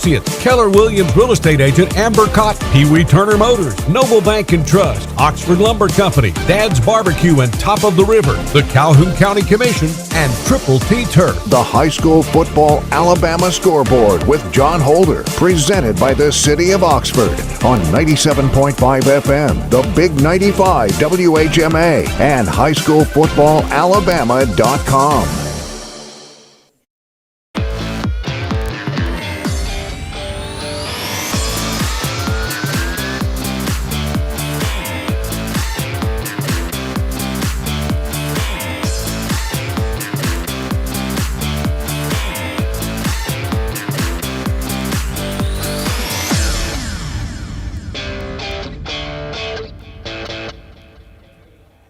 Keller Williams Real Estate Agent Amber Cotton, Pee Wee Turner Motors, Noble Bank and Trust, Oxford Lumber Company, Dad's Barbecue and Top of the River, the Calhoun County Commission, and Triple T Turf. The High School Football Alabama Scoreboard with John Holder, presented by the City of Oxford on 97.5 FM, the Big 95 WHMA, and highschoolfootballalabama.com.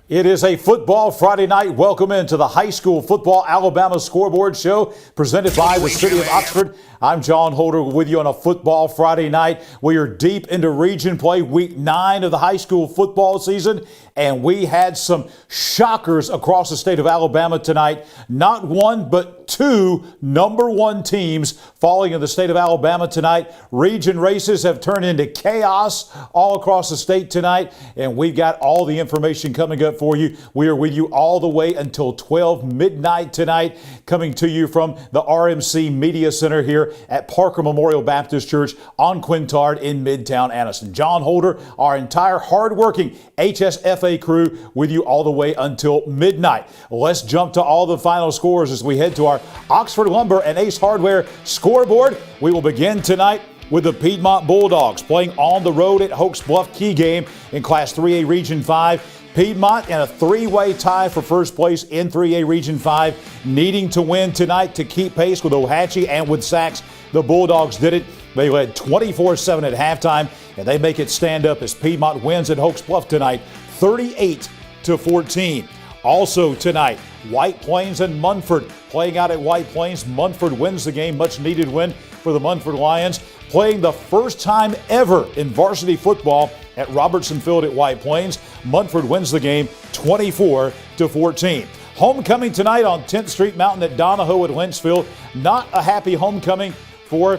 It is a football Friday night. Welcome into the High School Football Alabama Scoreboard Show presented by the City of Oxford. I'm John Holder with you on a football Friday night. We are deep into region play, week 9 of the high school football season, and we had some shockers across the state of Alabama tonight. Not one, but two number 1 teams falling in the state of Alabama tonight. Region races have turned into chaos all across the state tonight, and we've got all the information coming up for you. We are with you all the way until 12 midnight tonight, coming to you from the RMC Media Center here at Parker Memorial Baptist Church on Quintard in Midtown Anniston. John Holder, our entire hardworking HSFA crew with you all the way until midnight. Let's jump to all the final scores as we head to our Oxford Lumber and Ace Hardware scoreboard. We will begin tonight with the Piedmont Bulldogs playing on the road at Hoax Bluff Key game in Class 3A Region 5. Piedmont in a 3-way tie for first place in 3A Region 5, needing to win tonight to keep pace with Ohatchee and with Sachs. The Bulldogs did it. They led 24-7 at halftime, and they make it stand up as Piedmont wins at Hoax Bluff tonight, 38-14. Also tonight, White Plains and Munford playing out at White Plains. Munford wins the game, much needed win for the Munford Lions, playing the first time ever in varsity football at Robertson Field at White Plains. Munford wins the game 24-14. Homecoming tonight on 10th Street Mountain at Donahoe at Lynchfield. Not a happy homecoming for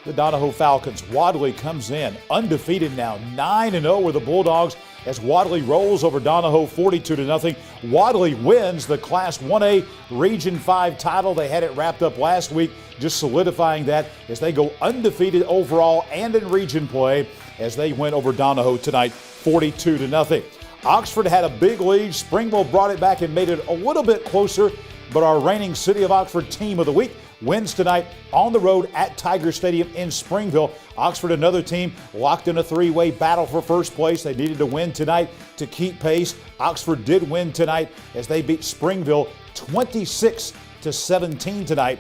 the Donahoe Falcons. Wadley comes in undefeated now, 9-0 with the Bulldogs as Wadley rolls over Donahoe 42-0. Wadley wins the Class 1A Region 5 title. They had it wrapped up last week, just solidifying that as they go undefeated overall and in region play as they win over Donahoe tonight 42-0. Oxford had a big lead. Springville brought it back and made it a little bit closer, but our reigning City of Oxford Team of the Week wins tonight on the road at Tiger Stadium in Springville. Oxford, another team, locked in a 3-way battle for first place. They needed to win tonight to keep pace. Oxford did win tonight as they beat Springville 26-17 tonight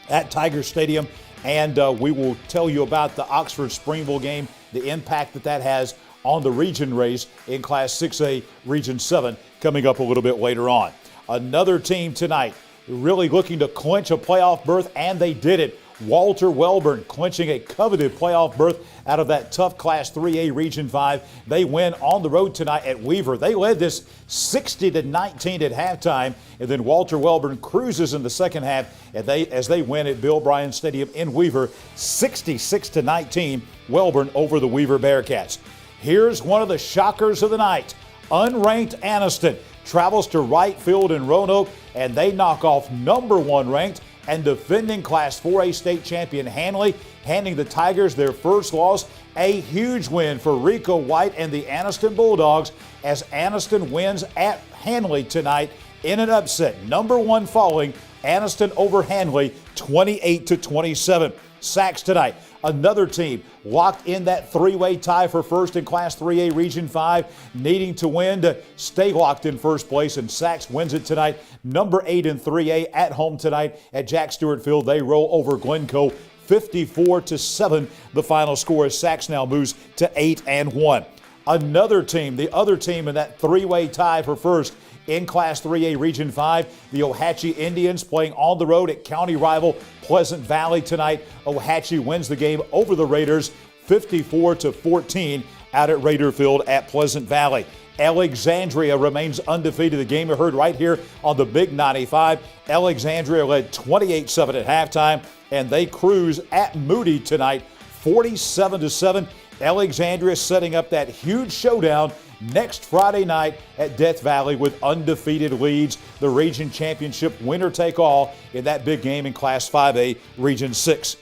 at Tiger Stadium. And we will tell you about the Oxford-Springville game, the impact that has on the region race in Class 6A Region 7 coming up a little bit later on. Another team tonight really looking to clinch a playoff berth, and they did it. Walter Welborn clinching a coveted playoff berth out of that tough Class 3A Region 5. They win on the road tonight at Weaver. They led this 60-19 at halftime, and then Walter Welborn cruises in the second half as they win at Bill Bryan Stadium in Weaver, 66-19, Welborn over the Weaver Bearcats. Here's one of the shockers of the night. Unranked Anniston travels to Wright Field in Roanoke, and they knock off number 1 ranked and defending Class 4A state champion Hanley, handing the Tigers their first loss. A huge win for Rico White and the Anniston Bulldogs as Anniston wins at Hanley tonight in an upset. Number 1 falling, Anniston over Hanley, 28-27. Sachs tonight, another team locked in that 3-way tie for first in Class 3A Region 5, needing to win to stay locked in first place, and Sachs wins it tonight. Number 8 in 3A at home tonight at Jack Stewart Field. They roll over Glencoe 54-7. The final score as Sachs now moves to 8-1. Another team, the other team in that 3-way tie for first in Class 3A Region 5, the Ohatchee Indians playing on the road at county rival Pleasant Valley tonight. Ohatchee wins the game over the Raiders 54-14 out at Raider Field at Pleasant Valley. Alexandria remains undefeated. The game you heard right here on the Big 95. Alexandria led 28-7 at halftime. and they cruise at Moody tonight, 47-7. Alexandria setting up that huge showdown next Friday night at Death Valley with undefeated leads. The region championship winner take all in that big game in Class 5A Region 6.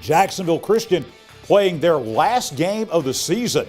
Jacksonville Christian playing their last game of the season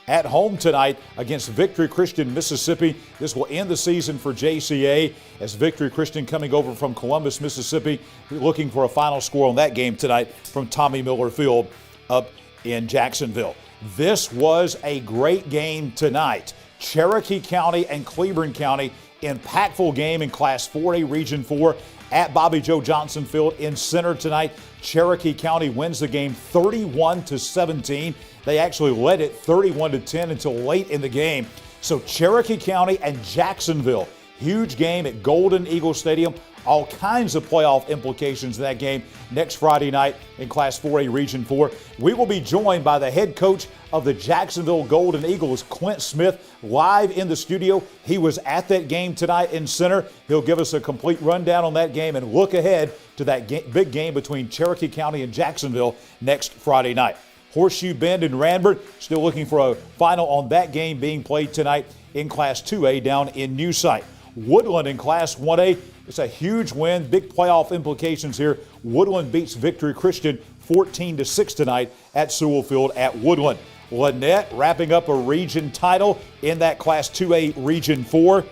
at home tonight against Victory Christian Mississippi. This will end the season for JCA as Victory Christian coming over from Columbus, Mississippi, looking for a final score on that game tonight from Tommy Miller Field up in Jacksonville. This was a great game tonight. Cherokee County and Cleburne County, impactful game in Class 4A Region 4 at Bobby Joe Johnson Field in Center tonight. Cherokee County wins the game 31-17. They actually led it 31-10 until late in the game. So Cherokee County and Jacksonville, huge game at Golden Eagle Stadium. All kinds of playoff implications in that game next Friday night in Class 4A Region 4. We will be joined by the head coach of the Jacksonville Golden Eagles, Clint Smith, live in the studio. He was at that game tonight in Center. He'll give us a complete rundown on that game and look ahead to that big game between Cherokee County and Jacksonville next Friday night. Horseshoe Bend and Ranbert still looking for a final on that game being played tonight in Class 2A down in New Site. Woodland in Class 1A, it's a huge win, big playoff implications here. Woodland beats Victory Christian 14-6 tonight at Sewell Field at Woodland. Lynette wrapping up a region title in that Class 2A Region 4.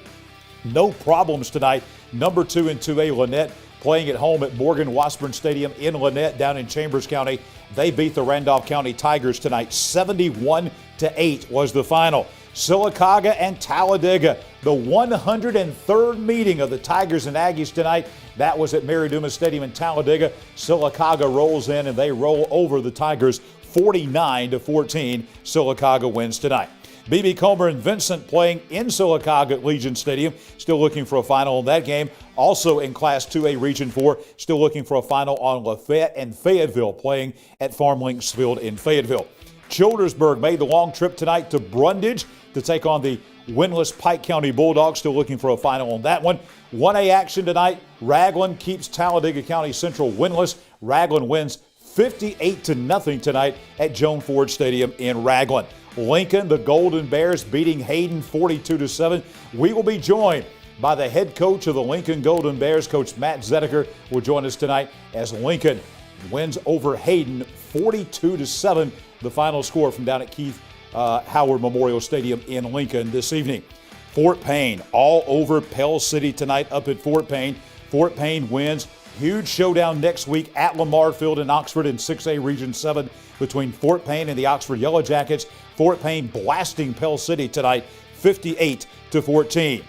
No problems tonight. Number 2 in 2A, Lynette playing at home at Morgan Washburn Stadium in Lynette down in Chambers County. They beat the Randolph County Tigers tonight. 71-8 was the final. Sylacauga and Talladega, the 103rd meeting of the Tigers and Aggies tonight. That was at Mary Dumas Stadium in Talladega. Sylacauga rolls in and they roll over the Tigers 49-14. Sylacauga wins tonight. B.B. Comer and Vincent playing in Sylacauga at Legion Stadium. Still looking for a final in that game. Also in Class 2A Region 4, still looking for a final on Lafayette and Fayetteville playing at Farm Links Field in Fayetteville. Childersburg made the long trip tonight to Brundage to take on the winless Pike County Bulldogs. Still looking for a final on that one. 1A action tonight. Raglan keeps Talladega County Central winless. Raglan wins 58-0 tonight at Joan Ford Stadium in Raglan. Lincoln, the Golden Bears beating Hayden 42-7. We will be joined by the head coach of the Lincoln Golden Bears, Coach Matt Zedeker, will join us tonight as Lincoln wins over Hayden 42-7, the final score from down at Keith Howard Memorial Stadium in Lincoln this evening. Fort Payne all over Pell City tonight up at Fort Payne. Fort Payne wins. Huge showdown next week at Lamar Field in Oxford in 6A Region 7 between Fort Payne and the Oxford Yellow Jackets. Fort Payne blasting Pell City tonight 58-14.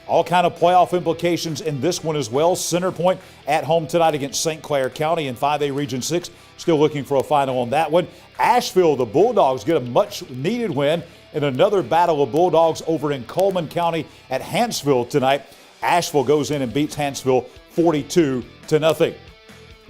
All kind of playoff implications in this one as well. Center Point at home tonight against St. Clair County in 5A Region 6. Still looking for a final on that one. Asheville, the Bulldogs get a much-needed win in another battle of Bulldogs over in Coleman County at Hanceville tonight. Asheville goes in and beats Hanceville 42-0.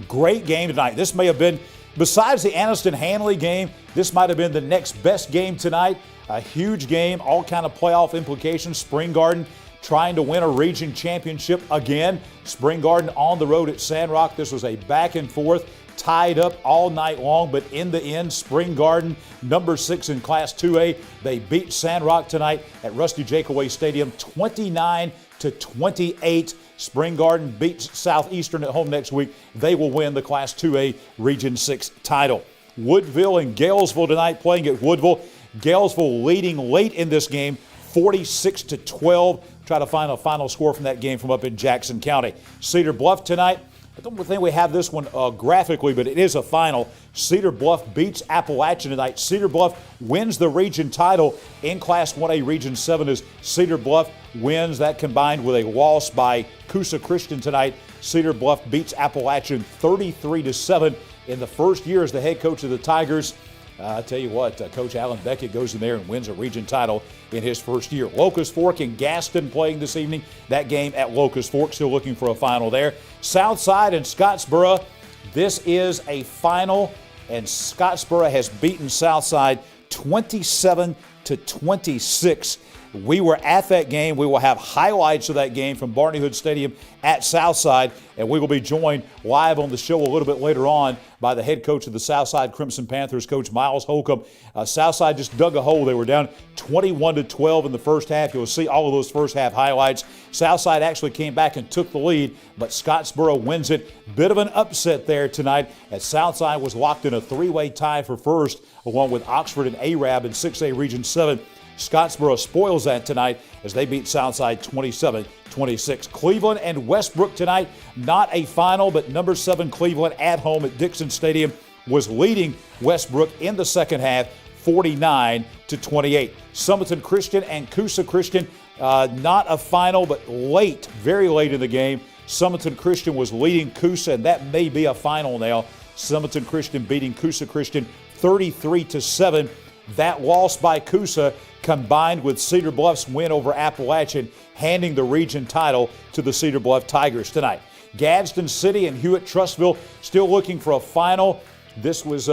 Great game tonight. This may have been, besides the Anniston-Hanley game, this might have been the next best game tonight. A huge game, all kind of playoff implications. Spring Garden trying to win a region championship again. Spring Garden on the road at Sandrock. This was a back and forth, tied up all night long, but in the end, Spring Garden, number 6 in Class 2A, they beat Sandrock tonight at Rusty Jakeaway Stadium 29-28. Spring Garden beats Southeastern at home next week. They will win the Class 2A Region 6 title. Woodville and Galesville tonight playing at Woodville. Galesville leading late in this game, 46-12. Try to find a final score from that game from up in Jackson County. Cedar Bluff tonight. I don't think we have this one graphically, but it is a final. Cedar Bluff beats Appalachian tonight. Cedar Bluff wins the region title in Class 1A Region 7 as Cedar Bluff wins. That combined with a loss by Coosa Christian tonight. Cedar Bluff beats Appalachian 33-7 in the first year as the head coach of the Tigers. I tell you what, Coach Alan Beckett goes in there and wins a region title in his first year. Locust Fork and Gaston playing this evening. That game at Locust Fork, still looking for a final there. Southside and Scottsboro, this is a final, and Scottsboro has beaten Southside 27-26. We were at that game. We will have highlights of that game from Barney Hood Stadium at Southside, and we will be joined live on the show a little bit later on by the head coach of the Southside Crimson Panthers, Coach Miles Holcomb. Southside just dug a hole. They were down 21-12 in the first half. You'll see all of those first half highlights. Southside actually came back and took the lead, but Scottsboro wins it. Bit of an upset there tonight as Southside was locked in a three-way tie for first, along with Oxford and Arab in 6A Region 7. Scottsboro spoils that tonight as they beat Southside 27-26. Cleveland and Westbrook tonight, not a final, but number 7 Cleveland at home at Dixon Stadium was leading Westbrook in the second half 49-28. Summerton Christian and Coosa Christian, not a final, but late, very late in the game. Summerton Christian was leading Coosa, and that may be a final now. Summerton Christian beating Coosa Christian 33-7. That loss by Coosa combined with Cedar Bluff's win over Appalachian, handing the region title to the Cedar Bluff Tigers tonight. Gadsden City and Hewitt-Trussville still looking for a final. This was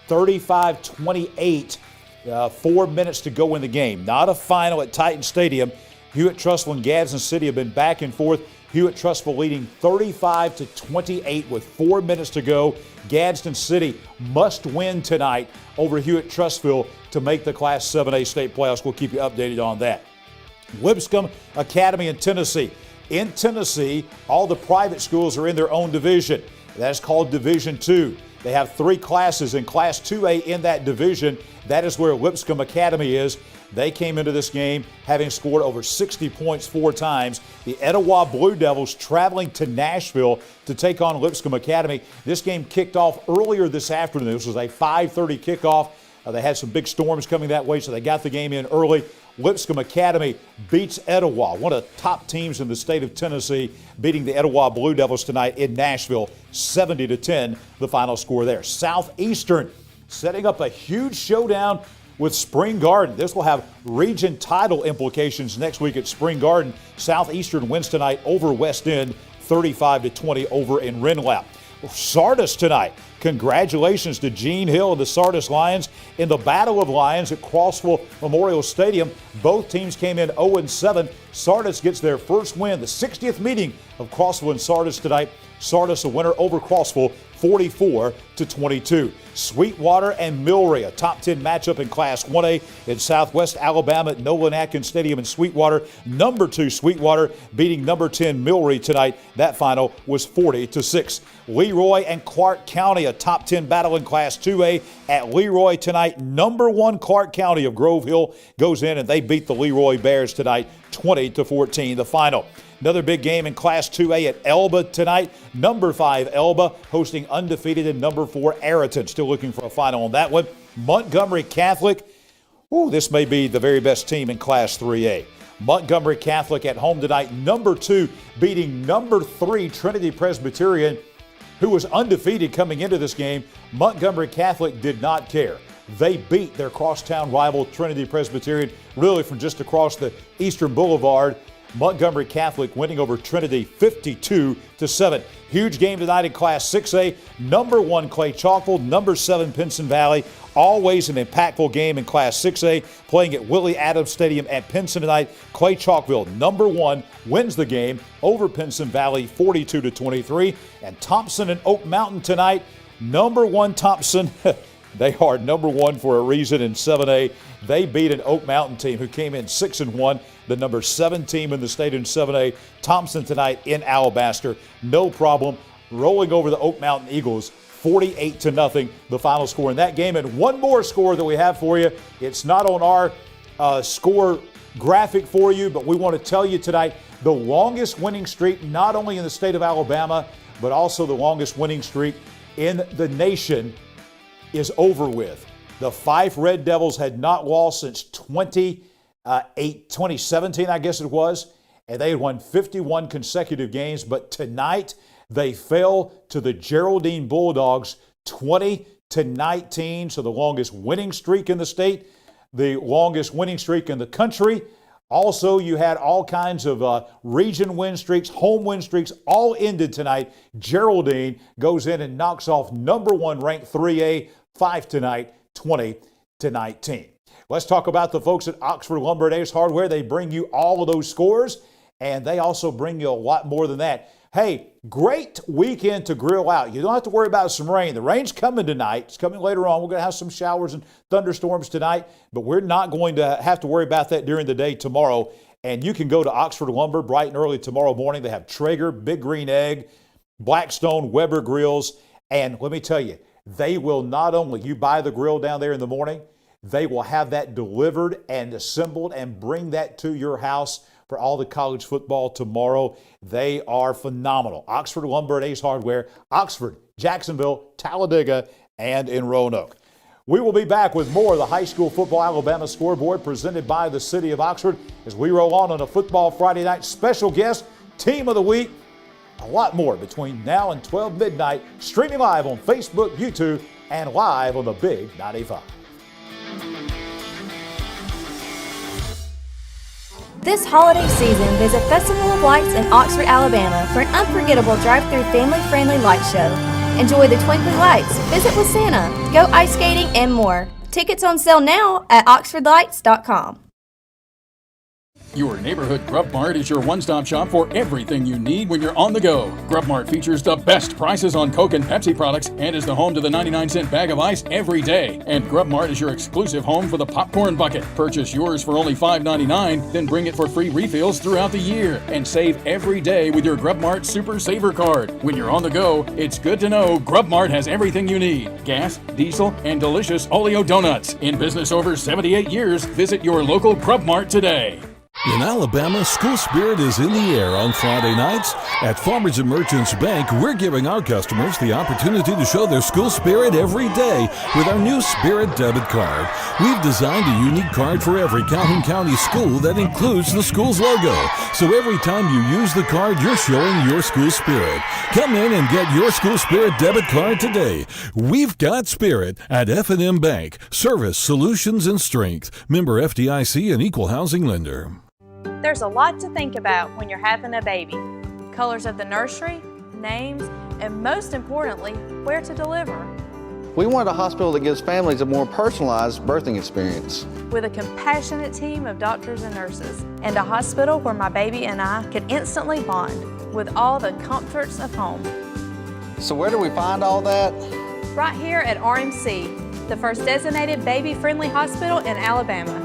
35-28, 4 minutes to go in the game. Not a final at Titan Stadium. Hewitt-Trussville and Gadsden City have been back and forth. Hewitt-Trussville leading 35-28 with 4 minutes to go. Gadsden City must win tonight over Hewitt-Trussville to make the Class 7A state playoffs. We'll keep you updated on that. Lipscomb Academy in Tennessee. In Tennessee, all the private schools are in their own division. That's called Division II. They have 3 classes in Class 2A in that division. That is where Lipscomb Academy is. They came into this game having scored over 60 points 4 times. The Etowah Blue Devils traveling to Nashville to take on Lipscomb Academy. This game kicked off earlier this afternoon. This was a 5:30 kickoff. They had some big storms coming that way, so they got the game in early. Lipscomb Academy beats Etowah, one of the top teams in the state of Tennessee, beating the Etowah Blue Devils tonight in Nashville, 70-10, the final score there. Southeastern setting up a huge showdown with Spring Garden. This will have region title implications next week at Spring Garden. Southeastern wins tonight over West End, 35-20 over in Renlap. Sardis tonight. Congratulations to Gene Hill and the Sardis Lions in the Battle of Lions at Crossville Memorial Stadium. Both teams came in 0-7. Sardis gets their first win, the 60th meeting of Crossville and Sardis tonight. Sardis a winner over Crossville, 44-22. Sweetwater and Millry, a top 10 matchup in Class 1A in Southwest Alabama at Nolan Atkins Stadium in Sweetwater. Number 2 Sweetwater beating number 10 Millry tonight. That final was 40-6. Leroy and Clark County, a top 10 battle in Class 2A at Leroy tonight. Number 1 Clark County of Grove Hill goes in and they beat the Leroy Bears tonight, 20-14, the final. Another big game in Class 2A at Elba tonight. Number 5 Elba hosting undefeated and number 4 Ariton. Still looking for a final on that one. Montgomery Catholic. This may be the very best team in Class 3A. Montgomery Catholic at home tonight. Number 2 beating number 3 Trinity Presbyterian, who was undefeated coming into this game. Montgomery Catholic did not care. They beat their crosstown rival Trinity Presbyterian really from just across the Eastern Boulevard. Montgomery Catholic winning over Trinity 52-7. Huge game tonight in Class 6A. Number 1 Clay Chalkville, number 7 Pinson Valley. Always an impactful game in Class 6A. Playing at Willie Adams Stadium at Pinson tonight. Clay Chalkville, number 1, wins the game over Pinson Valley 42-23. And Thompson and Oak Mountain tonight. Number 1 Thompson. They are number 1 for a reason in 7A. They beat an Oak Mountain team who came in 6-1, the number 7 team in the state in 7A. Thompson tonight in Alabaster, no problem, rolling over the Oak Mountain Eagles, 48-0, the final score in that game. And one more score that we have for you. It's not on our score graphic for you, but we want to tell you tonight the longest winning streak, not only in the state of Alabama, but also the longest winning streak in the nation is over with. The Fife Red Devils had not lost since 2017, I guess it was, and they had won 51 consecutive games, but tonight they fell to the Geraldine Bulldogs 20-19, so the longest winning streak in the state, the longest winning streak in the country. Also, you had all kinds of region win streaks, home win streaks, all ended tonight. Geraldine goes in and knocks off number 1 ranked 3A Fife tonight, 20-19. Let's talk about the folks at Oxford Lumber and Ace Hardware. They bring you all of those scores, and they also bring you a lot more than that. Hey, great weekend to grill out. You don't have to worry about some rain. The rain's coming tonight. It's coming later on. We're going to have some showers and thunderstorms tonight, but we're not going to have to worry about that during the day tomorrow. And you can go to Oxford Lumber bright and early tomorrow morning. They have Traeger, Big Green Egg, Blackstone, Weber grills. And let me tell you, they will not only, you buy the grill down there in the morning, they will have that delivered and assembled and bring that to your house for all the college football tomorrow. They are phenomenal. Oxford Lumber and Ace Hardware, Oxford, Jacksonville, Talladega, and in Roanoke. We will be back with more of the High School Football Alabama Scoreboard presented by the City of Oxford as we roll on a Football Friday night special guest, Team of the Week. A lot more between now and 12 midnight, streaming live on Facebook, YouTube, and live on the Big 95. This holiday season, visit Festival of Lights in Oxford, Alabama for an unforgettable drive-through family-friendly light show. Enjoy the twinkling lights, visit with Santa, go ice skating, and more. Tickets on sale now at oxfordlights.com. Your neighborhood Grub Mart is your one-stop shop for everything you need when you're on the go. Grub Mart features the best prices on Coke and Pepsi products and is the home to the 99-cent bag of ice every day. And Grub Mart is your exclusive home for the popcorn bucket. Purchase yours for only $5.99, then bring it for free refills throughout the year. And save every day with your Grub Mart Super Saver card. When you're on the go, it's good to know Grub Mart has everything you need. Gas, diesel, and delicious Oleo donuts. In business over 78 years, visit your local Grub Mart today. In Alabama, school spirit is in the air on Friday nights. At Farmers and Merchants Bank, we're giving our customers the opportunity to show their school spirit every day with our new Spirit debit card. We've designed a unique card for every Calhoun County school that includes the school's logo. So every time you use the card, you're showing your school spirit. Come in and get your school spirit debit card today. We've got spirit at F&M Bank. Service, solutions, and strength. Member FDIC and equal housing lender. There's a lot to think about when you're having a baby. Colors of the nursery, names, and most importantly, where to deliver. We want a hospital that gives families a more personalized birthing experience. With a compassionate team of doctors and nurses, and a hospital where my baby and I can instantly bond with all the comforts of home. So where do we find all that? Right here at RMC, the first designated baby-friendly hospital in Alabama.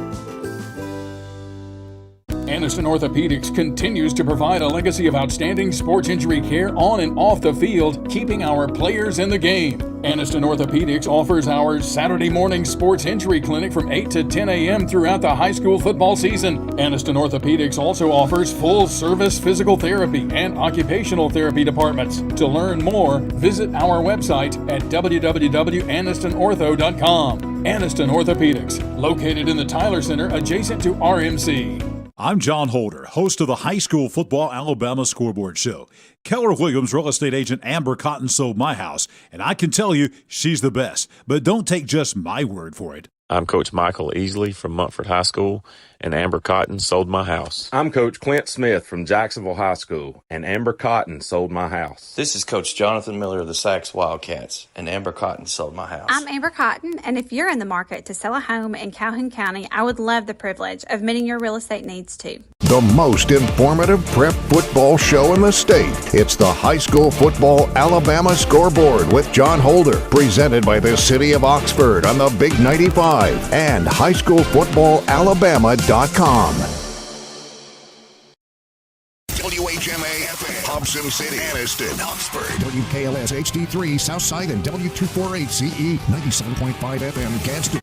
Aniston Orthopedics continues to provide a legacy of outstanding sports injury care on and off the field, keeping our players in the game. Aniston Orthopedics offers our Saturday morning sports injury clinic from 8 to 10 a.m. throughout the high school football season. Aniston Orthopedics also offers full-service physical therapy and occupational therapy departments. To learn more, visit our website at www.anistonortho.com. Aniston Orthopedics, located in the Tyler Center adjacent to RMC. I'm John Holder, host of the High School Football Alabama Scoreboard Show. Keller Williams real estate agent Amber Cotton sold my house, and I can tell you she's the best. But don't take just my word for it. I'm Coach Michael Easley from Mumford High School, and Amber Cotton sold my house. I'm Coach Clint Smith from Jacksonville High School, and Amber Cotton sold my house. This is Coach Jonathan Miller of the Sax Wildcats, and Amber Cotton sold my house. I'm Amber Cotton, and if you're in the market to sell a home in Calhoun County, I would love the privilege of meeting your real estate needs too. The most informative prep football show in the state. It's the High School Football Alabama Scoreboard with John Holder, presented by the City of Oxford on the Big 95 and highschoolfootballalabama.com. WHMA FM, Hobson City, Aniston, Oxford. WKLS HD3, Southside, and W248CE, 97.5 FM, Gadsden.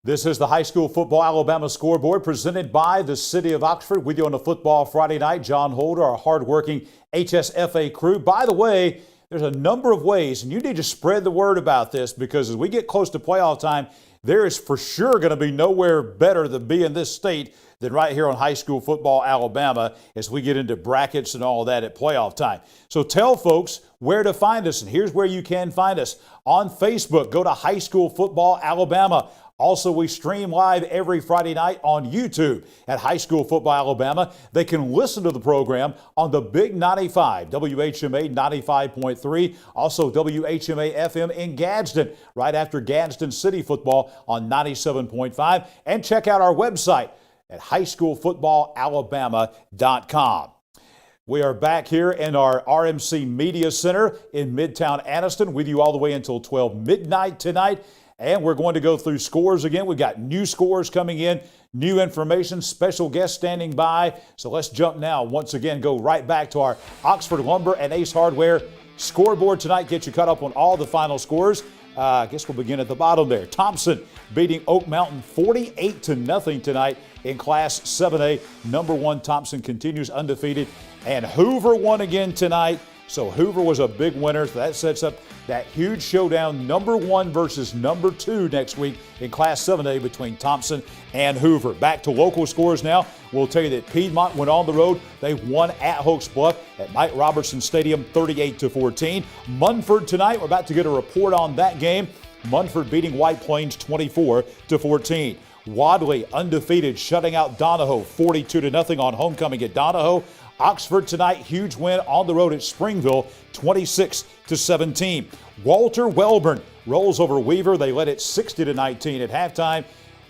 This is the High School Football Alabama Scoreboard presented by the City of Oxford. With you on the Football Friday night, John Holder, our hardworking HSFA crew. By the way, there's a number of ways, and you need to spread the word about this because as we get close to playoff time, there is for sure going to be nowhere better to be in this state than right here on High School Football Alabama as we get into brackets and all that at playoff time. So tell folks where to find us, and here's where you can find us. On Facebook, go to High School Football Alabama. Also, we stream live every Friday night on YouTube at High School Football Alabama. They can listen to the program on the Big 95, WHMA 95.3, also WHMA FM in Gadsden, right after Gadsden City football on 97.5. And check out our website at highschoolfootballalabama.com. We are back here in our RMC Media Center in Midtown Anniston with you all the way until 12 midnight tonight. And we're going to go through scores again. We've got new scores coming in, new information, special guests standing by. So let's jump now. Once again, go right back to our Oxford Lumber and Ace Hardware scoreboard tonight. Get you caught up on all the final scores. I guess we'll begin at the bottom there. Thompson beating Oak Mountain 48-0 tonight in Class 7A. Number 1 Thompson continues undefeated. And Hoover won again tonight. So Hoover was a big winner. So that sets up that huge showdown, number 1 versus number 2 next week in Class 7A between Thompson and Hoover. Back to local scores now. We'll tell you that Piedmont went on the road. They won at Hoax Bluff at Mike Robertson Stadium 38-14. Munford tonight, we're about to get a report on that game. Munford beating White Plains 24-14. Wadley undefeated, shutting out Donahoe 42-0 on homecoming at Donahoe. Oxford tonight, huge win on the road at Springville, 26-17. Walter Welborn rolls over Weaver. They led it 60-19 at halftime.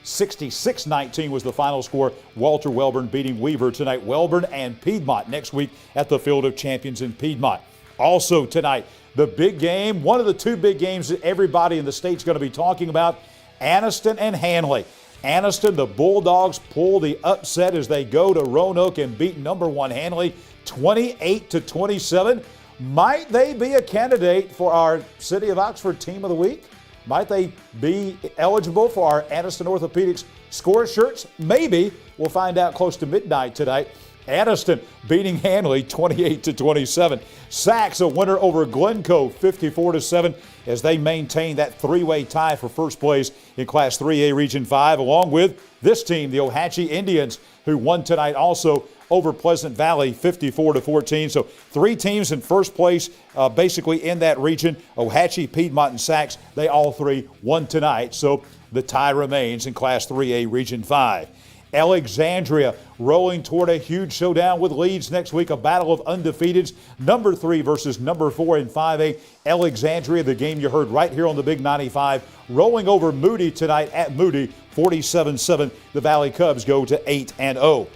66-19 was the final score. Walter Welborn beating Weaver tonight. Welborn and Piedmont next week at the Field of Champions in Piedmont. Also tonight, the big game, one of the 2 big games that everybody in the state's going to be talking about, Anniston and Hanley. Anniston, the Bulldogs pull the upset as they go to Roanoke and beat number 1 Hanley 28-27. Might they be a candidate for our City of Oxford Team of the Week? Might they be eligible for our Anniston Orthopedics score shirts? Maybe. We'll find out close to midnight tonight. Anniston beating Hanley 28-27. Sachs a winner over Glencoe 54-7 as they maintain that 3-way tie for first place in Class 3A Region 5, along with this team, the Ohatchee Indians, who won tonight also over Pleasant Valley 54-14. So 3 teams in first place basically in that region. Ohatchee, Piedmont, and Sachs, they all 3 won tonight. So the tie remains in Class 3A Region 5. Alexandria rolling toward a huge showdown with Leeds next week, a battle of undefeateds, number 3 versus number 4 in 5A. Alexandria, the game you heard right here on the Big 95, rolling over Moody tonight at Moody, 47-7. The Valley Cubs go to 8-0.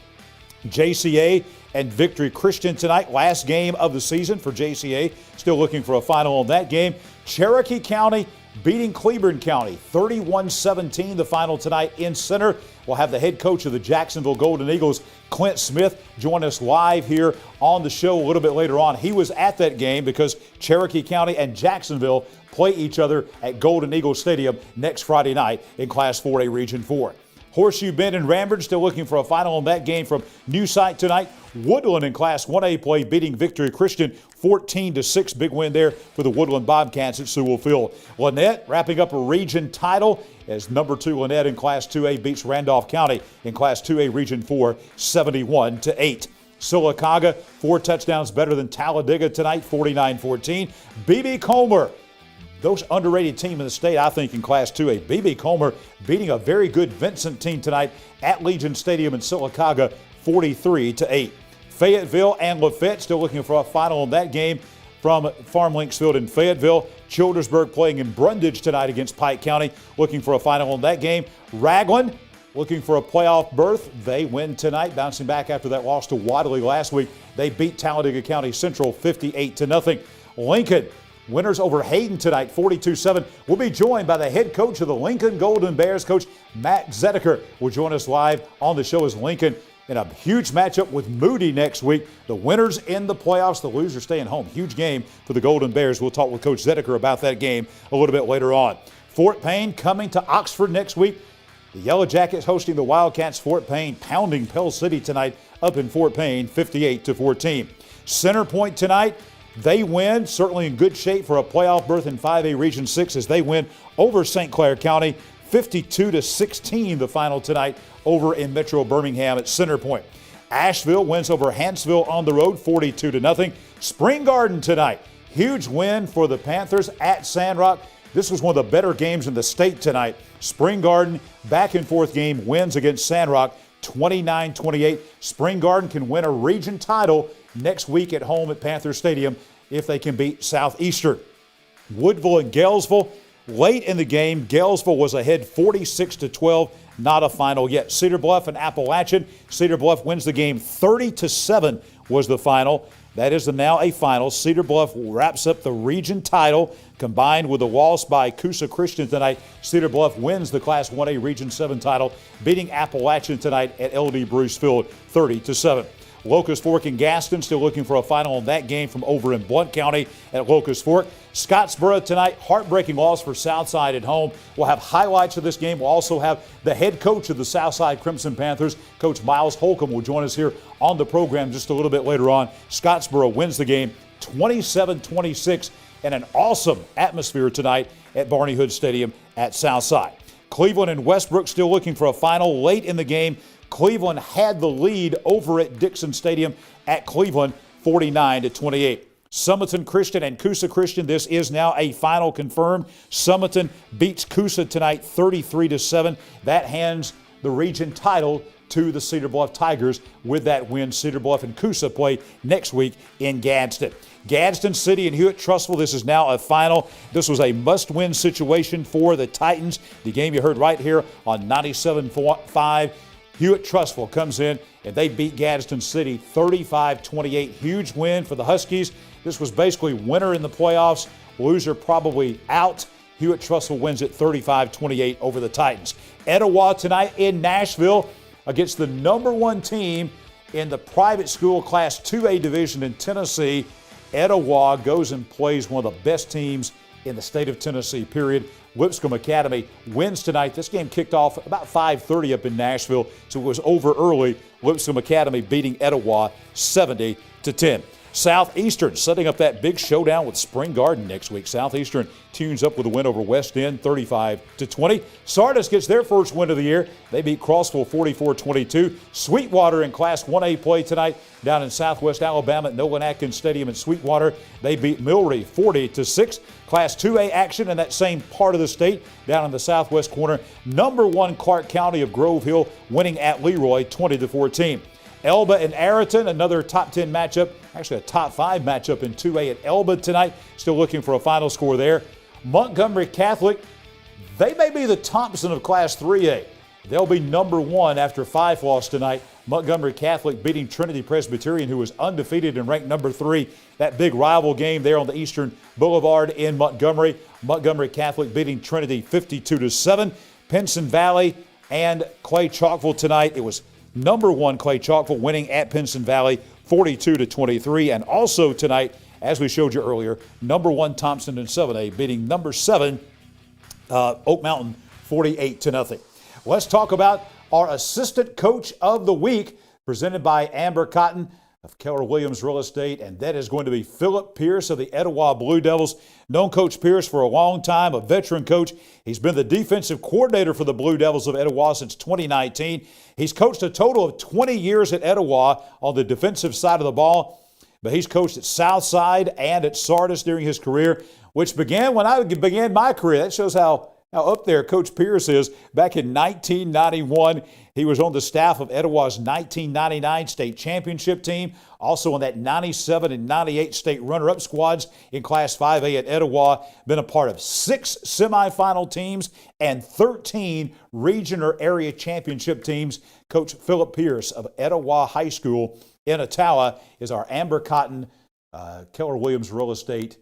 JCA and Victory Christian tonight, last game of the season for JCA. Still looking for a final on that game. Cherokee County beating Cleburne County 31-17, the final tonight in center. We'll have the head coach of the Jacksonville Golden Eagles, Clint Smith, join us live here on the show a little bit later on. He was at that game because Cherokee County and Jacksonville play each other at Golden Eagle Stadium next Friday night in Class 4A Region 4. Horseshoe Bend and Rambridge still looking for a final on that game from New Site tonight. Woodland in Class 1A play beating Victory Christian 14-6. Big win there for the Woodland Bobcats at Sewell Field. Lynette wrapping up a region title as number 2 Lynette in Class 2A beats Randolph County in Class 2A Region 4 71-8. Sylacauga 4 touchdowns better than Talladega tonight 49-14. BB Comer, those underrated team in the state, I think, in Class 2A. BB Comer beating a very good Vincent team tonight at Legion Stadium in Sylacauga 43-8. Fayetteville and Lafayette still looking for a final in that game from Farm Links Field in Fayetteville. Childersburg playing in Brundage tonight against Pike County, looking for a final in that game. Ragland looking for a playoff berth. They win tonight, bouncing back after that loss to Wadley last week. They beat Talladega County Central 58-0. Lincoln winners over Hayden tonight, 42-7. We'll be joined by the head coach of the Lincoln Golden Bears, Coach Matt Zedeker, will join us live on the show as Lincoln in a huge matchup with Moody next week. The winners in the playoffs, the losers staying home. Huge game for the Golden Bears. We'll talk with Coach Zedeker about that game a little bit later on. Fort Payne coming to Oxford next week. The Yellow Jackets hosting the Wildcats. Fort Payne pounding Pell City tonight up in Fort Payne, 58-14. Center Point tonight. They win, certainly in good shape for a playoff berth in 5A Region 6 as they win over St. Clair County, 52-16 the final tonight over in Metro Birmingham at Center Point. Asheville wins over Hanceville on the road, 42-0. Spring Garden tonight, huge win for the Panthers at Sandrock. This was one of the better games in the state tonight. Spring Garden, back and forth game, wins against Sandrock 29-28. Spring Garden can win a region title next week at home at Panther Stadium if they can beat Southeastern. Woodville and Galesville, late in the game, Galesville was ahead 46-12, not a final yet. Cedar Bluff and Appalachian, Cedar Bluff wins the game 30-7 was the final. That is now a final. Cedar Bluff wraps up the region title. Combined with the loss by Coosa Christian tonight, Cedar Bluff wins the Class 1A Region 7 title, beating Appalachian tonight at LD Bruce Field 30-7. Locust Fork and Gaston still looking for a final in that game from over in Blount County at Locust Fork. Scottsboro tonight, heartbreaking loss for Southside at home. We'll have highlights of this game. We'll also have the head coach of the Southside Crimson Panthers, Coach Miles Holcomb, will join us here on the program just a little bit later on. Scottsboro wins the game 27-26 and an awesome atmosphere tonight at Barney Hood Stadium at Southside. Cleveland and Westbrook still looking for a final late in the game. Cleveland had the lead over at Dixon Stadium at Cleveland 49-28. Summerton Christian and Coosa Christian, this is now a final confirmed. Summerton beats Coosa tonight 33-7. That hands the region title to the Cedar Bluff Tigers. With that win, Cedar Bluff and Coosa play next week in Gadsden. Gadsden City and Hewitt-Trussville, this is now a final. This was a must-win situation for the Titans. The game you heard right here on 97.5. Hewitt-Trussville comes in and they beat Gadsden City 35-28. Huge win for the Huskies. This was basically winner in the playoffs, loser probably out. Hewitt-Trussville wins it 35-28 over the Titans. Etowah tonight in Nashville against the number one team in the private school Class 2A division in Tennessee. Etowah goes and plays one of the best teams in the state of Tennessee, period. Lipscomb Academy wins tonight. This game kicked off about 5:30 up in Nashville, so it was over early. Lipscomb Academy beating Etowah 70-10. Southeastern setting up that big showdown with Spring Garden next week. Southeastern tunes up with a win over West End 35-20. Sardis gets their first win of the year. They beat Crossville 44-22. Sweetwater in Class 1A play tonight down in Southwest Alabama at Nolan Atkins Stadium in Sweetwater. They beat Milry 40-6. Class 2A action in that same part of the state down in the southwest corner. Number one Clark County of Grove Hill winning at Leroy 20-14. Elba and Ariton, another top 10 matchup, actually a top 5 matchup in 2A at Elba tonight. Still looking for a final score there. Montgomery Catholic, they may be the Thompson of Class 3A. They'll be number one after 5 loss tonight. Montgomery Catholic beating Trinity Presbyterian, who was undefeated and ranked number 3. That big rival game there on the Eastern Boulevard in Montgomery. Montgomery Catholic beating Trinity 52-7. Pinson Valley and Clay Chalkville tonight. It was number one Clay Chalkville winning at Pinson Valley 42-23. And also tonight, as we showed you earlier, number one Thompson in 7A beating number 7 Oak Mountain 48-0. Let's talk about our assistant coach of the week, presented by Amber Cotton of Keller Williams Real Estate, and that is going to be Philip Pierce of the Etowah Blue Devils. Known Coach Pierce for a long time, a veteran coach. He's been the defensive coordinator for the Blue Devils of Etowah since 2019. He's coached a total of 20 years at Etowah on the defensive side of the ball, but he's coached at Southside and at Sardis during his career, which began when I began my career. That shows how up there Coach Pierce is. Back in 1991, he was on the staff of Etowah's 1999 state championship team, also on that 97 and 98 state runner-up squads in Class 5A at Etowah. Been a part of 6 semifinal teams and 13 region or area championship teams. Coach Philip Pierce of Etowah High School in Ottawa is our Amber Cotton, Keller Williams Real Estate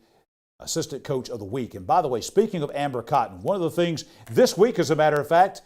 Assistant Coach of the Week. And by the way, speaking of Amber Cotton, one of the things this week, as a matter of fact,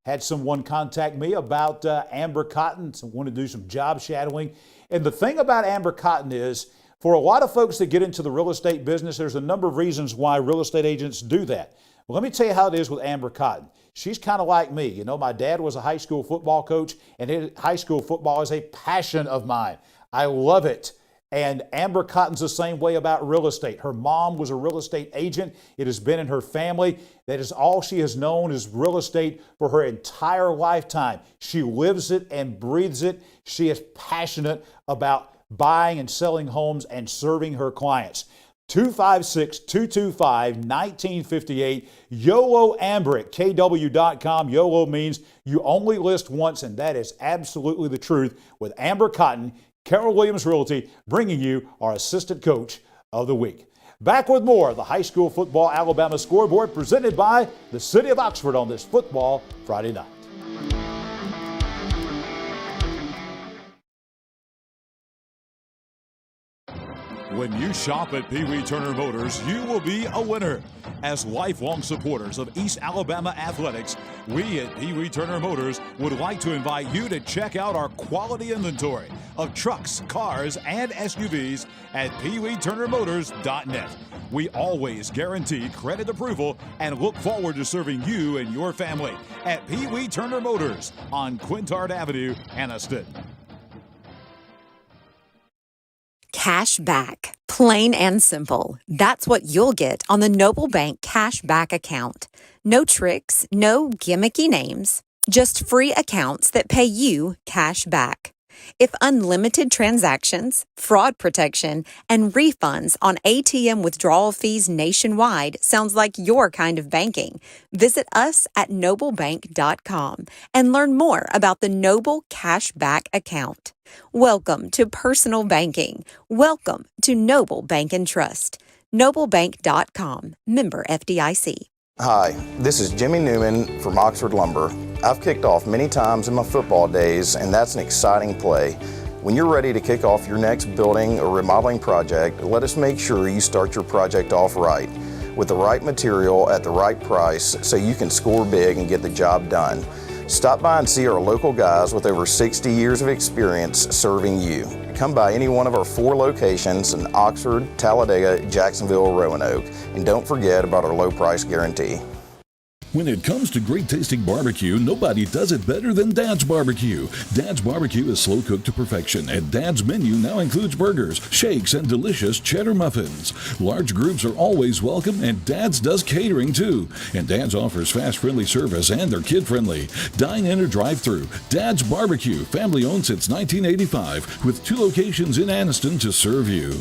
had someone contact me about Amber Cotton, wanted to do some job shadowing. And the thing about Amber Cotton is, for a lot of folks that get into the real estate business, there's a number of reasons why real estate agents do that. Well, let me tell you how it is with Amber Cotton. She's kind of like me. You know, my dad was a high school football coach, and high school football is a passion of mine. I love it. And Amber Cotton's the same way about real estate. Her mom was a real estate agent. It has been in her family. That is all she has known is real estate for her entire lifetime. She lives it and breathes it. She is passionate about buying and selling homes and serving her clients. 256-225-1958. YOLO Amber at KW.com. YOLO means you only list once, and that is absolutely the truth with Amber Cotton, Carol Williams Realty, bringing you our Assistant Coach of the Week. Back with more of the High School Football Alabama Scoreboard presented by the City of Oxford on this Football Friday night. When you shop at Pee Wee Turner Motors, you will be a winner. As lifelong supporters of East Alabama athletics, we at Pee Wee Turner Motors would like to invite you to check out our quality inventory of trucks, cars, and SUVs at peeweeturnermotors.net. We always guarantee credit approval and look forward to serving you and your family at Pee Wee Turner Motors on Quintard Avenue, Anniston. Cash back. Plain and simple. That's what you'll get on the Noble Bank Cash Back account. No tricks, no gimmicky names, just free accounts that pay you cash back. If unlimited transactions, fraud protection, and refunds on ATM withdrawal fees nationwide sounds like your kind of banking, visit us at noblebank.com and learn more about the Noble Cashback account. Welcome to personal banking. Welcome to Noble Bank and Trust. Noblebank.com. Member FDIC. Hi, this is Jimmy Newman from Oxford Lumber. I've kicked off many times in my football days, and that's an exciting play. When you're ready to kick off your next building or remodeling project, let us make sure you start your project off right, with the right material at the right price so you can score big and get the job done. Stop by and see our local guys with over 60 years of experience serving you. Come by any one of our 4 locations in Oxford, Talladega, Jacksonville, Roanoke, and don't forget about our low price guarantee. When it comes to great tasting barbecue, nobody does it better than Dad's Barbecue. Dad's Barbecue is slow cooked to perfection, and Dad's menu now includes burgers, shakes, and delicious cheddar muffins. Large groups are always welcome, and Dad's does catering too. And Dad's offers fast, friendly service, and they're kid friendly. Dine in or drive through. Dad's Barbecue, family owned since 1985, with 2 locations in Anniston to serve you.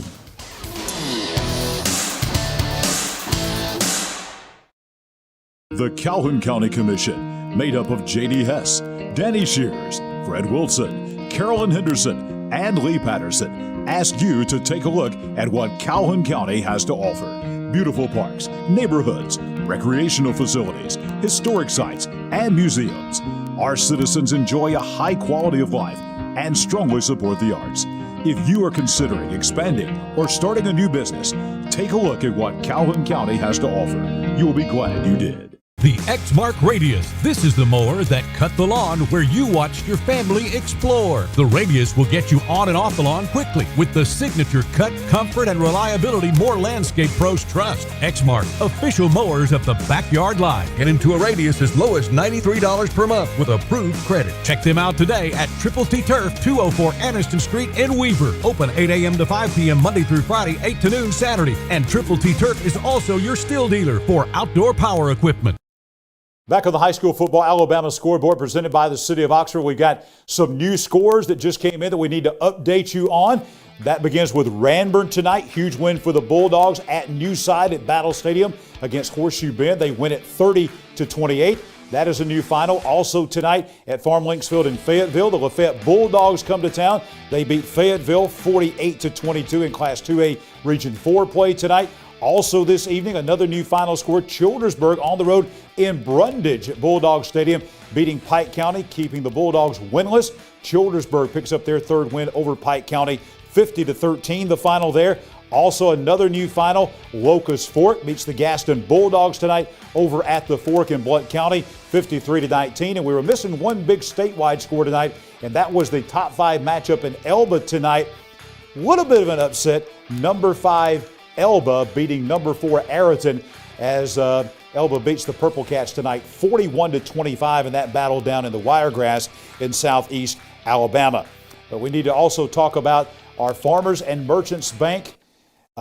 The Calhoun County Commission, made up of J.D. Hess, Danny Shears, Fred Wilson, Carolyn Henderson, and Lee Patterson, ask you to take a look at what Calhoun County has to offer. Beautiful parks, neighborhoods, recreational facilities, historic sites, and museums. Our citizens enjoy a high quality of life and strongly support the arts. If you are considering expanding or starting a new business, take a look at what Calhoun County has to offer. You will be glad you did. The Exmark Radius. This is the mower that cut the lawn where you watched your family explore. The Radius will get you on and off the lawn quickly with the signature cut, comfort, and reliability more landscape pros trust. Exmark, official mowers of the backyard line. Get into a Radius as low as $93 per month with approved credit. Check them out today at Triple T Turf, 204 Anniston Street in Weaver. Open 8 a.m. to 5 p.m. Monday through Friday, 8 to noon Saturday. And Triple T Turf is also your still dealer for outdoor power equipment. Back on the High School Football Alabama Scoreboard presented by the City of Oxford. We got some new scores that just came in that we need to update you on. That begins with Ranburne tonight. Huge win for the Bulldogs at Newside at Battle Stadium against Horseshoe Bend. They win it 30-28. That is a new final. Also tonight at Farm Links Field in Fayetteville, the Lafayette Bulldogs come to town. They beat Fayetteville 48-22 in Class 2A Region 4 play tonight. Also this evening, another new final score, Childersburg on the road in Brundage at Bulldog Stadium, beating Pike County, keeping the Bulldogs winless. Childersburg picks up their 3rd win over Pike County, 50-13, the final there. Also another new final, Locust Fork beats the Gaston Bulldogs tonight over at the Fork in Blount County, 53-19. And we were missing one big statewide score tonight, and that was the top 5 matchup in Elba tonight. Little bit of an upset, number 5 Elba beating number 4 Ariton as Elba beats the Purple Cats tonight 41-25 in that battle down in the Wiregrass in southeast Alabama. But we need to also talk about our Farmers and Merchants Bank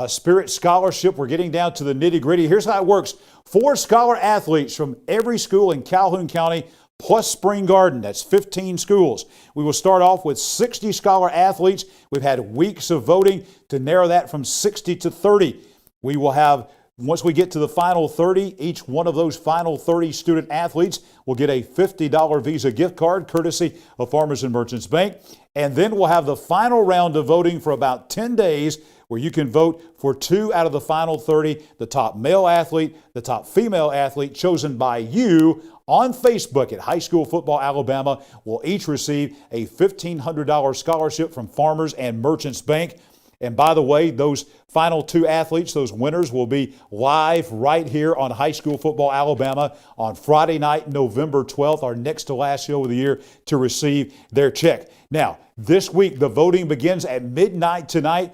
Spirit Scholarship. We're getting down to the nitty-gritty. Here's how it works. 4 scholar athletes from every school in Calhoun County plus Spring Garden. That's 15 schools. We will start off with 60 scholar athletes. We've had weeks of voting to narrow that from 60 to 30. We will have, once we get to the final 30, each one of those final 30 student athletes will get a $50 Visa gift card courtesy of Farmers and Merchants Bank. And then we'll have the final round of voting for about 10 days where you can vote for 2 out of the final 30, the top male athlete, the top female athlete chosen by you on Facebook at High School Football Alabama will each receive a $1,500 scholarship from Farmers and Merchants Bank. And by the way, those final 2 athletes, those winners, will be live right here on High School Football Alabama on Friday night, November 12th, our next to last show of the year, to receive their check. Now, this week, the voting begins at midnight tonight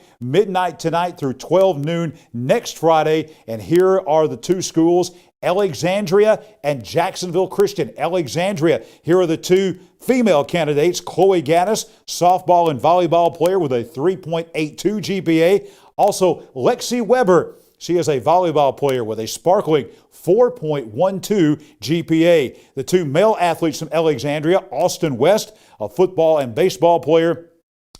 through 12 noon next Friday. And here are the 2 schools, Alexandria and Jacksonville Christian. Alexandria, here are the 2 female candidates, Chloe Gaddis, softball and volleyball player with a 3.82 GPA. Also, Lexi Weber, she is a volleyball player with a sparkling 4.12 GPA. The 2 male athletes from Alexandria, Austin West, a football and baseball player,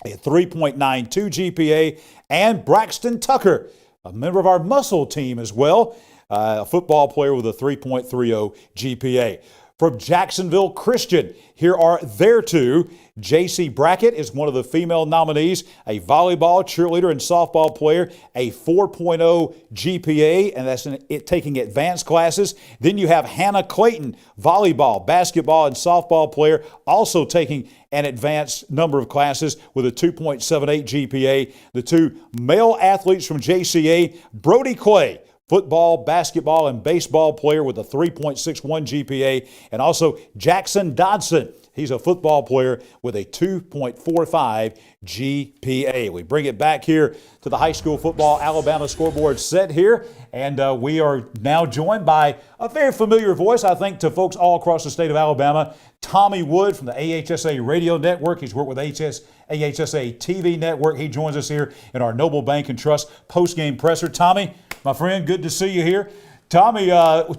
a 3.92 GPA, and Braxton Tucker, a member of our muscle team as well, a football player with a 3.30 GPA. From Jacksonville Christian, here are their 2. J.C. Brackett is one of the female nominees, a volleyball, cheerleader, and softball player, a 4.0 GPA, and that's taking advanced classes. Then you have Hannah Clayton, volleyball, basketball, and softball player, also taking an advanced number of classes with a 2.78 GPA. The 2 male athletes from JCA, Brody Clay, football, basketball, and baseball player with a 3.61 GPA, and also Jackson Dodson. He's a football player with a 2.45 GPA. We bring it back here to the High School Football Alabama scoreboard set here, and we are now joined by a very familiar voice, I think, to folks all across the state of Alabama, Tommy Wood from the AHSA Radio Network. He's worked with AHSA TV Network. He joins us here in our Noble Bank and Trust post-game presser. Tommy, my friend, good to see you here. Tommy,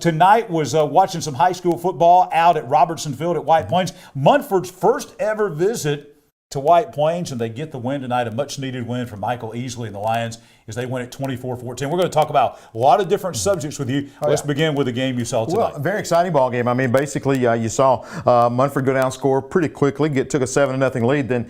tonight was watching some high school football out at Robertson Field at White Plains. Munford's first ever visit to White Plains, and they get the win tonight, a much-needed win for Michael Easley and the Lions as they win at 24-14. We're going to talk about a lot of different subjects with you. Let's begin with the game you saw tonight. Well, very exciting ball game. I mean, basically, you saw Munford go down, score pretty quickly, took a 7-0 lead. Then,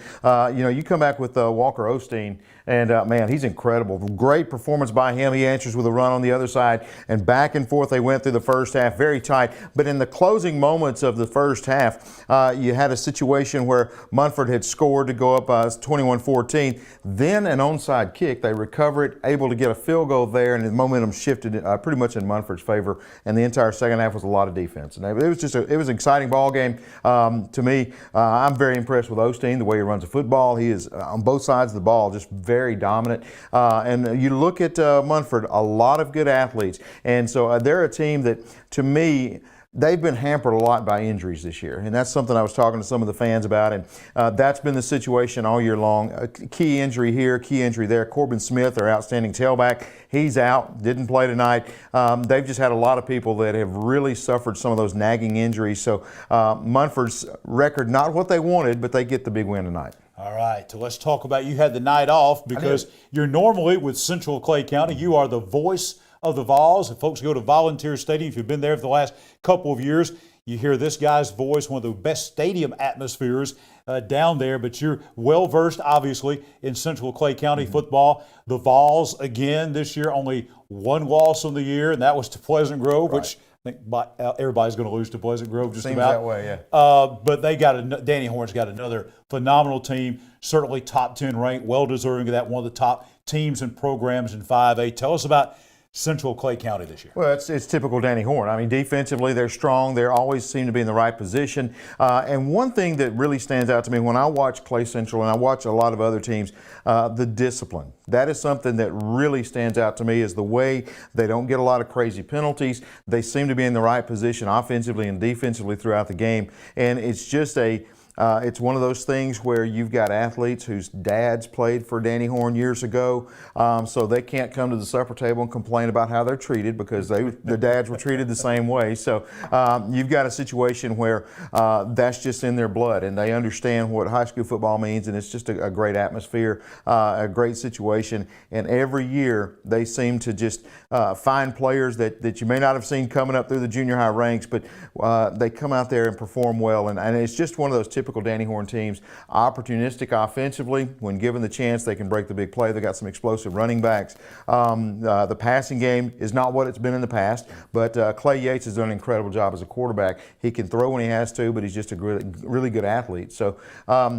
you come back with Walker Osteen. And, man, he's incredible. Great performance by him. He answers with a run on the other side. And back and forth they went through the first half, very tight. But in the closing moments of the first half, you had a situation where Munford had scored to go up 21-14. Then an onside kick. They recover it, able to get a field goal there, and the momentum shifted pretty much in Munford's favor. And the entire second half was a lot of defense. And it was just it was an exciting ball game to me. I'm very impressed with Osteen, the way he runs the football. He is on both sides of the ball, just very dominant. And you look at Munford, a lot of good athletes. And so they're a team that, to me, they've been hampered a lot by injuries this year. And that's something I was talking to some of the fans about. And that's been the situation all year long. A key injury here, key injury there. Corbin Smith, their outstanding tailback, he's out, didn't play tonight. They've just had a lot of people that have really suffered some of those nagging injuries. So Munford's record, not what they wanted, but they get the big win tonight. All right, so let's talk about, you had the night off because you're normally with Central Clay County. You are the voice of the Vols. If folks go to Volunteer Stadium, if you've been there for the last couple of years, you hear this guy's voice, one of the best stadium atmospheres down there. But you're well-versed, obviously, in Central Clay County football. The Vols, again, this year, only one loss on the year, and that was to Pleasant Grove, which I think everybody's going to lose to Pleasant Grove just Seems about. that way, yeah. But they Danny Horn's got another phenomenal team, certainly top 10 ranked, well-deserving of that, one of the top teams and programs in 5A. Tell us about Central Clay County this year. Well, it's typical Danny Horn. I mean, defensively, they're strong. They always seem to be in the right position. And one thing that really stands out to me when I watch Clay Central and I watch a lot of other teams, the discipline. That is something that really stands out to me, is the way they don't get a lot of crazy penalties. They seem to be in the right position offensively and defensively throughout the game. And it's just a It's one of those things where you've got athletes whose dads played for Danny Horn years ago, so they can't come to the supper table and complain about how they're treated because their dads were treated the same way. So you've got a situation where that's just in their blood, and they understand what high school football means, and it's just a great atmosphere, a great situation. And every year they seem to just find players that you may not have seen coming up through the junior high ranks, but they come out there and perform well. And it's just one of those typical Danny Horn teams. Opportunistic offensively. When given the chance, they can break the big play. They got some explosive running backs. The passing game is not what it's been in the past, but Clay Yates has done an incredible job as a quarterback. He can throw when he has to, but he's just a really good athlete. So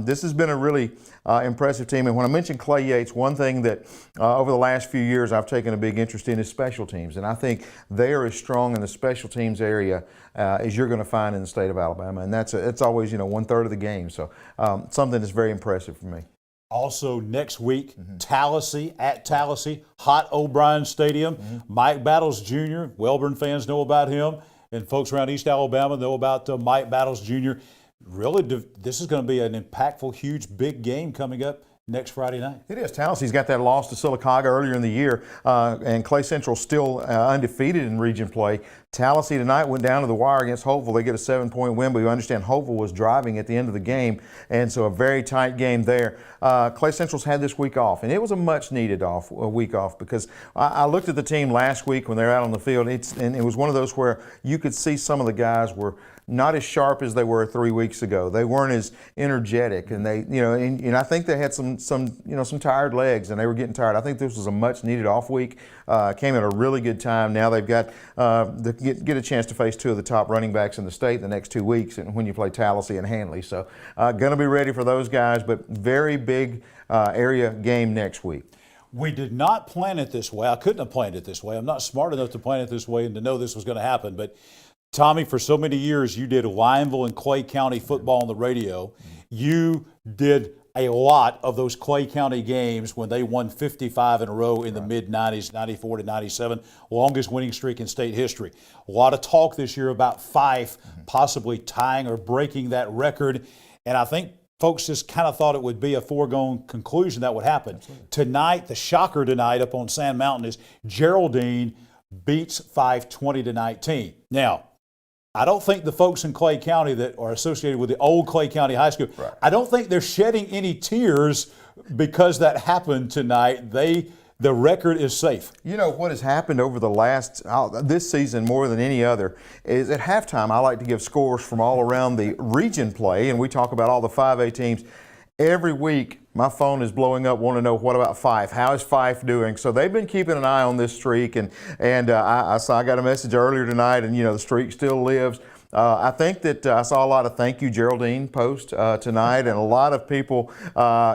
this has been a really impressive team. And when I mentioned Clay Yates, one thing that over the last few years I've taken a big interest in is special teams. And I think they are as strong in the special teams area as you're going to find in the state of Alabama. And it's always, 1/3 of the game. So something that's very impressive for me. Also next week, Tallahassee at Tallahassee, Hot O'Brien Stadium. Mike Battles Jr., Wellborn fans know about him, and folks around East Alabama know about Mike Battles Jr. Really, this is going to be an impactful, huge, big game coming up next Friday night. It is. Tallahassee's got that loss to Sylacauga earlier in the year, and Clay Central's still undefeated in region play. Tallahassee tonight went down to the wire against Hopeville. They get a 7-point win, but you understand Hopeville was driving at the end of the game, and so a very tight game there. Clay Central's had this week off, and it was a much-needed week off because I looked at the team last week when they were out on the field, and it was one of those where you could see some of the guys were not as sharp as they were 3 weeks ago. They weren't as energetic, and and I think they had some tired legs, and they were getting tired. I think this was a much-needed off week. Came at a really good time. Now they've got get a chance to face two of the top running backs in the state the next 2 weeks, and when you play Tallahassee and Handley, so going to be ready for those guys. But very big area game next week. We did not plan it this way. I couldn't have planned it this way. I'm not smart enough to plan it this way and to know this was going to happen, but Tommy, for so many years, you did Lineville and Clay County football on the radio. You did a lot of those Clay County games when they won 55 in a row in the mid-90s, 94 to 97, longest winning streak in state history. A lot of talk this year about Fife possibly tying or breaking that record, and I think folks just kind of thought it would be a foregone conclusion that would happen. Absolutely. Tonight, the shocker tonight up on Sand Mountain is Geraldine beats Fife 20-19. Now, I don't think the folks in Clay County that are associated with the old Clay County High School, I don't think they're shedding any tears because that happened tonight. The record is safe. You know what has happened over the last this season more than any other is at halftime I like to give scores from all around the region play, and we talk about all the 5A teams. Every week, my phone is blowing up, want to know what about Fife? How is Fife doing? So they've been keeping an eye on this streak, and I got a message earlier tonight, and the streak still lives. I think that I saw a lot of thank you Geraldine post tonight, and a lot of people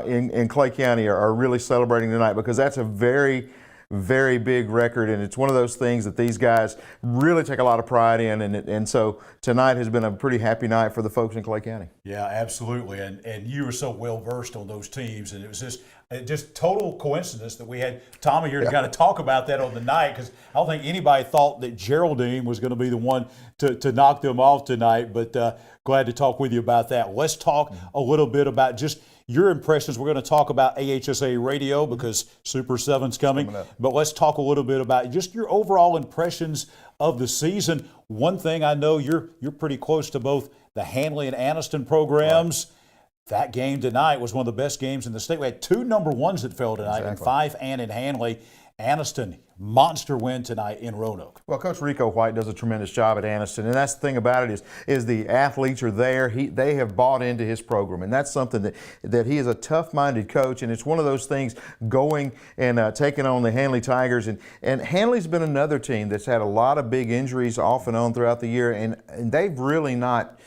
in Clay County are really celebrating tonight because that's a very, very big record, and it's one of those things that these guys really take a lot of pride in, and so tonight has been a pretty happy night for the folks in Clay County. Yeah, absolutely, and you were so well versed on those teams, and it was just total coincidence that we had Tommy here to kind of talk about that on the night, because I don't think anybody thought that Geraldine was going to be the one to knock them off tonight, but glad to talk with you about that. Let's talk a little bit about just your impressions. We're going to talk about AHSA radio because Super 7's coming, but let's talk a little bit about just your overall impressions of the season. One thing I know, you're pretty close to both the Handley and Anniston programs. Right. That game tonight was one of the best games in the state. We had two number ones that fell tonight in Fife and in Handley. Anniston, monster win tonight in Roanoke. Well, Coach Rico White does a tremendous job at Anniston, and that's the thing about it is the athletes are there. They have bought into his program, and that's something that he is a tough-minded coach, and it's one of those things going and taking on the Handley Tigers. And Handley's been another team that's had a lot of big injuries off and on throughout the year, and they've really not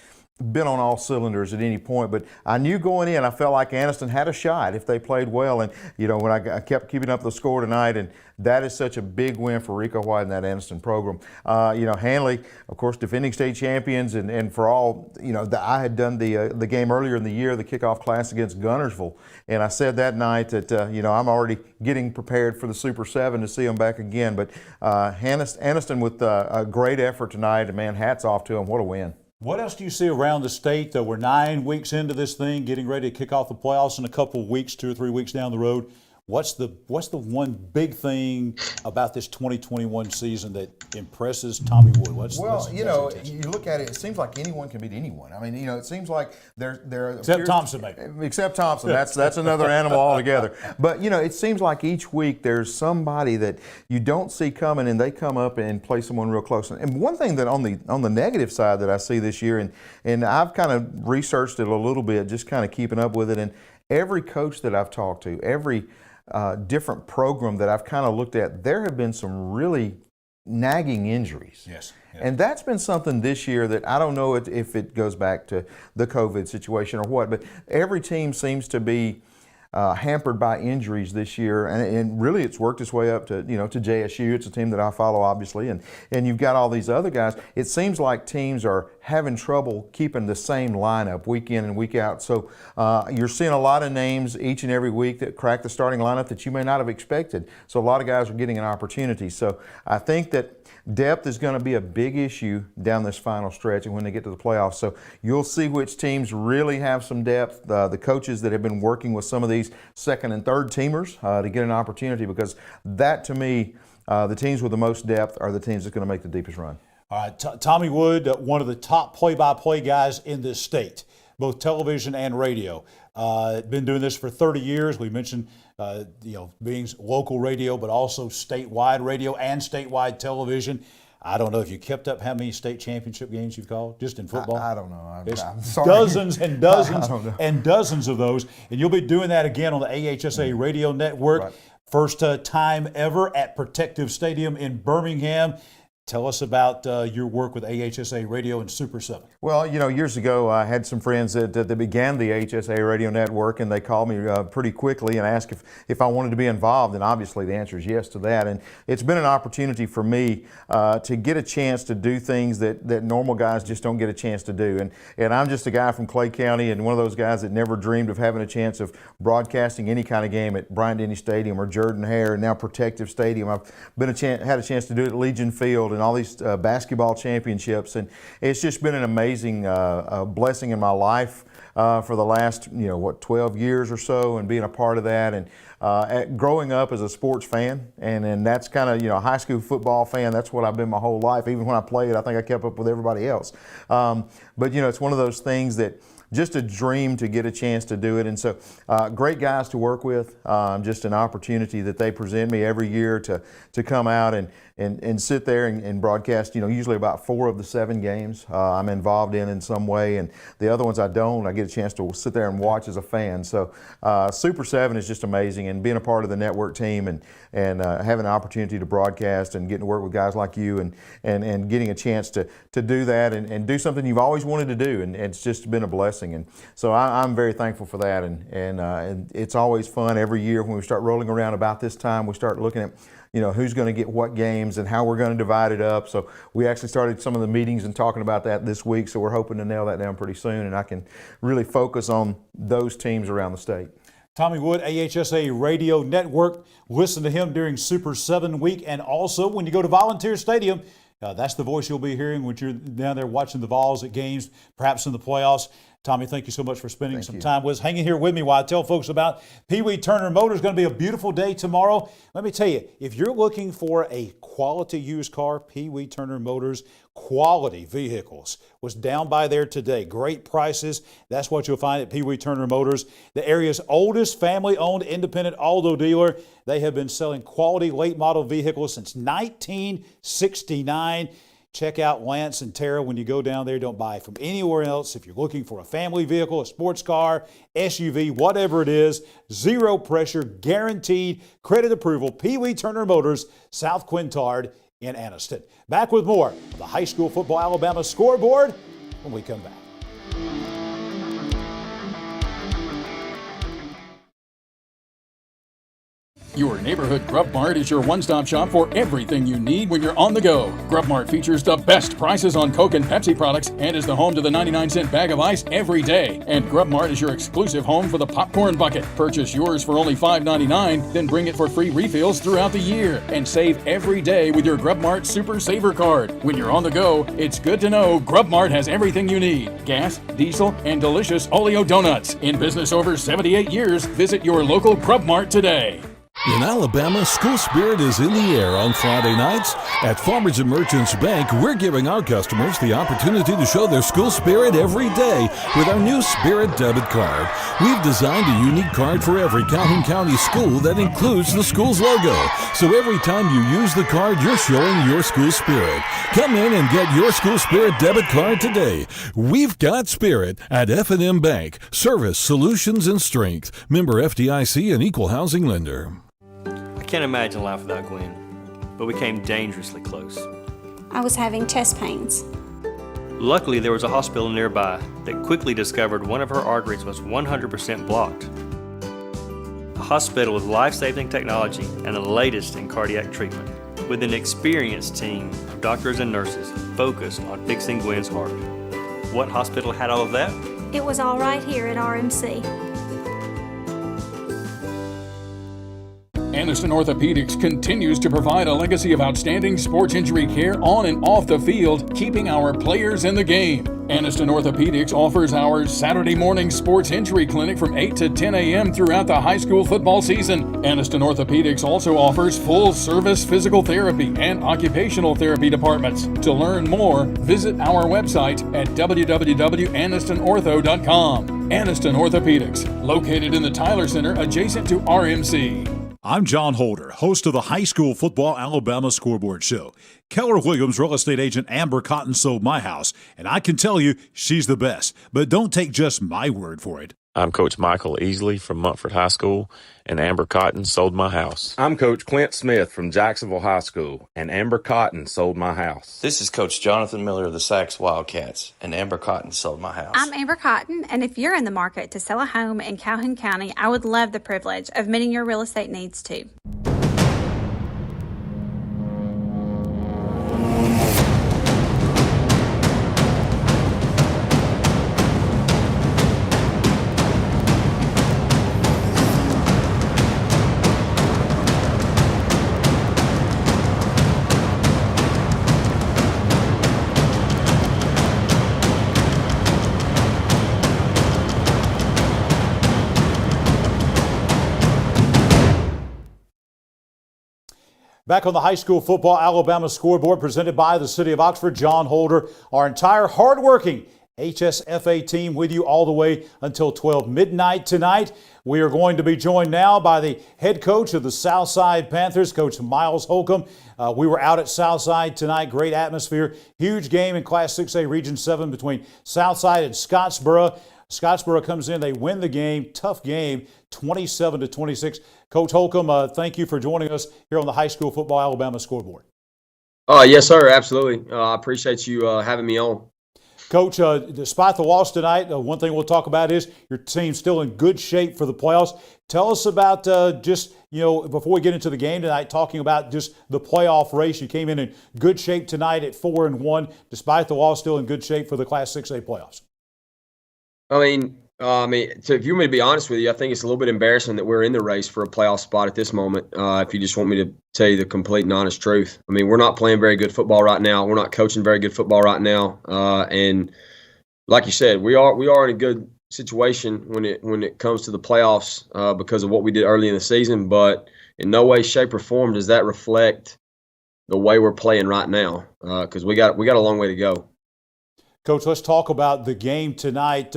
been on all cylinders at any point, but I knew going in, I felt like Anniston had a shot if they played well, and when I kept keeping up the score tonight, and that is such a big win for Rico White and that Anniston program. Handley, of course, defending state champions, and for all, I had done the game earlier in the year, the kickoff class against Gunnersville, and I said that night that, I'm already getting prepared for the Super 7 to see them back again, but Anniston with a great effort tonight, and man, hats off to them. What a win. What else do you see around the state? We're 9 weeks into this thing, getting ready to kick off the playoffs in a couple of weeks, 2 or 3 weeks down the road. What's the one big thing about this 2021 season that impresses Tommy Wood? You look at it, it seems like anyone can beat anyone. I mean, it seems like they're except Thompson, maybe. Except Thompson. That's another animal altogether. But, it seems like each week there's somebody that you don't see coming, and they come up and play someone real close. And one thing that on the negative side that I see this year, and I've kind of researched it a little bit, just kind of keeping up with it, and every coach that I've talked to, every different program that I've kind of looked at, there have been some really nagging injuries. Yes. And that's been something this year that I don't know if it goes back to the COVID situation or what, but every team seems to be hampered by injuries this year, and really it's worked its way up to to JSU. It's a team that I follow, obviously, and you've got all these other guys. It seems like teams are having trouble keeping the same lineup week in and week out. So you're seeing a lot of names each and every week that crack the starting lineup that you may not have expected. So a lot of guys are getting an opportunity. So I think that depth is going to be a big issue down this final stretch and when they get to the playoffs. So you'll see which teams really have some depth. The coaches that have been working with some of these second and third teamers to get an opportunity, because that, to me, the teams with the most depth are the teams that's going to make the deepest run. All right, Tommy Wood, one of the top play-by-play guys in this state, both television and radio. Been doing this for 30 years. We mentioned, being local radio, but also statewide radio and statewide television. I don't know if you kept up how many state championship games you've called just in football. I don't know. I'm sorry. Dozens and dozens and dozens of those. And you'll be doing that again on the AHSA Radio Network. Right. First time ever at Protective Stadium in Birmingham. Tell us about your work with AHSA Radio and Super 7. Well, years ago, I had some friends that began the AHSA Radio Network, and they called me pretty quickly and asked if I wanted to be involved, and obviously the answer is yes to that. And it's been an opportunity for me to get a chance to do things that normal guys just don't get a chance to do. And I'm just a guy from Clay County, and one of those guys that never dreamed of having a chance of broadcasting any kind of game at Bryant-Denny Stadium or Jordan-Hare, and now Protective Stadium. I've had a chance to do it at Legion Field and all these basketball championships, and it's just been an amazing blessing in my life for the last 12 years or so, and being a part of that, and growing up as a sports fan, and that's kind of a high school football fan. That's what I've been my whole life. Even when I played, I think I kept up with everybody else. But it's one of those things that just a dream to get a chance to do it. And so great guys to work with, just an opportunity that they present me every year to come out and sit there and broadcast, usually about 4 of the 7 games I'm involved in some way, and the other ones I don't. I get a chance to sit there and watch as a fan. So Super 7 is just amazing, and being a part of the network team and having an opportunity to broadcast and getting to work with guys like you and getting a chance to do that and do something you've always wanted to do, and it's just been a blessing. And so I'm very thankful for that, and it's always fun every year when we start rolling around about this time. We start looking at who's going to get what games and how we're going to divide it up. So we actually started some of the meetings and talking about that this week, so we're hoping to nail that down pretty soon, and I can really focus on those teams around the state. Tommy Wood, AHSA Radio Network. Listen to him during Super 7 week, and also when you go to Volunteer Stadium. That's the voice you'll be hearing when you're down there watching the Vols at games, perhaps in the playoffs. Tommy, thank you so much for spending some time with us. Hanging here with me while I tell folks about Pee Wee Turner Motors. It's going to be a beautiful day tomorrow. Let me tell you, if you're looking for a quality used car, Pee Wee Turner Motors, quality vehicles was down by there today. Great prices. That's what you'll find at Pee Wee Turner Motors, the area's oldest family-owned independent auto dealer. They have been selling quality late model vehicles since 1969. Check out Lance and Tara when you go down there. Don't buy from anywhere else. If you're looking for a family vehicle, a sports car, SUV, whatever it is, zero pressure, guaranteed credit approval. Pee Wee Turner Motors, South Quintard in Anniston. Back with more of the High School Football Alabama Scoreboard when we come back. Your neighborhood Grub Mart is your one-stop shop for everything you need when you're on the go. Grub Mart features the best prices on Coke and Pepsi products and is the home to the 99-cent bag of ice every day. And Grub Mart is your exclusive home for the popcorn bucket. Purchase yours for only $5.99, then bring it for free refills throughout the year. And save every day with your Grub Mart Super Saver card. When you're on the go, it's good to know Grub Mart has everything you need. Gas, diesel, and delicious Oleo donuts. In business over 78 years, visit your local Grub Mart today. In Alabama, school spirit is in the air on Friday nights. At Farmers and Merchants Bank, we're giving our customers the opportunity to show their school spirit every day with our new Spirit debit card. We've designed a unique card for every Calhoun County school that includes the school's logo. So every time you use the card, you're showing your school spirit. Come in and get your school spirit debit card today. We've got spirit at F&M Bank. Service, solutions, and strength. Member FDIC and equal housing lender. I can't imagine life without Gwen, but we came dangerously close. I was having chest pains. Luckily, there was a hospital nearby that quickly discovered one of her arteries was 100% blocked. A hospital with life-saving technology and the latest in cardiac treatment, with an experienced team of doctors and nurses focused on fixing Gwen's heart. What hospital had all of that? It was all right here at RMC. Aniston Orthopedics continues to provide a legacy of outstanding sports injury care on and off the field, keeping our players in the game. Aniston Orthopedics offers our Saturday morning sports injury clinic from 8 to 10 a.m. throughout the high school football season. Aniston Orthopedics also offers full-service physical therapy and occupational therapy departments. To learn more, visit our website at www.anistonortho.com. Aniston Orthopedics, located in the Tyler Center adjacent to RMC. I'm John Holder, host of the High School Football Alabama Scoreboard Show. Keller Williams real estate agent Amber Cotton sold my house, and I can tell you she's the best. But don't take just my word for it. I'm Coach Michael Easley from Montford High School, and Amber Cotton sold my house. I'm Coach Clint Smith from Jacksonville High School, and Amber Cotton sold my house. This is Coach Jonathan Miller of the Sachs Wildcats, and Amber Cotton sold my house. I'm Amber Cotton, and if you're in the market to sell a home in Calhoun County, I would love the privilege of meeting your real estate needs too. Back on the high school football Alabama scoreboard presented by the City of Oxford, John Holder, our entire hardworking HSFA team with you all the way until 12 midnight tonight. We are going to be joined now by the head coach of the Southside Panthers, Coach Miles Holcomb. We were out at Southside tonight. Great atmosphere. Huge game in Class 6A Region 7 between Southside and Scottsboro. Scottsboro comes in, they win the game, tough game, 27-26. Coach Holcomb, thank you for joining us here on the High School Football Alabama Scoreboard. Yes, sir, absolutely. I appreciate you having me on. Coach, despite the loss tonight, one thing we'll talk about is your team's still in good shape for the playoffs. Tell us about before we get into the game tonight, talking about just the playoff race. You came in good shape tonight at 4-1, despite the loss, still in good shape for the Class 6A playoffs. If you want me to be honest with you, I think it's a little bit embarrassing that we're in the race for a playoff spot at this moment. If you just want me to tell you the complete and honest truth, we're not playing very good football right now. We're not coaching very good football right now. And like you said, we are in a good situation when it comes to the playoffs because of what we did early in the season. But in no way, shape, or form does that reflect the way we're playing right now because we got a long way to go. Coach, let's talk about the game tonight.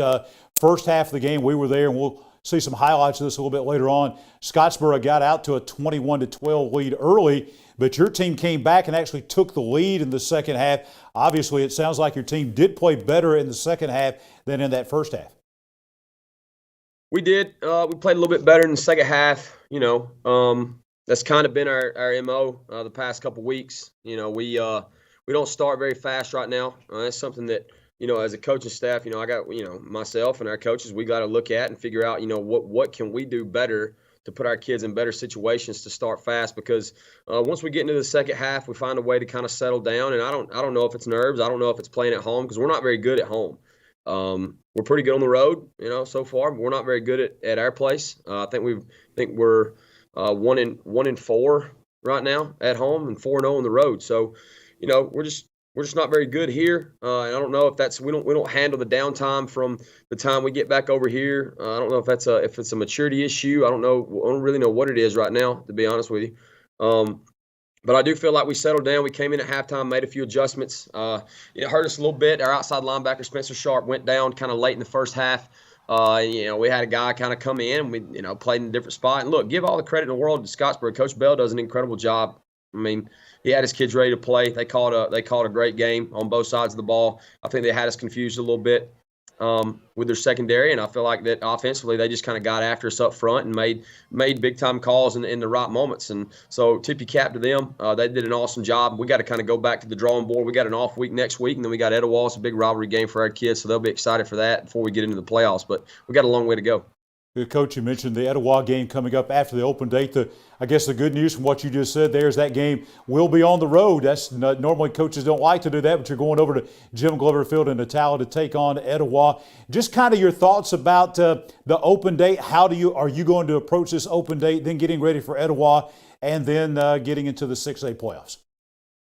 First half of the game, we were there, and we'll see some highlights of this a little bit later on. Scottsboro got out to a 21-12 lead early, but your team came back and actually took the lead in the second half. Obviously, it sounds like your team did play better in the second half than in that first half. We did. We played a little bit better in the second half. That's kind of been our MO the past couple weeks. We don't start very fast right now. That's something that, as a coaching staff, I got, myself and our coaches, we got to look at and figure out, what can we do better put our kids in better situations to start fast, because once we get into the second half, we find a way to kind of settle down. And I don't know if it's nerves. I don't know if it's playing at home, because we're not very good at home. We're pretty good on the road, so far. But we're not very good at our place. I think we're 1-4 right now at home and 4-0 on the road. So, we're just not very good here. And I don't know if we don't handle the downtime from the time we get back over here. I don't know if it's a maturity issue. I don't really know what it is right now, to be honest with you. But I do feel like we settled down. We came in at halftime, made a few adjustments. It hurt us a little bit. Our outside linebacker, Spencer Sharp, went down kind of late in the first half. We had a guy kind of come in. We, played in a different spot. And look, give all the credit in the world to Scottsboro. Coach Bell does an incredible job. I mean, he had his kids ready to play. They called a great game on both sides of the ball. I think they had us confused a little bit with their secondary, and I feel like that offensively they just kind of got after us up front and made big time calls in the right moments. And so tip your cap to them. They did an awesome job. We got to kind of go back to the drawing board. We got an off week next week, and then we got Etowah. It's a big rivalry game for our kids, so they'll be excited for that before we get into the playoffs. But we got a long way to go. Coach, you mentioned the Etowah game coming up after the open date. I guess the good news from what you just said there is that game will be on the road. That's normally coaches don't like to do that, but you're going over to Jim Glover Field in Natala to take on Etowah. Just kind of your thoughts about the open date. Are you going to approach this open date, then getting ready for Etowah, and then getting into the 6A playoffs?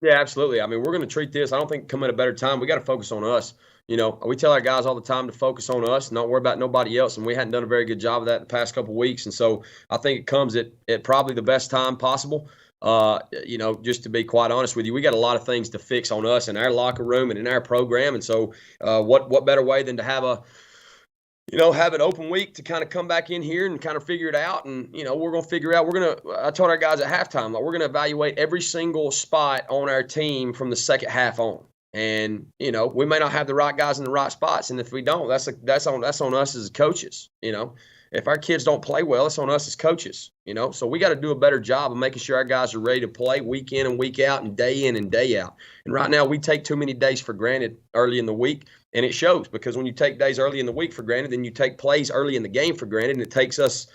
Yeah, absolutely. I mean, we're going to treat this. I don't think come at a better time. We got to focus on us. We tell our guys all the time to focus on us, not worry about nobody else, and we hadn't done a very good job of that the past couple of weeks. And so I think it comes at probably the best time possible. Just to be quite honest with you, we got a lot of things to fix on us in our locker room and in our program. And so what better way than to have an open week to kind of come back in here and kind of figure it out. And, we're going to figure out, I told our guys at halftime, we're going to evaluate every single spot on our team from the second half on. And, we may not have the right guys in the right spots. And if we don't, that's on us as coaches. If our kids don't play well, it's on us as coaches, So we got to do a better job of making sure our guys are ready to play week in and week out and day out. And right now we take too many days for granted early in the week. And it shows, because when you take days early in the week for granted, then you take plays early in the game for granted, and it takes us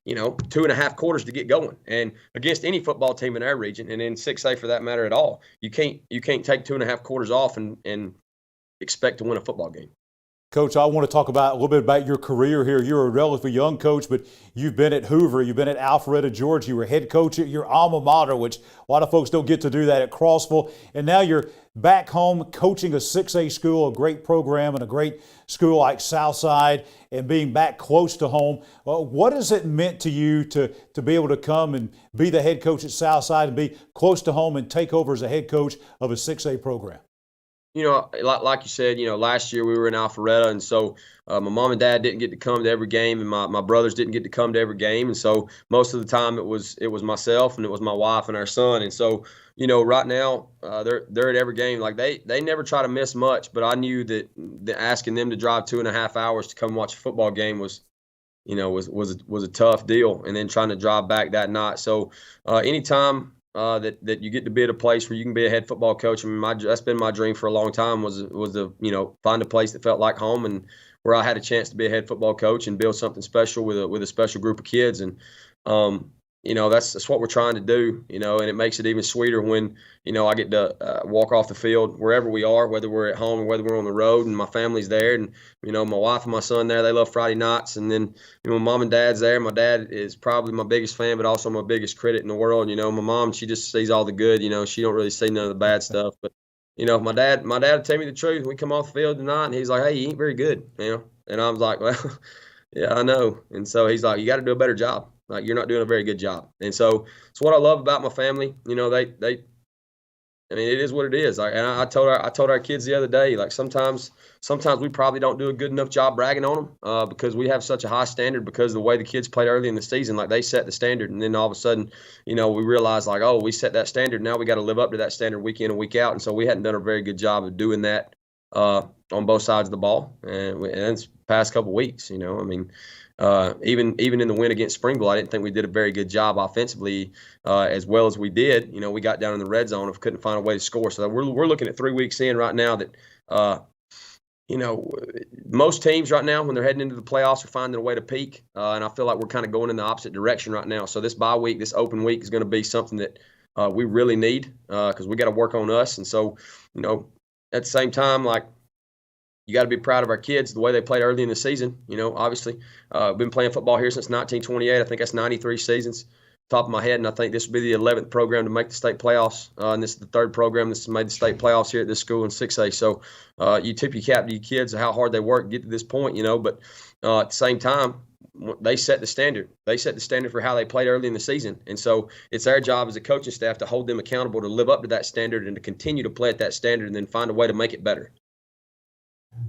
2.5 quarters to get going. And against any football team in our region, and in 6A for that matter at all, you can't take 2.5 quarters off and expect to win a football game. Coach, I want to talk a little bit about your career here. You're a relatively young coach, but you've been at Hoover, you've been at Alpharetta, Georgia. You were head coach at your alma mater, which a lot of folks don't get to do that at Crossville. And now you're back home coaching a 6A school, a great program, and a great school like Southside, and being back close to home. What has it meant to you to be able to come and be the head coach at Southside and be close to home and take over as a head coach of a 6A program? Like you said, last year we were in Alpharetta, and so my mom and dad didn't get to come to every game, and my brothers didn't get to come to every game, and so most of the time it was myself and it was my wife and our son. And so right now they're at every game. Like they never try to miss much, but I knew that asking them to drive 2.5 hours to come watch a football game was a tough deal, and then trying to drive back that night. So anytime that you get to be at a place where you can be a head football coach. I mean, that's been my dream for a long time, was to find a place that felt like home, and where I had a chance to be a head football coach and build something special with a special group of kids. And that's what we're trying to do, and it makes it even sweeter when I get to walk off the field wherever we are, whether we're at home or whether we're on the road, and my family's there, and my wife and my son there. They love Friday nights, and then mom and dad's there. My dad is probably my biggest fan, but also my biggest critic in the world. My mom, she just sees all the good. She don't really see none of the bad stuff. But my dad will tell me the truth. We come off the field tonight, and he's like, "Hey, you ain't very good," and I was like, "Well, yeah, I know." And so he's like, "You got to do a better job. Like, you're not doing a very good job." And so it's what I love about my family. It is what it is. I told our kids the other day, like sometimes we probably don't do a good enough job bragging on them because we have such a high standard because of the way the kids played early in the season. Like, they set the standard, and then all of a sudden, we realize, like, oh, we set that standard. Now we got to live up to that standard week in and week out. And so we hadn't done a very good job of doing that on both sides of the ball. And it's past couple weeks, even in the win against Springville, I didn't think we did a very good job offensively as well as we did. We got down in the red zone and couldn't find a way to score. So we're looking at 3 weeks in right now that most teams right now, when they're heading into the playoffs, are finding a way to peak. And I feel like we're kind of going in the opposite direction right now. So this bye week, this open week is going to be something that we really need because we got to work on us. And so, at the same time, like, you got to be proud of our kids, the way they played early in the season. Obviously, been playing football here since 1928. I think that's 93 seasons, top of my head, and I think this will be the 11th program to make the state playoffs. And this is the third program that's made the state playoffs here at this school in 6A. So you tip your cap to your kids how hard they work to get to this point, but at the same time, they set the standard. They set the standard for how they played early in the season. And so it's our job as a coaching staff to hold them accountable to live up to that standard and to continue to play at that standard and then find a way to make it better.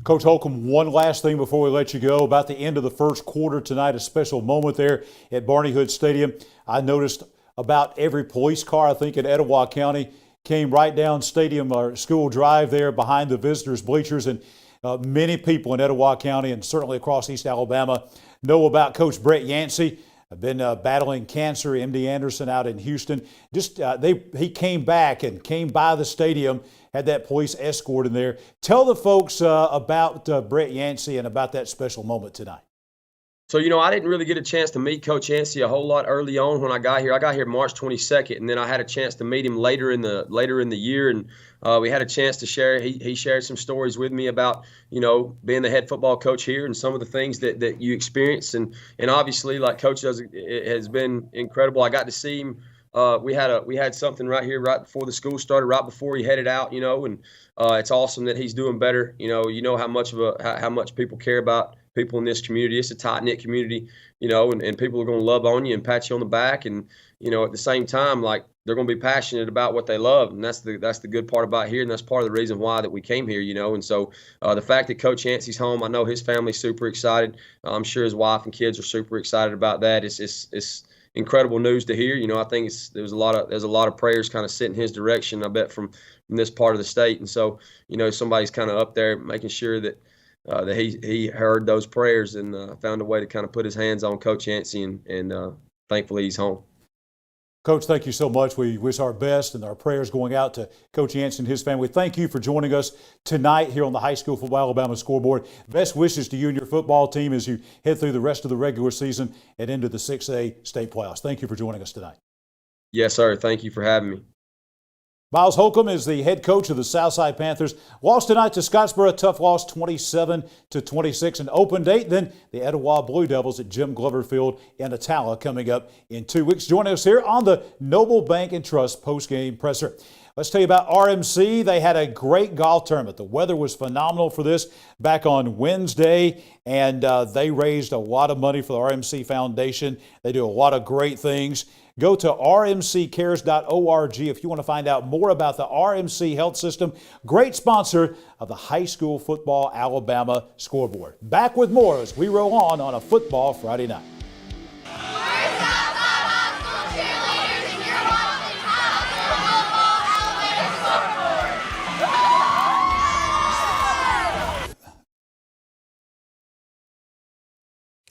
Coach Holcomb, one last thing before we let you go. About the end of the first quarter tonight, a special moment there at Barney Hood Stadium. I noticed about every police car, I think, in Etowah County came right down Stadium or School Drive there behind the visitors' bleachers. And many people in Etowah County and certainly across East Alabama know about Coach Brett Yancey. I've been battling cancer, MD Anderson out in Houston. He came back and came by the stadium, had that police escort in there. Tell the folks about Brett Yancey and about that special moment tonight. So, I didn't really get a chance to meet Coach Yancey a whole lot early on when I got here. I got here March 22nd, and then I had a chance to meet him later in the year, and we had a chance to share. He shared some stories with me about, being the head football coach here and some of the things that you experience, and obviously, like Coach does, it has been incredible. I got to see him. We had something right here right before the school started, right before he headed out, and it's awesome that he's doing better. How much people care about people in this community. It's a tight-knit community, and people are going to love on you and pat you on the back. And, at the same time, like, they're going to be passionate about what they love. And that's the good part about here. And that's part of the reason why that we came here, And so the fact that Coach Yancey's home, I know his family's super excited. I'm sure his wife and kids are super excited about that. It's incredible news to hear. I think there's a lot of prayers kind of sent in his direction, I bet, from this part of the state. And so, somebody's kind of up there making sure that he heard those prayers and found a way to kind of put his hands on Coach Yancey, and thankfully he's home. Coach, thank you so much. We wish our best and our prayers going out to Coach Yancey and his family. Thank you for joining us tonight here on the High School Football Alabama Scoreboard. Best wishes to you and your football team as you head through the rest of the regular season and into the 6A state playoffs. Thank you for joining us tonight. Yes, sir. Thank you for having me. Miles Holcomb is the head coach of the Southside Panthers. Lost tonight to Scottsboro, a tough loss, 27-26. An open date. Then the Etowah Blue Devils at Jim Glover Field in Attala coming up in 2 weeks. Joining us here on the Noble Bank and Trust postgame presser. Let's tell you about RMC. They had a great golf tournament. The weather was phenomenal for this back on Wednesday, and they raised a lot of money for the RMC Foundation. They do a lot of great things. Go to rmccares.org if you want to find out more about the RMC Health System. Great sponsor of the High School Football Alabama Scoreboard. Back with more as we roll on a Football Friday night.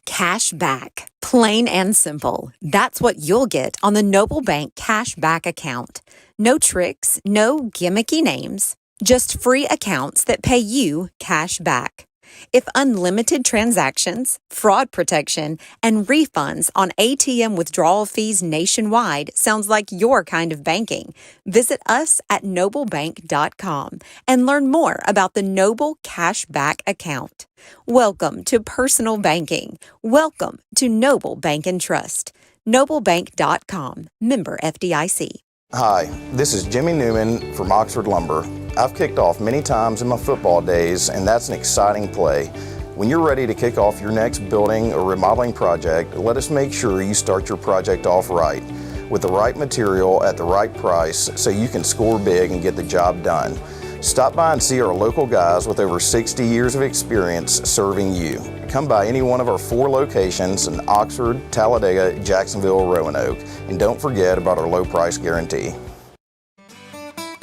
Cash back. Plain and simple. That's what you'll get on the Noble Bank Cash Back account. No tricks, no gimmicky names, just free accounts that pay you cash back. If unlimited transactions, fraud protection, and refunds on ATM withdrawal fees nationwide sounds like your kind of banking, visit us at noblebank.com and learn more about the Noble Cashback account. Welcome to personal banking. Welcome to Noble Bank and Trust. Noblebank.com. Member FDIC. Hi, this is Jimmy Newman from Oxford Lumber. I've kicked off many times in my football days, and that's an exciting play. When you're ready to kick off your next building or remodeling project, let us make sure you start your project off right, with the right material at the right price so you can score big and get the job done. Stop by and see our local guys with over 60 years of experience serving you. Come by any one of our 4 locations in Oxford, Talladega, Jacksonville, Roanoke, and don't forget about our low price guarantee.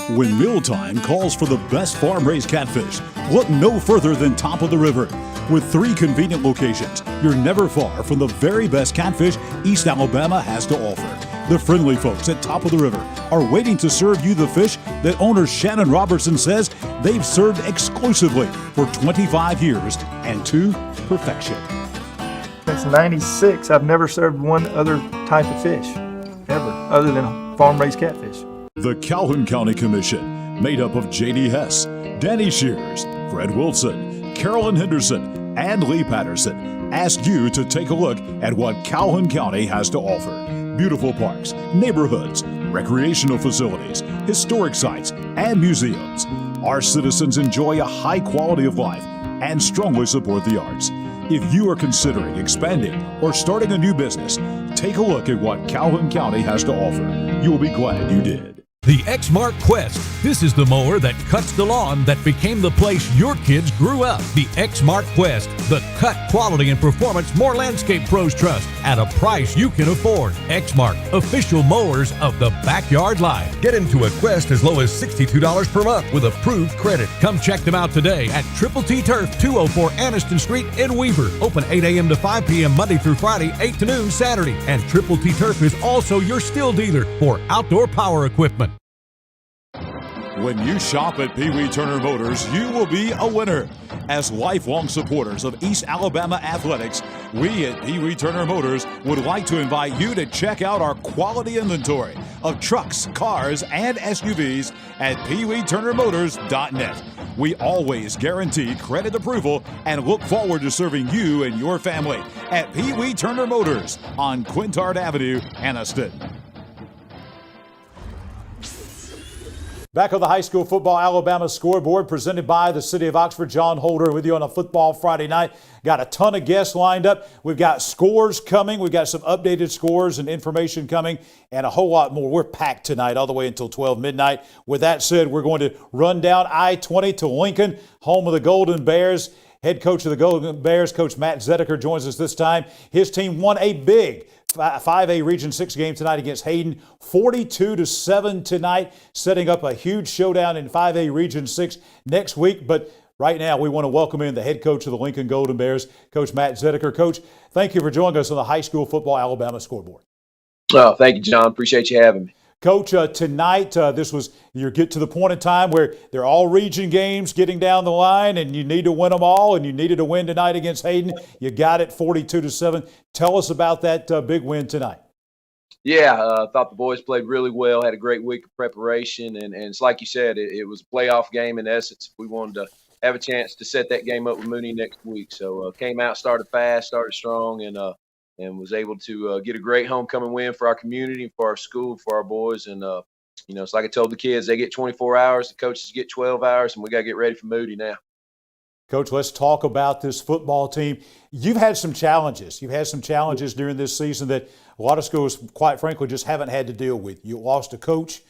When mealtime calls for the best farm-raised catfish, look no further than Top of the River. With 3 convenient locations, you're never far from the very best catfish East Alabama has to offer. The friendly folks at Top of the River are waiting to serve you the fish that owner Shannon Robertson says they've served exclusively for 25 years and to perfection. Since '96, I've never served one other type of fish, ever, other than a farm-raised catfish. The Calhoun County Commission, made up of J.D. Hess, Danny Shears, Fred Wilson, Carolyn Henderson, and Lee Patterson, ask you to take a look at what Calhoun County has to offer. Beautiful parks, neighborhoods, recreational facilities, historic sites, and museums. Our citizens enjoy a high quality of life and strongly support the arts. If you are considering expanding or starting a new business, take a look at what Calhoun County has to offer. You'll be glad you did. The Exmark Quest. This is the mower that cuts the lawn that became the place your kids grew up. The Exmark Quest. The cut, quality, and performance more landscape pros trust at a price you can afford. Exmark. Official mowers of the backyard life. Get into a Quest as low as $62 per month with approved credit. Come check them out today at Triple T Turf, 204 Anniston Street in Weaver. Open 8 a.m. to 5 p.m. Monday through Friday, 8 to noon Saturday. And Triple T Turf is also your still dealer for outdoor power equipment. When you shop at Pee Wee Turner Motors, you will be a winner. As lifelong supporters of East Alabama athletics, we at Pee Wee Turner Motors would like to invite you to check out our quality inventory of trucks, cars, and SUVs at peeweeturnermotors.net. We always guarantee credit approval and look forward to serving you and your family at Pee Wee Turner Motors on Quintard Avenue, Anniston. Back on the high school football Alabama scoreboard presented by the City of Oxford. John Holder with you on a football Friday night. Got a ton of guests lined up. We've got scores coming. We've got some updated scores and information coming and a whole lot more. We're packed tonight all the way until 12 midnight. With that said, we're going to run down I-20 to Lincoln, home of the Golden Bears. Head coach of the Golden Bears, Coach Matt Zedeker, joins us this time. His team won a big 5A Region 6 game tonight against Hayden, 42-7 tonight, setting up a huge showdown in 5A Region 6 next week. But right now, we want to welcome in the head coach of the Lincoln Golden Bears, Coach Matt Zedeker. Coach, thank you for joining us on the high school football Alabama scoreboard. Oh, thank you, John. Appreciate you having me. Coach, tonight, this was you get to the point in time where they're all region games getting down the line, and you need to win them all, and you needed to win tonight against Hayden. You got it 42-7. Tell us about that big win tonight. Yeah, I thought the boys played really well, had a great week of preparation, and it's like you said, it was a playoff game in essence. We wanted to have a chance to set that game up with Mooney next week. So came out, started fast, started strong, and was able to get a great homecoming win for our community, for our school, for our boys. And, it's like I told the kids, they get 24 hours, the coaches get 12 hours, and we got to get ready for Moody now. Coach, let's talk about this football team. You've had some challenges. You've had some challenges during this season that a lot of schools, quite frankly, just haven't had to deal with. You lost a coach.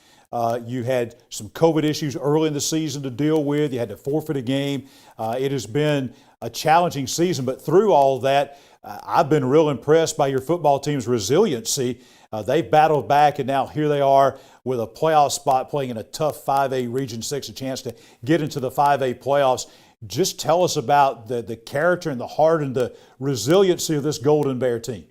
You had some COVID issues early in the season to deal with. You had to forfeit a game. It has been a challenging season, but through all of that, I've been real impressed by your football team's resiliency. They've battled back, and now here they are with a playoff spot playing in a tough 5A Region 6, a chance to get into the 5A playoffs. Just tell us about the character and the heart and the resiliency of this Golden Bear team.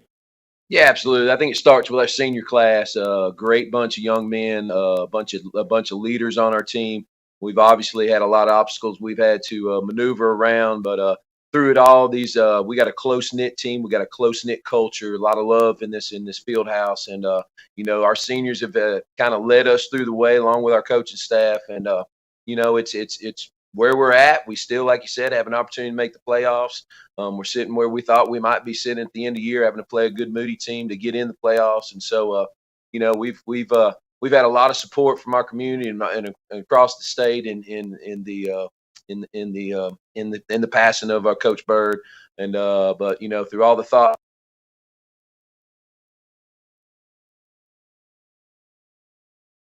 Yeah, absolutely. I think it starts with our senior class. A great bunch of young men, a bunch of leaders on our team. We've obviously had a lot of obstacles we've had to maneuver around, but through it all, we got a close-knit team. We got a close-knit culture, a lot of love in this field house. And, our seniors have kind of led us through the way along with our coaching staff. And, it's where we're at. We still, like you said, have an opportunity to make the playoffs. We're sitting where we thought we might be sitting at the end of the year, having to play a good Moody team to get in the playoffs. And so, we've had a lot of support from our community and across the state in the passing of our Coach Bird, and but through all the thought.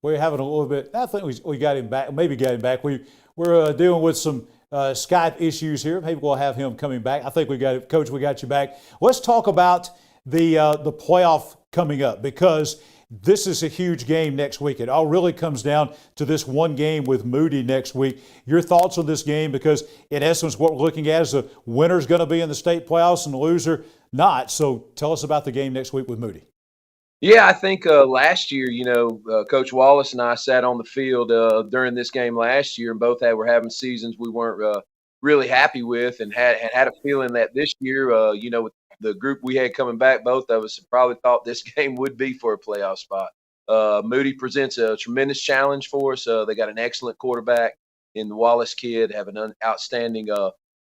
We're having a little bit. I think we got him back. Maybe got him back. We're dealing with some Skype issues here. Maybe we'll have him coming back. I think we got it, Coach. We got you back. Let's talk about the playoff coming up, because this is a huge game next week. It all really comes down to this one game with Moody next week. Your thoughts on this game, because in essence what we're looking at is the winner's going to be in the state playoffs and the loser not. So tell us about the game next week with Moody. Yeah, I think last year, Coach Wallace and I sat on the field during this game last year, and both were having seasons we weren't really happy with, and had a feeling that this year, with the group we had coming back, both of us probably thought this game would be for a playoff spot. Moody presents a tremendous challenge for us. They got an excellent quarterback in the Wallace kid, have an outstanding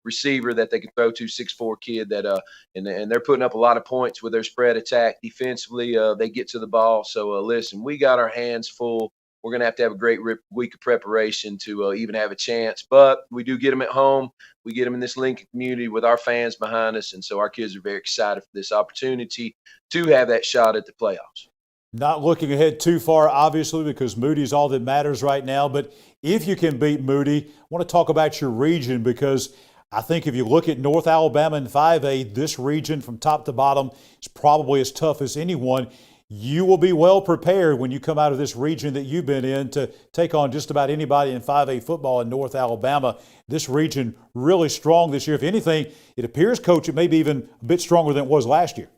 receiver that they can throw to, 6'4" kid that and they're putting up a lot of points with their spread attack. Defensively, they get to the ball. So listen, we got our hands full. We're going to have a great week of preparation to even have a chance. But we do get them at home. We get them in this Lincoln community with our fans behind us. And so our kids are very excited for this opportunity to have that shot at the playoffs. Not looking ahead too far, obviously, because Moody's all that matters right now. But if you can beat Moody, I want to talk about your region, because I think if you look at North Alabama in 5A, this region from top to bottom is probably as tough as anyone. You will be well prepared when you come out of this region that you've been in to take on just about anybody in 5A football in North Alabama. This region really strong this year. If anything, it appears, Coach, it may be even a bit stronger than it was last year.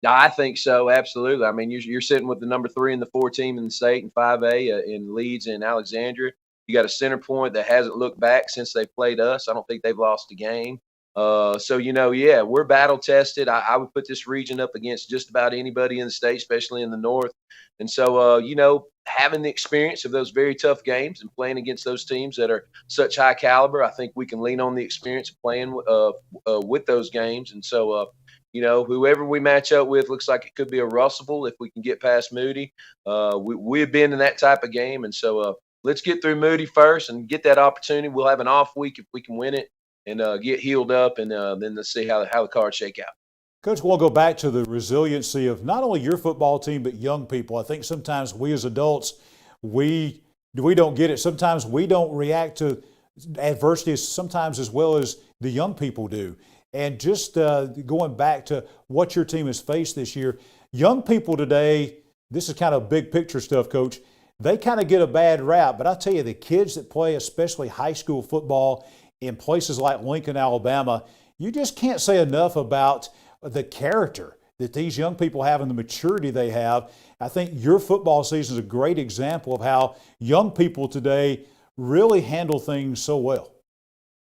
I think so, absolutely. I mean, you're sitting with the number 3 and the 4 team in the state in 5A in Leeds and Alexandria. You got a center point that hasn't looked back since they played us. I don't think they've lost a game. So, we're battle tested. I would put this region up against just about anybody in the state, especially in the north. And so, having the experience of those very tough games and playing against those teams that are such high caliber, I think we can lean on the experience of playing with those games. And so, whoever we match up with looks like it could be a Russellville if we can get past Moody. We've been in that type of game. And so, let's get through Moody first and get that opportunity. We'll have an off week if we can win it and get healed up, and then let's see how the cards shake out. Coach, we'll go back to the resiliency of not only your football team, but young people. I think sometimes we as adults, we don't get it. Sometimes we don't react to adversity sometimes as well as the young people do. And just going back to what your team has faced this year, young people today, this is kind of big picture stuff, Coach. They kind of get a bad rap, but I'll tell you, the kids that play, especially high school football in places like Lincoln, Alabama, you just can't say enough about the character that these young people have and the maturity they have. I think your football season is a great example of how young people today really handle things so well.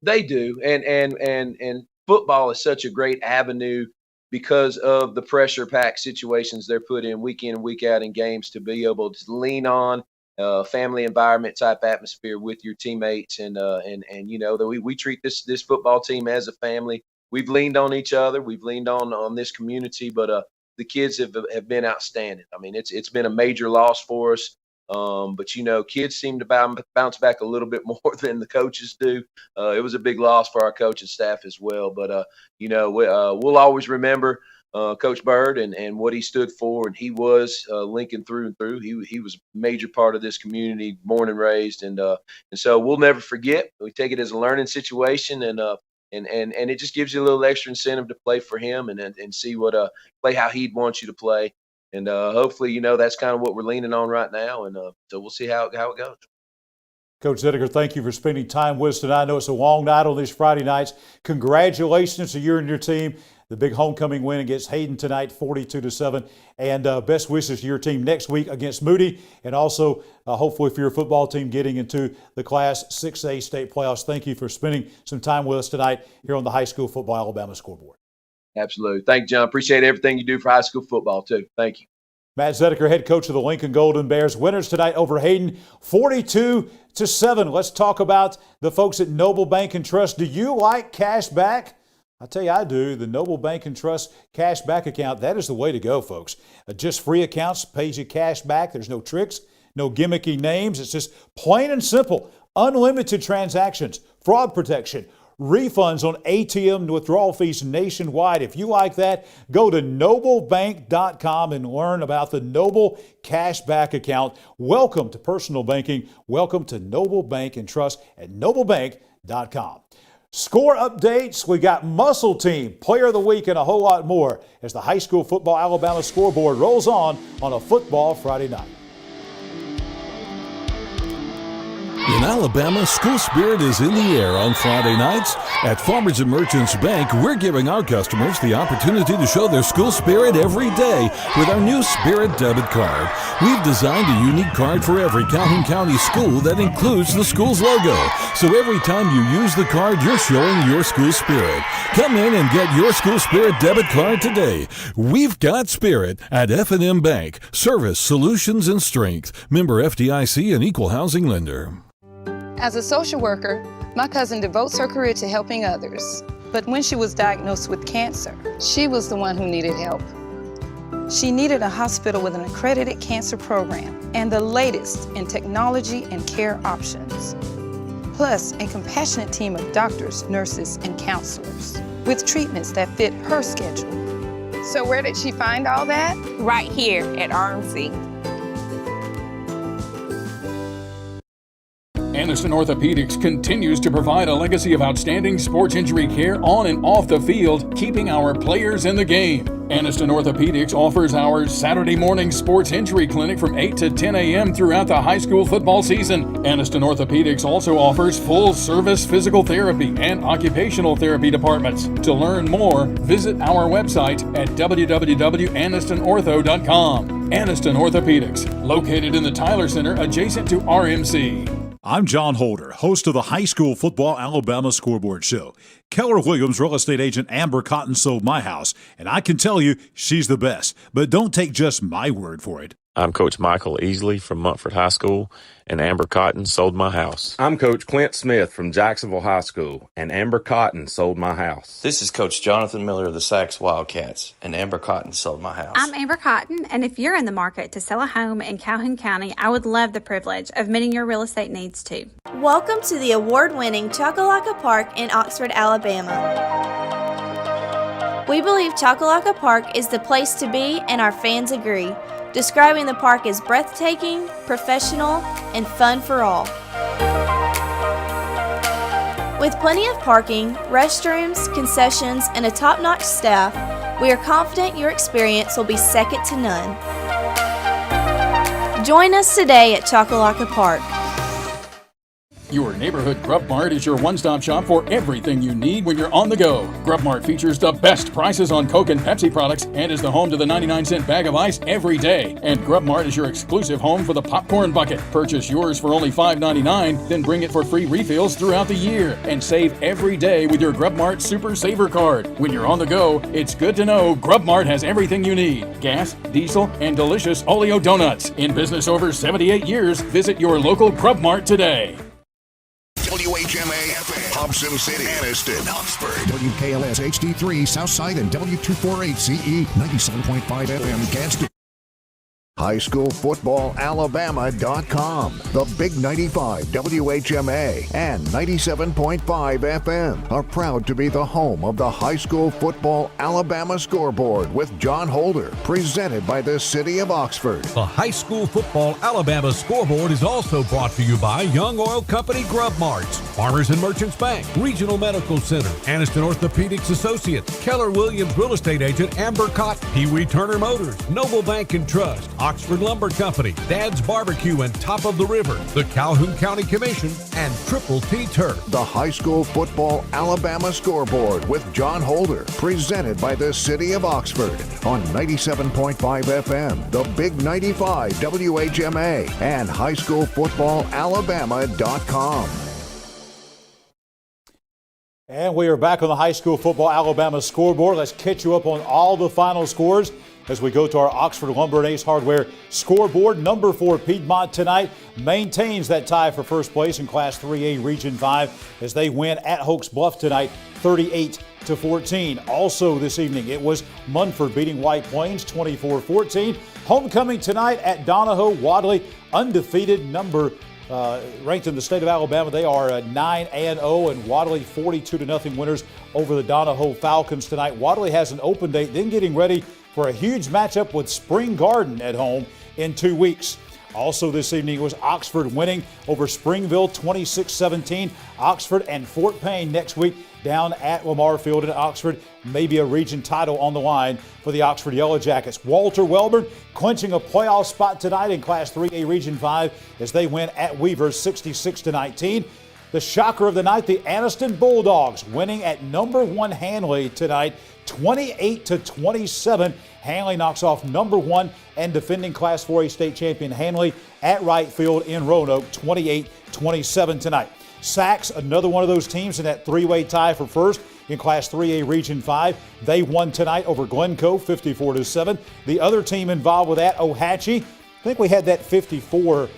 They do, and football is such a great avenue because of the pressure-packed situations they're put in week and week out in games to be able to lean on family environment type atmosphere with your teammates, and we treat this football team as a family. We've leaned on each other, we've leaned on this community, but the kids have been outstanding. I mean, it's been a major loss for us, but kids seem to bounce back a little bit more than the coaches do. It was a big loss for our coaching staff as well, but we'll always remember Coach Bird and what he stood for, and he was Lincoln through and through. He was a major part of this community, born and raised, and so we'll never forget. We take it as a learning situation, and it just gives you a little extra incentive to play for him and see play how he'd want you to play, and hopefully that's kind of what we're leaning on right now, and so we'll see how it goes. Coach Zediker, thank you for spending time with us tonight. I know it's a long night on these Friday nights. Congratulations to you and your team. The big homecoming win against Hayden tonight, 42-7. And best wishes to your team next week against Moody. And also, hopefully, for your football team getting into the Class 6A state playoffs. Thank you for spending some time with us tonight here on the High School Football Alabama Scoreboard. Absolutely. Thank you, John. Appreciate everything you do for high school football, too. Thank you. Matt Zediker, head coach of the Lincoln Golden Bears. Winners tonight over Hayden, 42-7. Let's talk about the folks at Noble Bank and Trust. Do you like cash back? I tell you, I do. The Noble Bank and Trust cash back account, that is the way to go, folks. Just free accounts, pays you cash back. There's no tricks, no gimmicky names. It's just plain and simple. Unlimited transactions, fraud protection, refunds on ATM withdrawal fees nationwide. If you like that, go to noblebank.com and learn about the Noble Cashback account. Welcome to personal banking. Welcome to Noble Bank and Trust at noblebank.com. Score updates, we got Muscle Team, Player of the Week, and a whole lot more as the High School Football Alabama Scoreboard rolls on a football Friday night. In Alabama, school spirit is in the air on Friday nights. At Farmers and Merchants Bank, we're giving our customers the opportunity to show their school spirit every day with our new Spirit debit card. We've designed a unique card for every Calhoun County school that includes the school's logo. So every time you use the card, you're showing your school spirit. Come in and get your school spirit debit card today. We've got spirit at F&M Bank. Service, solutions, and strength. Member FDIC and equal housing lender. As a social worker, my cousin devotes her career to helping others. But when she was diagnosed with cancer, she was the one who needed help. She needed a hospital with an accredited cancer program and the latest in technology and care options. Plus, a compassionate team of doctors, nurses, and counselors with treatments that fit her schedule. So where did she find all that? Right here at RMC. Aniston Orthopedics continues to provide a legacy of outstanding sports injury care on and off the field, keeping our players in the game. Aniston Orthopedics offers our Saturday morning sports injury clinic from 8 to 10 a.m. throughout the high school football season. Aniston Orthopedics also offers full-service physical therapy and occupational therapy departments. To learn more, visit our website at www.anistonortho.com. Aniston Orthopedics, located in the Tyler Center adjacent to RMC. I'm John Holder, host of the High School Football Alabama Scoreboard Show. Keller Williams real estate agent Amber Cotton sold my house, and I can tell you she's the best. But don't take just my word for it. I'm Coach Michael Easley from Montford High School, and Amber Cotton sold my house. I'm Coach Clint Smith from Jacksonville High School, and Amber Cotton sold my house. This is Coach Jonathan Miller of the Sacs Wildcats, and Amber Cotton sold my house. I'm Amber Cotton, and if you're in the market to sell a home in Calhoun County, I would love the privilege of meeting your real estate needs too. Welcome to the award-winning Chocolaca Park in Oxford, Alabama. We believe Chocolaca Park is the place to be, and our fans agree, describing the park as breathtaking, professional, and fun for all. With plenty of parking, restrooms, concessions, and a top-notch staff, we are confident your experience will be second to none. Join us today at Chocolaca Park. Your neighborhood Grub Mart is your one-stop shop for everything you need when you're on the go. Grub Mart features the best prices on Coke and Pepsi products and is the home to the 99-cent bag of ice every day. And Grub Mart is your exclusive home for the popcorn bucket. Purchase yours for only $5.99, then bring it for free refills throughout the year. And save every day with your Grub Mart Super Saver card. When you're on the go, it's good to know Grub Mart has everything you need. Gas, diesel, and delicious Oleo donuts. In business over 78 years, visit your local Grub Mart today. WHMA FM, Hobson City, Aniston, Oxford, WKLS HD3, Southside, and W248CE, 97.5 FM, Gadsden. HighSchoolFootballAlabama.com, the Big 95 WHMA and 97.5 FM are proud to be the home of the High School Football Alabama Scoreboard with John Holder, presented by the City of Oxford. The High School Football Alabama Scoreboard is also brought to you by Young Oil Company Grub Marts, Farmers and Merchants Bank, Regional Medical Center, Aniston Orthopedics Associates, Keller Williams Real Estate Agent Amber Cotton, Pee Wee Turner Motors, Noble Bank and Trust, Oxford Lumber Company, Dad's Barbecue and Top of the River, the Calhoun County Commission, and Triple T Turf. The High School Football Alabama Scoreboard with John Holder, presented by the City of Oxford on 97.5 FM, the Big 95 WHMA, and highschoolfootballalabama.com. And we are back on the High School Football Alabama Scoreboard. Let's catch you up on all the final scores as we go to our Oxford Lumber and Ace Hardware scoreboard. Number 4, Piedmont tonight maintains that tie for first place in Class 3A Region 5 as they win at Hoax Bluff tonight, 38-14. Also this evening, it was Munford beating White Plains 24-14. Homecoming tonight at Donahoe. Wadley undefeated, ranked in the state of Alabama. They are 9-0, and Wadley 42-0 winners over the Donahoe Falcons tonight. Wadley has an open date, then getting ready for a huge matchup with Spring Garden at home in 2 weeks. Also this evening, it was Oxford winning over Springville 26-17. Oxford and Fort Payne next week down at Lamar Field in Oxford. Maybe a region title on the line for the Oxford Yellow Jackets. Walter Wellborn clinching a playoff spot tonight in Class 3A Region 5 as they win at Weaver 66-19. The shocker of the night, the Anniston Bulldogs winning at number 1 Hanley tonight, 28-27. Hanley knocks off number 1 and defending Class 4A state champion Hanley at Wright Field in Roanoke, 28-27 tonight. Sachs, another one of those teams in that three-way tie for first in Class 3A Region 5. They won tonight over Glencoe, 54-7. The other team involved with that, Ohatchee, I think we had that 54-14.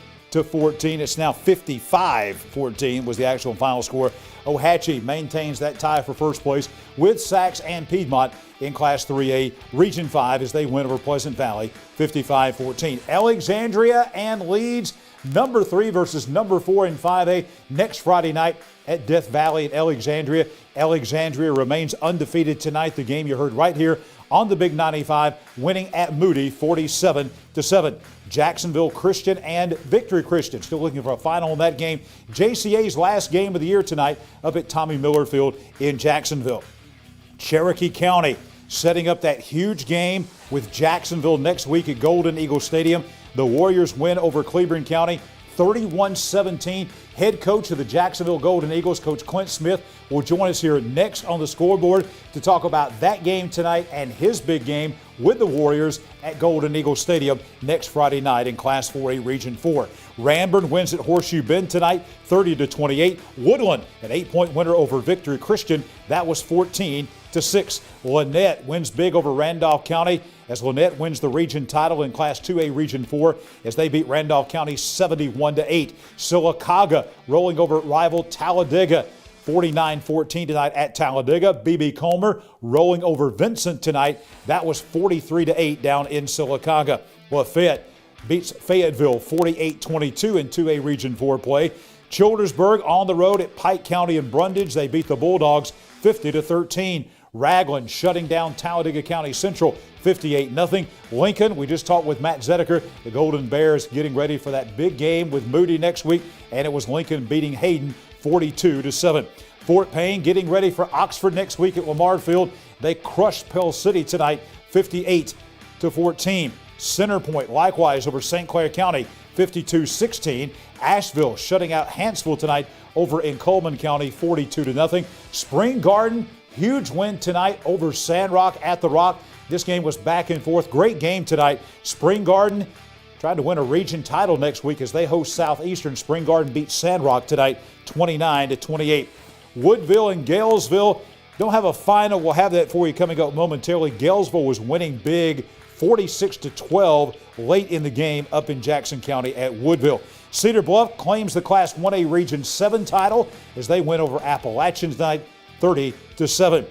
It's now 55-14 was the actual final score. Ohatchee maintains that tie for first place with Sachs and Piedmont in Class 3A Region 5 as they win over Pleasant Valley 55-14. Alexandria and Leeds, number 3 versus number 4 in 5A next Friday night at Death Valley in Alexandria. Alexandria remains undefeated tonight. The game you heard right here on the Big 95, winning at Moody 47-7. Jacksonville Christian and Victory Christian still looking for a final in that game. JCA's last game of the year tonight up at Tommy Miller Field in Jacksonville. Cherokee County setting up that huge game with Jacksonville next week at Golden Eagle Stadium. The Warriors win over Cleburne County 31-17. Head coach of the Jacksonville Golden Eagles, Coach Clint Smith, will join us here next on the Scoreboard to talk about that game tonight and his big game with the Warriors at Golden Eagle Stadium next Friday night in Class 4A Region 4. Ranburne wins at Horseshoe Bend tonight, 30-28. Woodland, an 8-point winner over Victory Christian. That was 14-6. Lynette wins big over Randolph County as Lynette wins the region title in Class 2A Region 4 as they beat Randolph County 71-8. Sylacauga rolling over rival Talladega 49-14 tonight at Talladega. B.B. Comer rolling over Vincent tonight. That was 43-8 down in Sylacauga. Lafayette beats Fayetteville 48-22 in 2A Region 4 play. Childersburg on the road at Pike County and Brundage. They beat the Bulldogs 50-13. Raglan shutting down Talladega County Central 58-0. Lincoln, we just talked with Matt Zedeker. The Golden Bears getting ready for that big game with Moody next week, and it was Lincoln beating Hayden 42-7. Fort Payne getting ready for Oxford next week at Lamar Field. They crushed Pell City tonight 58-14. Centerpoint likewise over St. Clair County 52-16. Asheville shutting out Hanceville tonight over in Coleman County 42-0. Spring Garden, huge win tonight over Sandrock at the Rock. This game was back and forth. Great game tonight. Spring Garden trying to win a region title next week as they host Southeastern. Spring Garden beat Sandrock tonight 29-28. Woodville and Galesville don't have a final. We'll have that for you coming up momentarily. Galesville was winning big 46-12 late in the game up in Jackson County at Woodville. Cedar Bluff claims the Class 1A Region 7 title as they win over Appalachian tonight 30-7.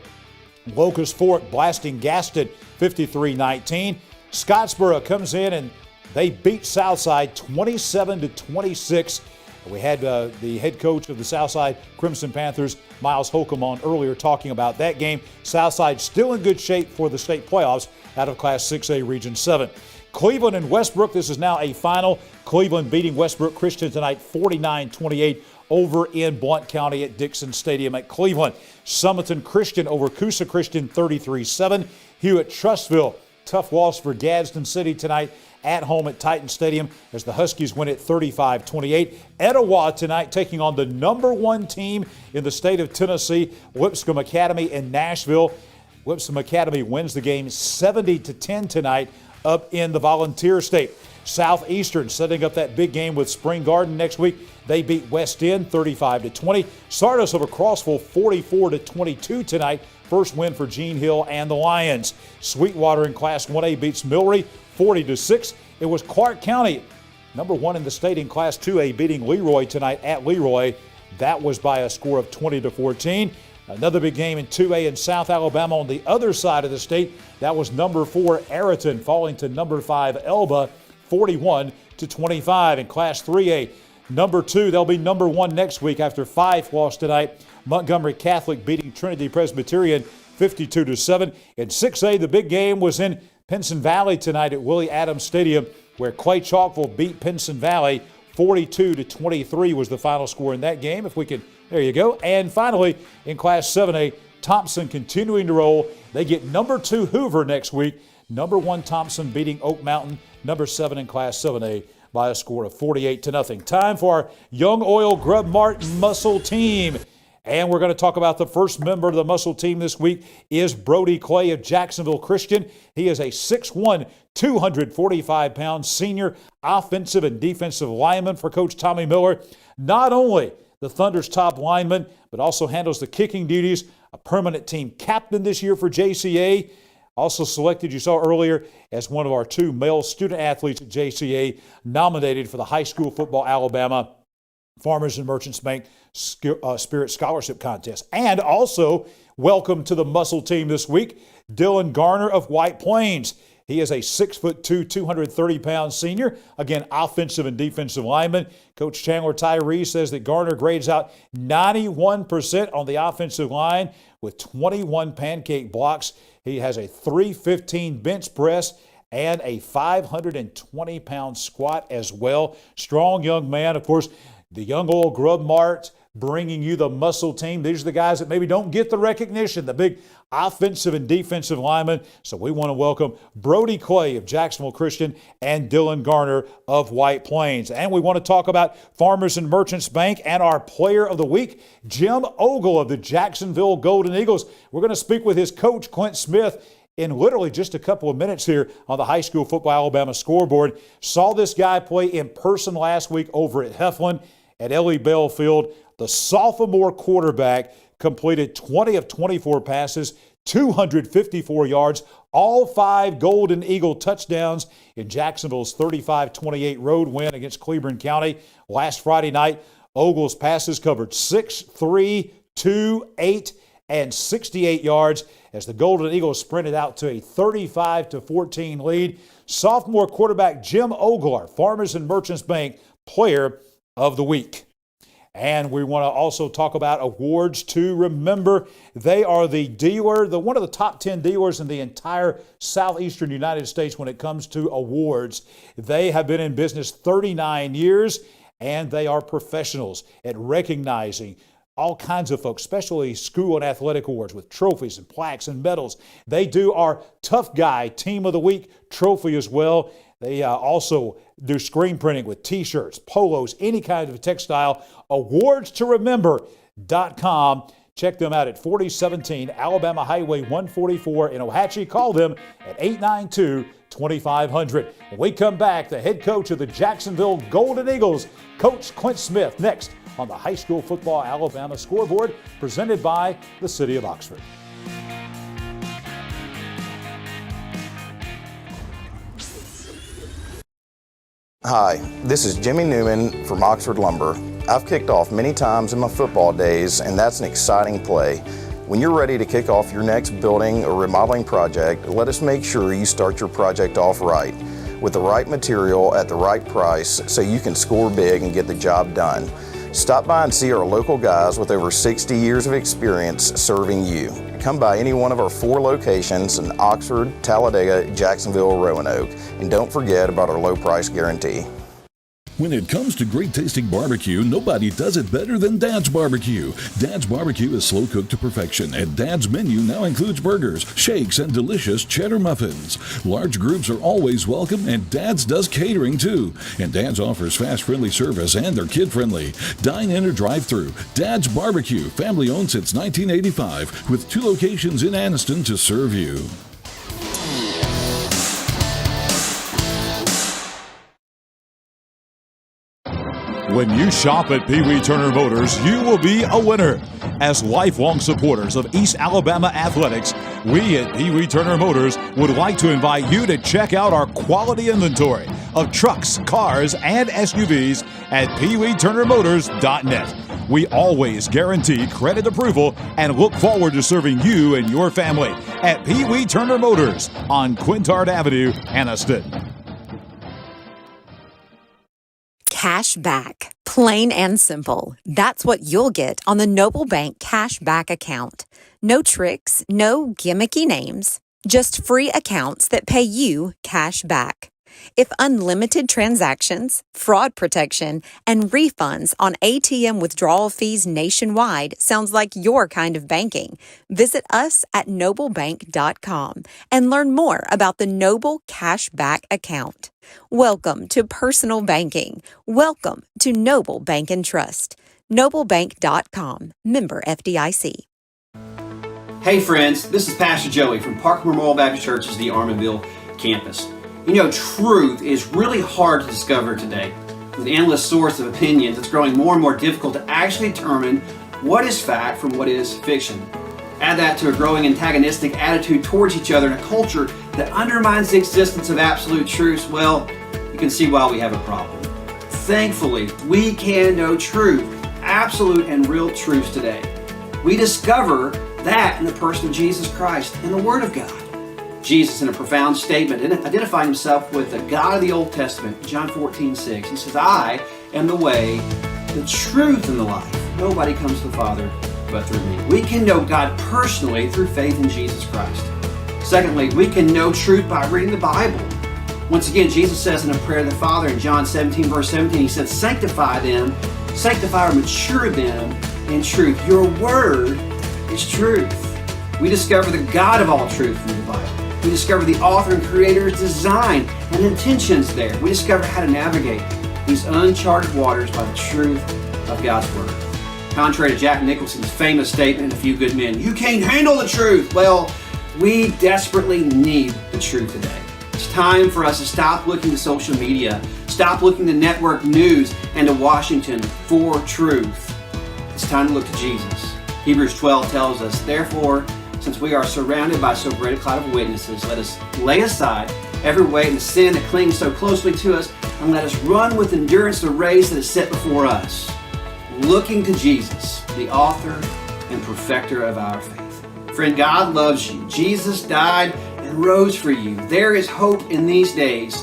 Locust Fork blasting Gaston 53-19. Scottsboro comes in and they beat Southside 27-26. We had the head coach of the Southside Crimson Panthers, Miles Holcomb, on earlier talking about that game. Southside still in good shape for the state playoffs out of Class 6A Region 7. Cleveland and Westbrook, this is now a final. Cleveland beating Westbrook Christian tonight 49-28 over in Blount County at Dixon Stadium at Cleveland. Summerton Christian over Coosa Christian 33-7. Hewitt Trustville, tough loss for Gadsden City tonight at home at Titan Stadium as the Huskies win it 35-28. Etowah tonight taking on the number 1 team in the state of Tennessee, Lipscomb Academy in Nashville. Lipscomb Academy wins the game 70-10 tonight up in the Volunteer State. Southeastern setting up that big game with Spring Garden next week. They beat West End 35-20. Sardis over Crossville 44-22 tonight. First win for Gene Hill and the Lions. Sweetwater in Class 1A beats Milry 40-6. It was Clark County, number 1 in the state in Class 2A, beating Leroy tonight at Leroy. That was by a score of 20-14. Another big game in 2A in South Alabama on the other side of the state. That was number 4 Ariton falling to number 5 Elba 41-25. In Class 3A, number 2, they'll be number 1 next week after Fife lost tonight. Montgomery Catholic beating Trinity Presbyterian 52-7. In 6A, the big game was in Pinson Valley tonight at Willie Adams Stadium, where Clay Chalkville beat Pinson Valley 42-23 was the final score in that game. If we could, there you go. And finally, in Class 7A, Thompson continuing to roll. They get number 2 Hoover next week. Number 1 Thompson beating Oak Mountain, number 7 in Class 7A by a score of 48-0. Time for our Young Oil Grub Mart Muscle Team. And we're going to talk about the first member of the muscle team this week is Brody Clay of Jacksonville Christian. He is a 6'1", 245-pound senior offensive and defensive lineman for Coach Tommy Miller. Not only the Thunder's top lineman, but also handles the kicking duties, a permanent team captain this year for JCA. Also selected, you saw earlier, as one of our 2 male student athletes at JCA, nominated for the High School Football Alabama Farmers and Merchants Bank Spirit Scholarship Contest. And also, welcome to the muscle team this week, Dylan Garner of White Plains. He is a 6'2", 230-pound senior. Again, offensive and defensive lineman. Coach Chandler Tyree says that Garner grades out 91% on the offensive line with 21 pancake blocks. He has a 315 bench press and a 520-pound squat as well. Strong young man. Of course, the Young Oil Grub Mart bringing you the muscle team. These are the guys that maybe don't get the recognition, the big offensive and defensive linemen. So we want to welcome Brody Clay of Jacksonville Christian and Dylan Garner of White Plains. And we want to talk about Farmers and Merchants Bank and our player of the week, Jim Ogle of the Jacksonville Golden Eagles. We're going to speak with his coach, Clint Smith, in literally just a couple of minutes here on the High School Football Alabama scoreboard. Saw this guy play in person last week over at Heflin at Ellie Bell Field. The sophomore quarterback completed 20 of 24 passes, 254 yards, all 5 Golden Eagle touchdowns in Jacksonville's 35-28 road win against Cleburne County last Friday night. Ogle's passes covered 6, 3, 2, 8, and 68 yards as the Golden Eagles sprinted out to a 35-14 lead. Sophomore quarterback Jim Ogle, Farmers and Merchants Bank Player of the Week. And we want to also talk about awards to remember. They are the dealer, one of the top 10 dealers in the entire southeastern United States when it comes to awards. They have been in business 39 years, and they are professionals at recognizing all kinds of folks, especially school and athletic awards with trophies and plaques and medals. They do our Tough Guy Team of the Week trophy as well. They also do screen printing with T-shirts, polos, any kind of textile. AwardsToRemember.com. Check them out at 4017 Alabama Highway 144 in Ohatchee. Call them at 892-2500. When we come back, the head coach of the Jacksonville Golden Eagles, Coach Clint Smith, next on the High School Football Alabama scoreboard, presented by the City of Oxford. Hi, this is Jimmy Newman from Oxford Lumber. I've kicked off many times in my football days, and that's an exciting play. When you're ready to kick off your next building or remodeling project, let us make sure you start your project off right, with the right material at the right price so you can score big and get the job done. Stop by and see our local guys with over 60 years of experience serving you. Come by any one of our 4 locations in Oxford, Talladega, Jacksonville, or Roanoke. And don't forget about our low price guarantee. When it comes to great tasting barbecue, nobody does it better than Dad's Barbecue. Dad's Barbecue is slow cooked to perfection, and Dad's menu now includes burgers, shakes, and delicious cheddar muffins. Large groups are always welcome, and Dad's does catering too. And Dad's offers fast, friendly service, and they're kid-friendly. Dine in or drive-through. Dad's Barbecue, family owned since 1985, with 2 locations in Anniston to serve you. When you shop at Pee Wee Turner Motors, you will be a winner. As lifelong supporters of East Alabama athletics, we at Pee Wee Turner Motors would like to invite you to check out our quality inventory of trucks, cars, and SUVs at peeweeturnermotors.net. We always guarantee credit approval and look forward to serving you and your family at Pee Wee Turner Motors on Quintard Avenue, Anniston. Cash back. Plain and simple. That's what you'll get on the Noble Bank Cash Back account. No tricks, no gimmicky names, just free accounts that pay you cash back. If unlimited transactions, fraud protection, and refunds on ATM withdrawal fees nationwide sounds like your kind of banking, visit us at noblebank.com and learn more about the Noble Cashback account. Welcome to personal banking. Welcome to Noble Bank and Trust. noblebank.com, member FDIC. Hey friends, this is Pastor Joey from Park Memorial Baptist Church's the Arminville campus. You know, truth is really hard to discover today. With an endless source of opinions, it's growing more and more difficult to actually determine what is fact from what is fiction. Add that to a growing antagonistic attitude towards each other in a culture that undermines the existence of absolute truths, well, you can see why we have a problem. Thankfully, we can know truth, absolute and real truths today. We discover that in the person of Jesus Christ and the Word of God. Jesus, in a profound statement, identified himself with the God of the Old Testament, John 14:6. He says, I am the way, the truth, and the life. Nobody comes to the Father but through me. We can know God personally through faith in Jesus Christ. Secondly, we can know truth by reading the Bible. Once again, Jesus says in a prayer to the Father in John 17, verse 17, he says, sanctify or mature them in truth. Your word is truth. We discover the God of all truth in the Bible. We discover the author and creator's design and intentions there. We discover how to navigate these uncharted waters by the truth of God's Word. Contrary to Jack Nicholson's famous statement in A Few Good Men, you can't handle the truth. Well, we desperately need the truth today. It's time for us to stop looking to social media, stop looking to network news and to Washington for truth. It's time to look to Jesus. Hebrews 12 tells us, therefore, since we are surrounded by so great a cloud of witnesses, let us lay aside every weight and the sin that clings so closely to us, and let us run with endurance the race that is set before us, looking to Jesus, the author and perfecter of our faith. Friend, God loves you. Jesus died and rose for you. There is hope in these days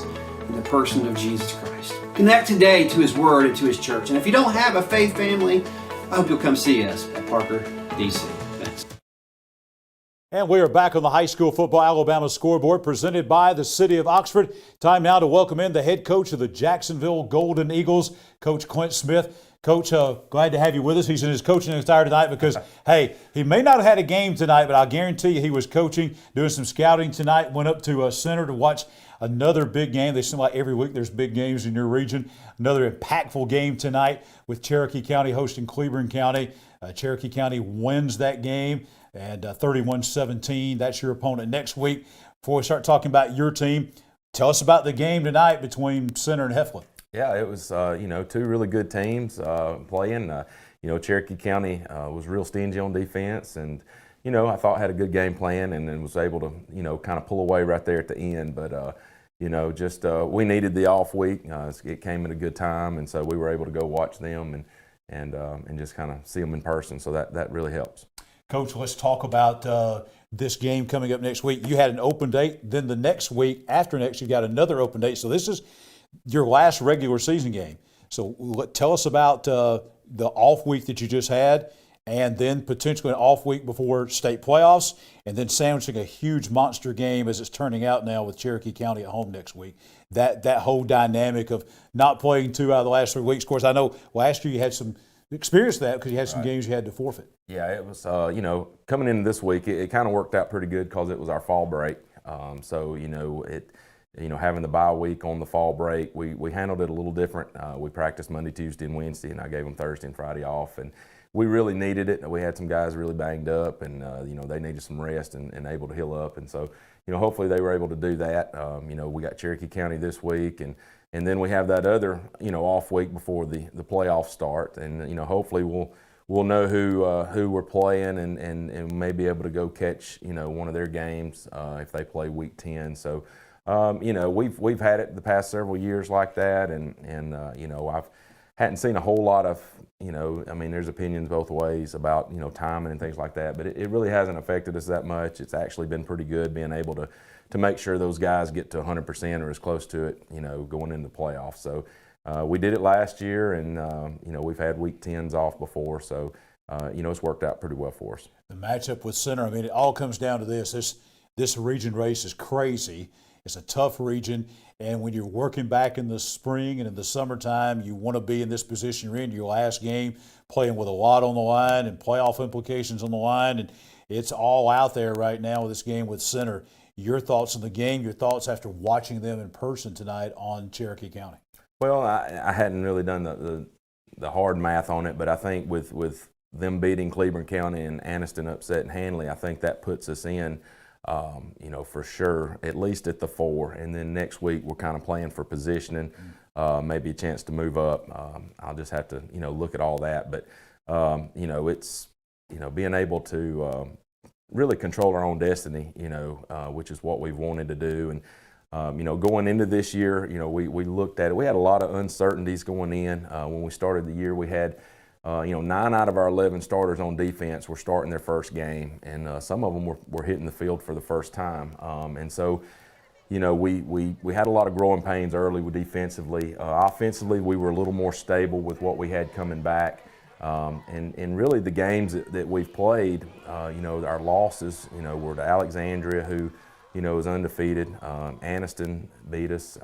in the person of Jesus Christ. Connect today to His Word and to His church. And if you don't have a faith family, I hope you'll come see us at Parker, D.C. Thanks. And we are back on the high school football Alabama scoreboard presented by the City of Oxford. Time now to welcome in the head coach of the Jacksonville Golden Eagles, Coach Clint Smith. Coach, glad to have you with us. He's in his coaching attire tonight because, hey, he may not have had a game tonight, but I guarantee you he was coaching, doing some scouting tonight, went up to Center to watch another big game. They seem like every week there's big games in your region. Another impactful game tonight with Cherokee County hosting Cleveland County. Cherokee County wins that game. And 31-17, that's your opponent next week. Before we start talking about your team, tell us about the game tonight between Center and Heflin. Yeah, it was, two really good teams playing. Cherokee County was real stingy on defense and, I thought had a good game plan and then was able to, kind of pull away right there at the end. But, we needed the off week. It came at a good time, and so we were able to go watch them and just kind of see them in person. So that really helps. Coach, let's talk about this game coming up next week. You had an open date, then the next week, after next, you got another open date. So this is your last regular season game. So tell us about the off week that you just had, and then potentially an off week before state playoffs, and then sandwiching a huge monster game as it's turning out now with Cherokee County at home next week. That whole dynamic of not playing 2 out of the last 3 weeks. Of course, I know last year you had some experience that because you had some games you had to forfeit. Yeah, it was, coming into this week, it kind of worked out pretty good because it was our fall break. Having the bye week on the fall break, we handled it a little different. We practiced Monday, Tuesday, and Wednesday, and I gave them Thursday and Friday off. And we really needed it. We had some guys really banged up, and, they needed some rest and able to heal up. And so, hopefully they were able to do that. We got Cherokee County this week, and then we have that other, off week before the playoffs start. And, hopefully we'll know who we're playing and may be able to go catch, one of their games if they play week 10. So, we've had it the past several years like that, and I've hadn't seen a whole lot of, there's opinions both ways about, timing and things like that, but it really hasn't affected us that much. It's actually been pretty good being able to make sure those guys get to 100% or as close to it, going into the playoffs. So we did it last year, and, we've had week 10s off before, so, it's worked out pretty well for us. The matchup with Center, it all comes down to this region race is crazy. It's a tough region, and when you're working back in the spring and in the summertime, you want to be in this position you're in, your last game, playing with a lot on the line and playoff implications on the line, and it's all out there right now with this game with Center. Your thoughts on the game, your thoughts after watching them in person tonight on Cherokee County? Well, I hadn't really done the hard math on it, but I think with them beating Cleburne County and Anniston upsetting Hanley, I think that puts us in, for sure, at least at the 4. And then next week we're kind of playing for positioning, maybe a chance to move up. I'll just have to, look at all that. But, it's, being able to really control our own destiny, which is what we've wanted to do. And, going into this year, we looked at it. We had a lot of uncertainties going in. When we started the year, we had 9 out of our 11 starters on defense were starting their first game, and some of them were hitting the field for the first time. And so, we had a lot of growing pains early with defensively. Offensively, we were a little more stable with what we had coming back. And really the games that we've played, our losses, were to Alexandria, who, is undefeated. Anniston beat us,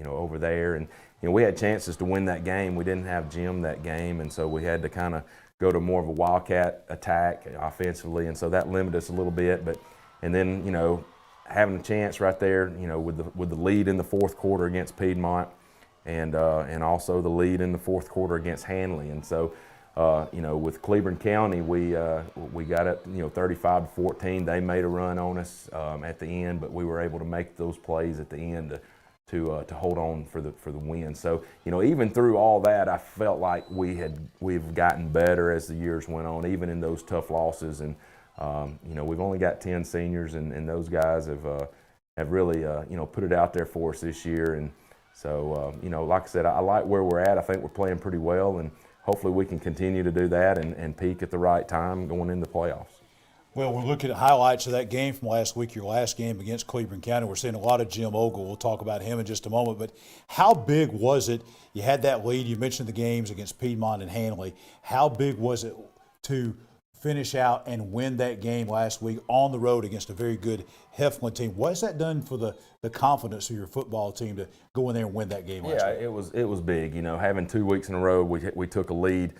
over there. And, we had chances to win that game. We didn't have Jim that game, and so we had to kind of go to more of a wildcat attack offensively, and so that limited us a little bit. And then, having a chance right there, with the lead in the fourth quarter against Piedmont, and also the lead in the fourth quarter against Hanley. And so, with Cleburne County, we got up, 35-14. They made a run on us at the end, but we were able to make those plays at the end to hold on for the win. So, even through all that, I felt like we've gotten better as the years went on, even in those tough losses. And we've only got 10 seniors, and those guys have really put it out there for us this year. And so, like I said, I like where we're at. I think we're playing pretty well, and hopefully we can continue to do that and peak at the right time going into the playoffs. Well, we're looking at highlights of that game from last week, your last game against Cleburne County. We're seeing a lot of Jim Ogle. We'll talk about him in just a moment. But how big was it? You had that lead. You mentioned the games against Piedmont and Hanley. How big was it to finish out and win that game last week on the road against a very good Heflin team? What has that done for the confidence of your football team to go in there and win that game last week? Yeah, it was big. Having 2 weeks in a row, we took a lead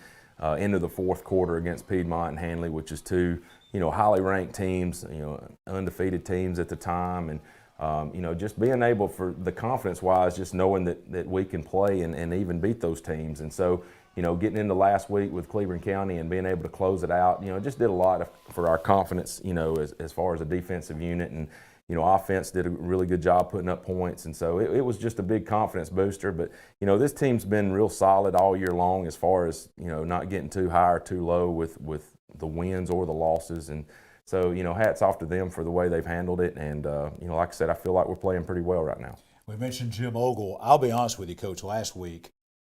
into the fourth quarter against Piedmont and Hanley, which is two highly ranked teams, undefeated teams at the time. And, just being able for the confidence-wise, just knowing that we can play and even beat those teams. And so, getting into last week with Cleburne County and being able to close it out, just did a lot for our confidence, as far as a defensive unit. And, offense did a really good job putting up points. And so it was just a big confidence booster. But, this team's been real solid all year long as far as, not getting too high or too low with the wins or the losses. And so, hats off to them for the way they've handled it. And, like I said, I feel like we're playing pretty well right now. We mentioned Jim Ogle. I'll be honest with you, Coach, last week,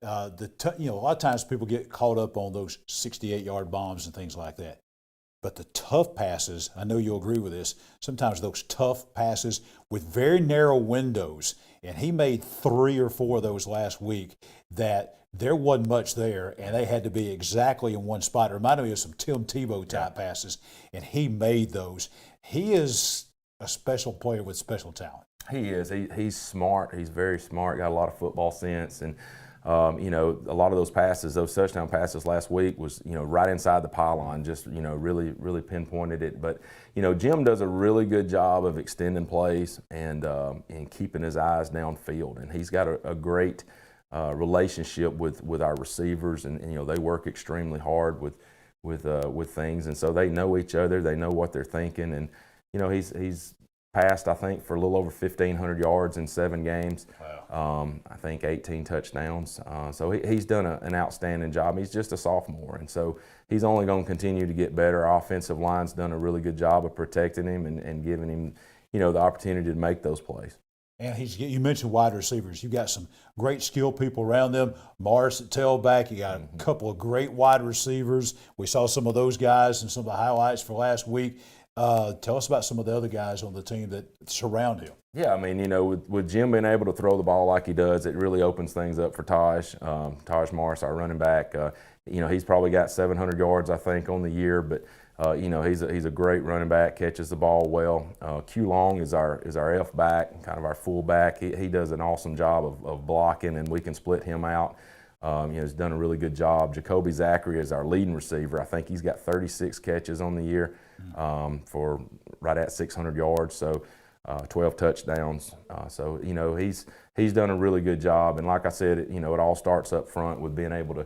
a lot of times people get caught up on those 68-yard bombs and things like that. But the tough passes, I know you'll agree with this, sometimes those tough passes with very narrow windows, and he made 3 or 4 of those last week that there wasn't much there, and they had to be exactly in one spot. It reminded me of some Tim Tebow type passes, and he made those. He is a special player with special talent. He is. He's smart. He's very smart, got a lot of football sense. And a lot of those passes, those touchdown passes last week was, right inside the pylon, just, really, really pinpointed it. But, Jim does a really good job of extending plays and keeping his eyes downfield. And he's got a great relationship with our receivers, and they work extremely hard with things. And so they know each other, they know what they're thinking. And, he's passed, I think, for a little over 1,500 yards in 7 games. Wow. I think 18 touchdowns. So he's done an outstanding job. He's just a sophomore, and so he's only going to continue to get better. Our offensive line's done a really good job of protecting him and giving him, the opportunity to make those plays. And you mentioned wide receivers. You've got some great skilled people around them. Morris at tailback. You got a couple of great wide receivers. We saw some of those guys in some of the highlights for last week. Tell us about some of the other guys on the team that surround him. Yeah, I mean, with Jim being able to throw the ball like he does, it really opens things up for Taj Morris, our running back. He's probably got 700 yards, I think, on the year. But, he's a great running back, catches the ball well. Q Long is our F back, kind of our full back. He does an awesome job of blocking, and we can split him out. He's done a really good job. Jacoby Zachary is our leading receiver. I think he's got 36 catches on the year for right at 600 yards, so 12 touchdowns. So he's done a really good job. And like I said, it all starts up front with being able to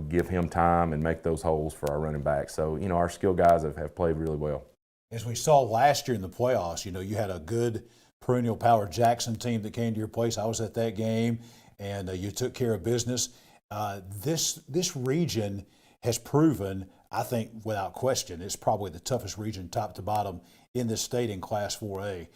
give him time and make those holes for our running backs. So our skill guys have played really well. As we saw last year in the playoffs, you had a good perennial power Jackson team that came to your place. I was at that game. And you took care of business. This region has proven, I think, without question, it's probably the toughest region, top to bottom, in this state in Class 4A.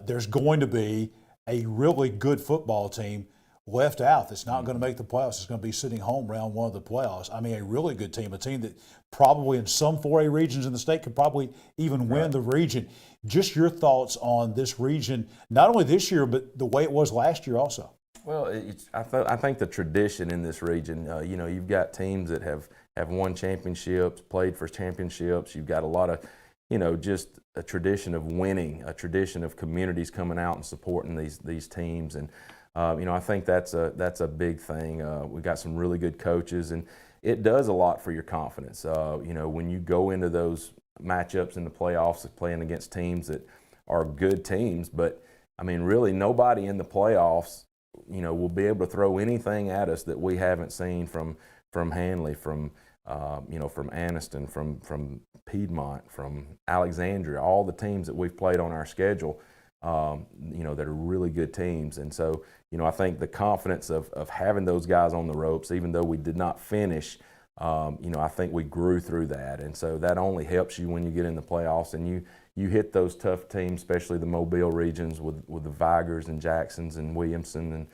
There's going to be a really good football team left out that's not going to make the playoffs. It's going to be sitting home round one of the playoffs. I mean, a really good team, a team that probably in some 4A regions in the state could probably even win the region. Just your thoughts on this region, not only this year, but the way it was last year also. Well, I think the tradition in this region, you've got teams that have won championships, played for championships. You've got a lot of, just a tradition of winning, a tradition of communities coming out and supporting these teams. And, I think that's a big thing. We've got some really good coaches, and it does a lot for your confidence. When you go into those matchups in the playoffs playing against teams that are good teams, but, I mean, really nobody in the playoffs will be able to throw anything at us that we haven't seen from Hanley, from Anniston, from Piedmont, from Alexandria, all the teams that we've played on our schedule, that are really good teams. And so, I think the confidence of having those guys on the ropes, even though we did not finish, I think we grew through that. And so that only helps you when you get in the playoffs and you hit those tough teams, especially the Mobile regions with the Vigors and Jacksons and Williamson and,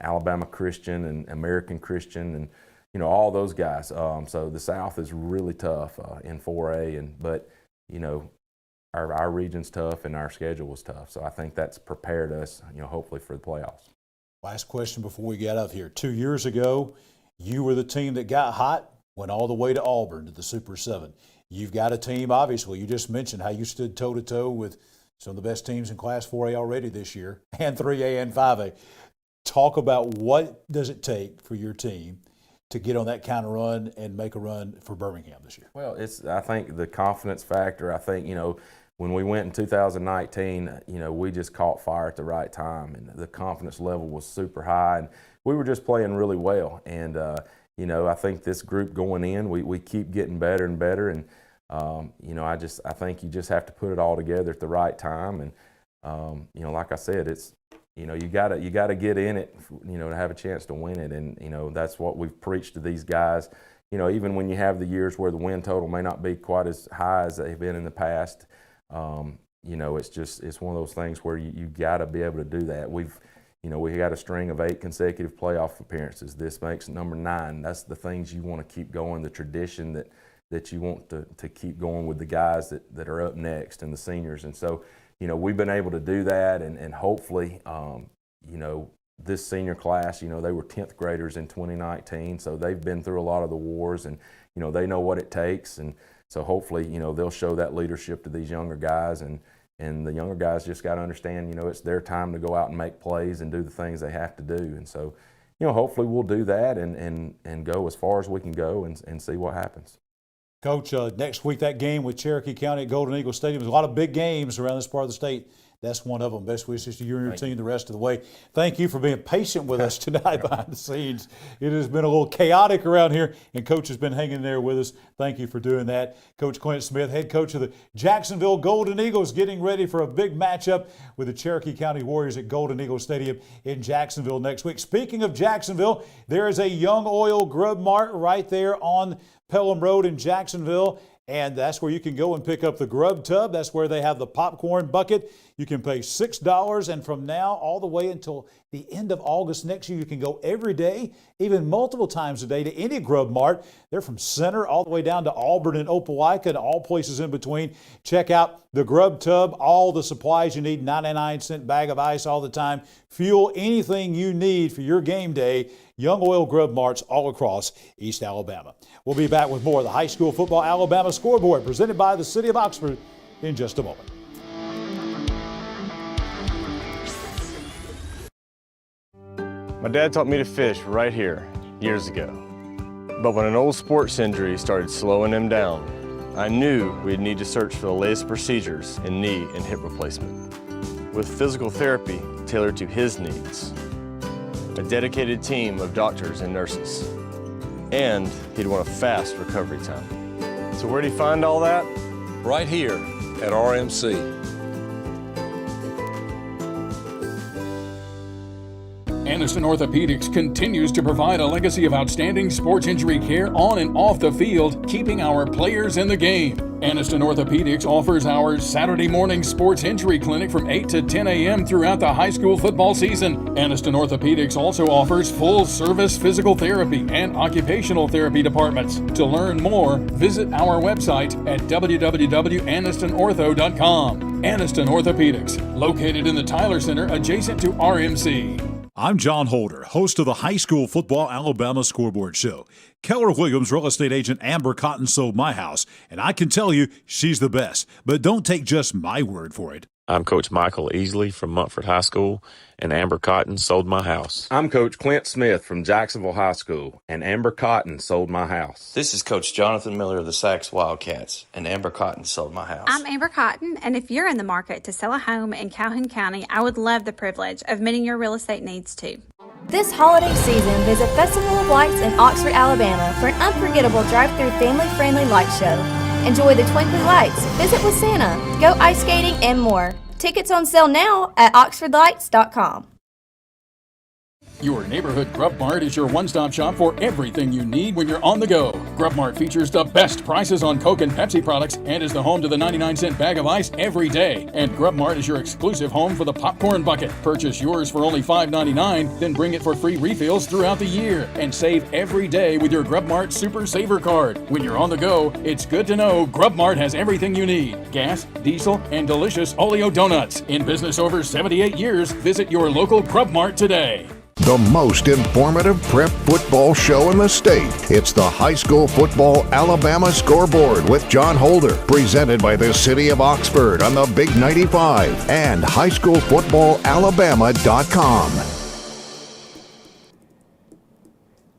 Alabama Christian and American Christian and, all those guys. So the South is really tough in 4A, but our region's tough and our schedule was tough. So I think that's prepared us, hopefully for the playoffs. Last question before we get out of here. 2 years ago, you were the team that got hot, went all the way to Auburn to the Super 7. You've got a team, obviously. You just mentioned how you stood toe-to-toe with some of the best teams in Class 4A already this year, and 3A and 5A. Talk about what does it take for your team to get on that kind of run and make a run for Birmingham this year? Well, I think the confidence factor. I think, when we went in 2019, we just caught fire at the right time, and the confidence level was super high, and we were just playing really well. And, I think this group going in, we keep getting better and better. And, I think you just have to put it all together at the right time. And, like I said, it's, you gotta get in it, to have a chance to win it. And, that's what we've preached to these guys. Even when you have the years where the win total may not be quite as high as they've been in the past, it's one of those things where you gotta be able to do that. We got a string of 8 consecutive playoff appearances. This makes number 9. That's the things you want to keep going, the tradition that you want to keep going with the guys that are up next and the seniors. And so, we've been able to do that, and hopefully, this senior class, they were 10th graders in 2019, so they've been through a lot of the wars, and, they know what it takes. And so hopefully, they'll show that leadership to these younger guys, and the younger guys just got to understand, it's their time to go out and make plays and do the things they have to do. And so, hopefully we'll do that and go as far as we can go and see what happens. Coach, next week that game with Cherokee County at Golden Eagle Stadium. There's a lot of big games around this part of the state. That's one of them. Best wishes to you and your team the rest of the way. Thank you for being patient with us tonight behind the scenes. It has been a little chaotic around here, and Coach has been hanging there with us. Thank you for doing that. Coach Clint Smith, head coach of the Jacksonville Golden Eagles, getting ready for a big matchup with the Cherokee County Warriors at Golden Eagle Stadium in Jacksonville next week. Speaking of Jacksonville, there is a Young Oil Grub Mart right there on Pelham Road in Jacksonville. And that's where you can go and pick up the grub tub. That's where they have the popcorn bucket. You can pay $6, and from now all the way until the end of August next year, you can go every day, even multiple times a day, to any Grub Mart. They're from Center all the way down to Auburn and Opelika and all places in between. Check out the grub tub, all the supplies you need, 99-cent bag of ice all the time. Fuel, anything you need for your game day. Young Oil Grub Marts all across East Alabama. We'll be back with more of the High School Football Alabama Scoreboard presented by the City of Oxford in just a moment. My dad taught me to fish right here years ago. But when an old sports injury started slowing him down, I knew we'd need to search for the latest procedures in knee and hip replacement, with physical therapy tailored to his needs, a dedicated team of doctors and nurses, and he'd want a fast recovery time. So where'd he find all that? Right here at RMC. Aniston Orthopedics continues to provide a legacy of outstanding sports injury care on and off the field, keeping our players in the game. Aniston Orthopedics offers our Saturday morning sports injury clinic from 8 to 10 a.m. throughout the high school football season. Aniston Orthopedics also offers full-service physical therapy and occupational therapy departments. To learn more, visit our website at www.anistonortho.com. Aniston Orthopedics, located in the Tyler Center adjacent to RMC. I'm John Holder, host of the High School Football Alabama Scoreboard Show. Keller Williams real estate agent Amber Cotton sold my house, and I can tell you she's the best. But don't take just my word for it. I'm Coach Michael Easley from Montford High School, and Amber Cotton sold my house. I'm Coach Clint Smith from Jacksonville High School, and Amber Cotton sold my house. This is Coach Jonathan Miller of the Sax Wildcats, and Amber Cotton sold my house. I'm Amber Cotton, and if you're in the market to sell a home in Calhoun County, I would love the privilege of meeting your real estate needs too. This holiday season, visit Festival of Lights in Oxford, Alabama for an unforgettable drive-through family-friendly light show. Enjoy the twinkling lights, visit with Santa, go ice skating, and more. Tickets on sale now at oxfordlights.com. Your neighborhood Grub Mart is your one-stop shop for everything you need when you're on the go. Grub Mart features the best prices on Coke and Pepsi products and is the home to the 99-cent bag of ice every day. And Grub Mart is your exclusive home for the popcorn bucket. Purchase yours for only $5.99, then bring it for free refills throughout the year. And save every day with your Grub Mart Super Saver card. When you're on the go, it's good to know Grub Mart has everything you need. Gas, diesel, and delicious Oleo donuts. In business over 78 years, visit your local Grub Mart today. The most informative prep football show in the state. It's the High School Football Alabama Scoreboard with John Holder, presented by the City of Oxford on the Big 95 and highschoolfootballalabama.com.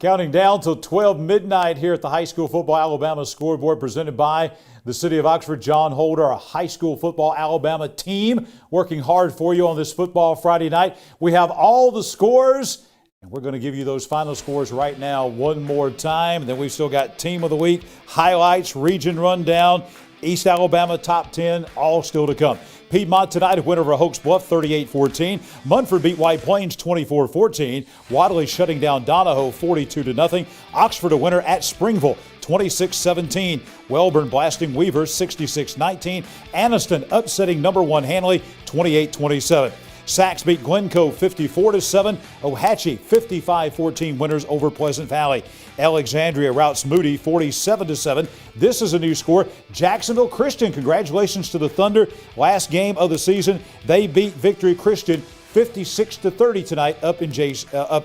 Counting down till 12 midnight here at the High School Football Alabama Scoreboard presented by the City of Oxford. John Holder, our High School Football Alabama team, working hard for you on this football Friday night. We have all the scores, and we're going to give you those final scores right now one more time. And then we've still got Team of the Week, highlights, region rundown, East Alabama top 10, all still to come. Piedmont tonight a win over Hoax Bluff 38-14. Munford beat White Plains 24-14. Wadley shutting down Donahoe 42-0. Oxford a winner at Springville 26-17. Wellborn blasting Weaver 66-19. Aniston upsetting number 1 Hanley 28-27. Sax beat Glencoe 54-7. Ohatchee 55-14 winners over Pleasant Valley. Alexandria routs Moody 47-7. This is a new score. Jacksonville Christian, congratulations to the Thunder. Last game of the season, they beat Victory Christian 56-30 tonight up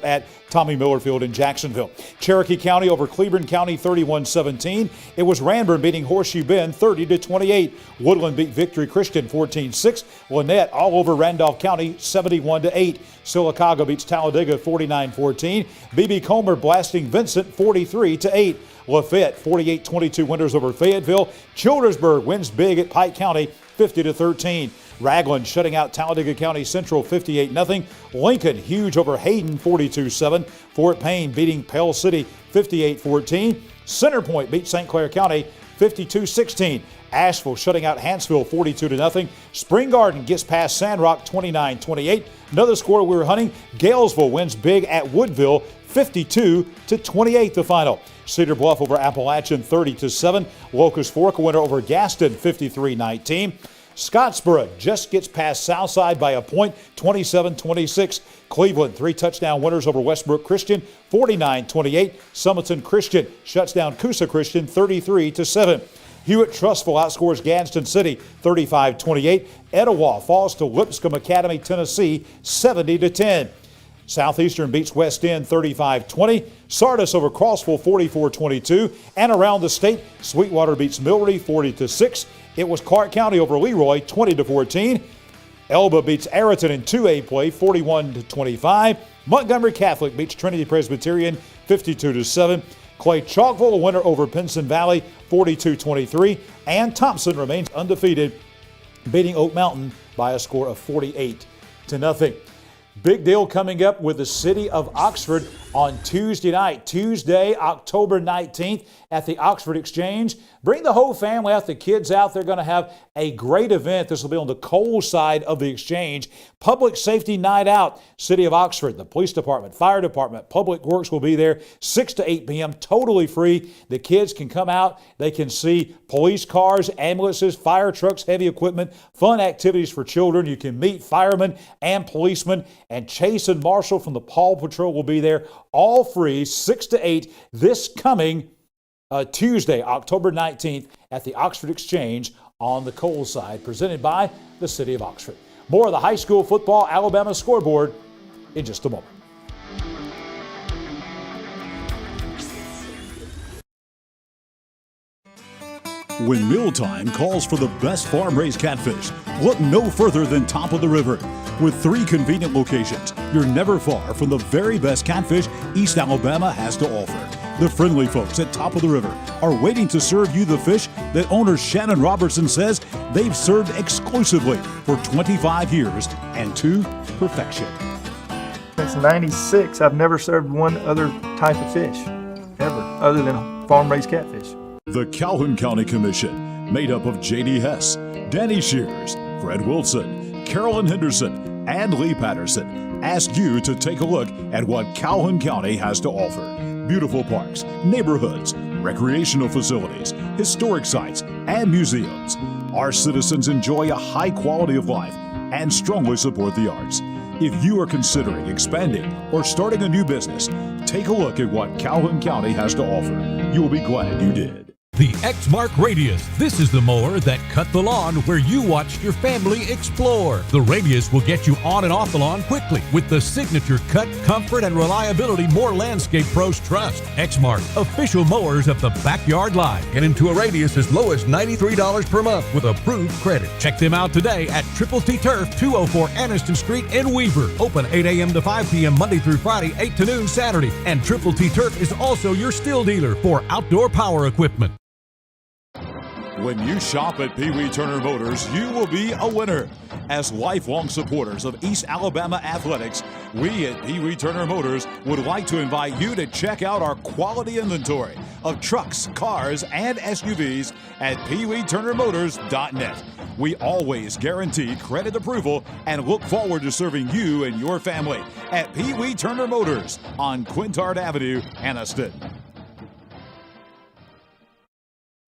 at Tommy Miller Field in Jacksonville. Cherokee County over Cleburne County 31-17. It was Ranburne beating Horseshoe Bend 30-28. Woodland beat Victory Christian 14-6. Lynette all over Randolph County 71-8. Sylacauga beats Talladega 49-14. BB Comer blasting Vincent 43-8. Lafayette 48-22 winners over Fayetteville. Childersburg wins big at Pike County 50-13. Ragland shutting out Talladega County Central 58-0. Lincoln huge over Hayden 42-7. Fort Payne beating Pell City 58-14. Centerpoint beat St. Clair County 52-16. Asheville shutting out Hanceville 42-0. Spring Garden gets past Sandrock 29-28. Another score we were hunting. Galesville wins big at Woodville 52-28 the final. Cedar Bluff over Appalachian 30-7. Locust Fork a winner over Gaston 53-19. Scottsboro just gets past Southside by a point, 27-26. Cleveland, 3 touchdown winners over Westbrook Christian, 49-28. Summerton Christian shuts down Coosa Christian, 33-7. Hewitt Trussville outscores Gadsden City, 35-28. Etowah falls to Lipscomb Academy, Tennessee, 70-10. Southeastern beats West End 35-20. Sardis over Crossville 44-22. And around the state, Sweetwater beats Millry 40-6. It was Clark County over Leroy 20-14. Elba beats Ariton in 2A play 41-25. Montgomery Catholic beats Trinity Presbyterian 52-7. Clay Chalkville a winner over Pinson Valley 42-23. And Thompson remains undefeated, beating Oak Mountain by a score of 48-0. Big deal coming up with the city of Oxford on Tuesday night, Tuesday, October 19th at the Oxford Exchange. Bring the whole family out, the kids out. They're going to have a great event. This will be on the coal side of the Exchange. Public Safety Night Out, City of Oxford, the Police Department, Fire Department, Public Works will be there 6 to 8 p.m., totally free. The kids can come out. They can see police cars, ambulances, fire trucks, heavy equipment, fun activities for children. You can meet firemen and policemen, and Chase and Marshall from the Paw Patrol will be there. All free, 6 to 8 this coming Tuesday, October 19th at the Oxford Exchange on the coal side, presented by the City of Oxford. More of the high school football Alabama scoreboard in just a moment. When mealtime calls for the best farm-raised catfish, look no further than Top of the River. With 3 convenient locations, you're never far from the very best catfish East Alabama has to offer. The friendly folks at Top of the River are waiting to serve you the fish that owner Shannon Robertson says they've served exclusively for 25 years and to perfection. Since '96, I've never served one other type of fish, ever, other than farm-raised catfish. The Calhoun County Commission, made up of J.D. Hess, Danny Shears, Fred Wilson, Carolyn Henderson, and Lee Patterson, ask you to take a look at what Calhoun County has to offer. Beautiful parks, neighborhoods, recreational facilities, historic sites, and museums. Our citizens enjoy a high quality of life and strongly support the arts. If you are considering expanding or starting a new business, take a look at what Calhoun County has to offer. You will be glad you did. The Exmark Radius. This is the mower that cut the lawn where you watched your family explore. The Radius will get you on and off the lawn quickly with the signature cut, comfort, and reliability more landscape pros trust. Exmark, official mowers of the backyard line. Get into a Radius as low as $93 per month with approved credit. Check them out today at Triple T Turf, 204 Anniston Street in Weaver. Open 8 a.m. to 5 p.m. Monday through Friday, 8 to noon Saturday. And Triple T Turf is also your still dealer for outdoor power equipment. When you shop at Pee Wee Turner Motors, you will be a winner. As lifelong supporters of East Alabama athletics, we at Pee Wee Turner Motors would like to invite you to check out our quality inventory of trucks, cars, and SUVs at peeweeturnermotors.net. We always guarantee credit approval and look forward to serving you and your family at Pee Wee Turner Motors on Quintard Avenue, Anniston.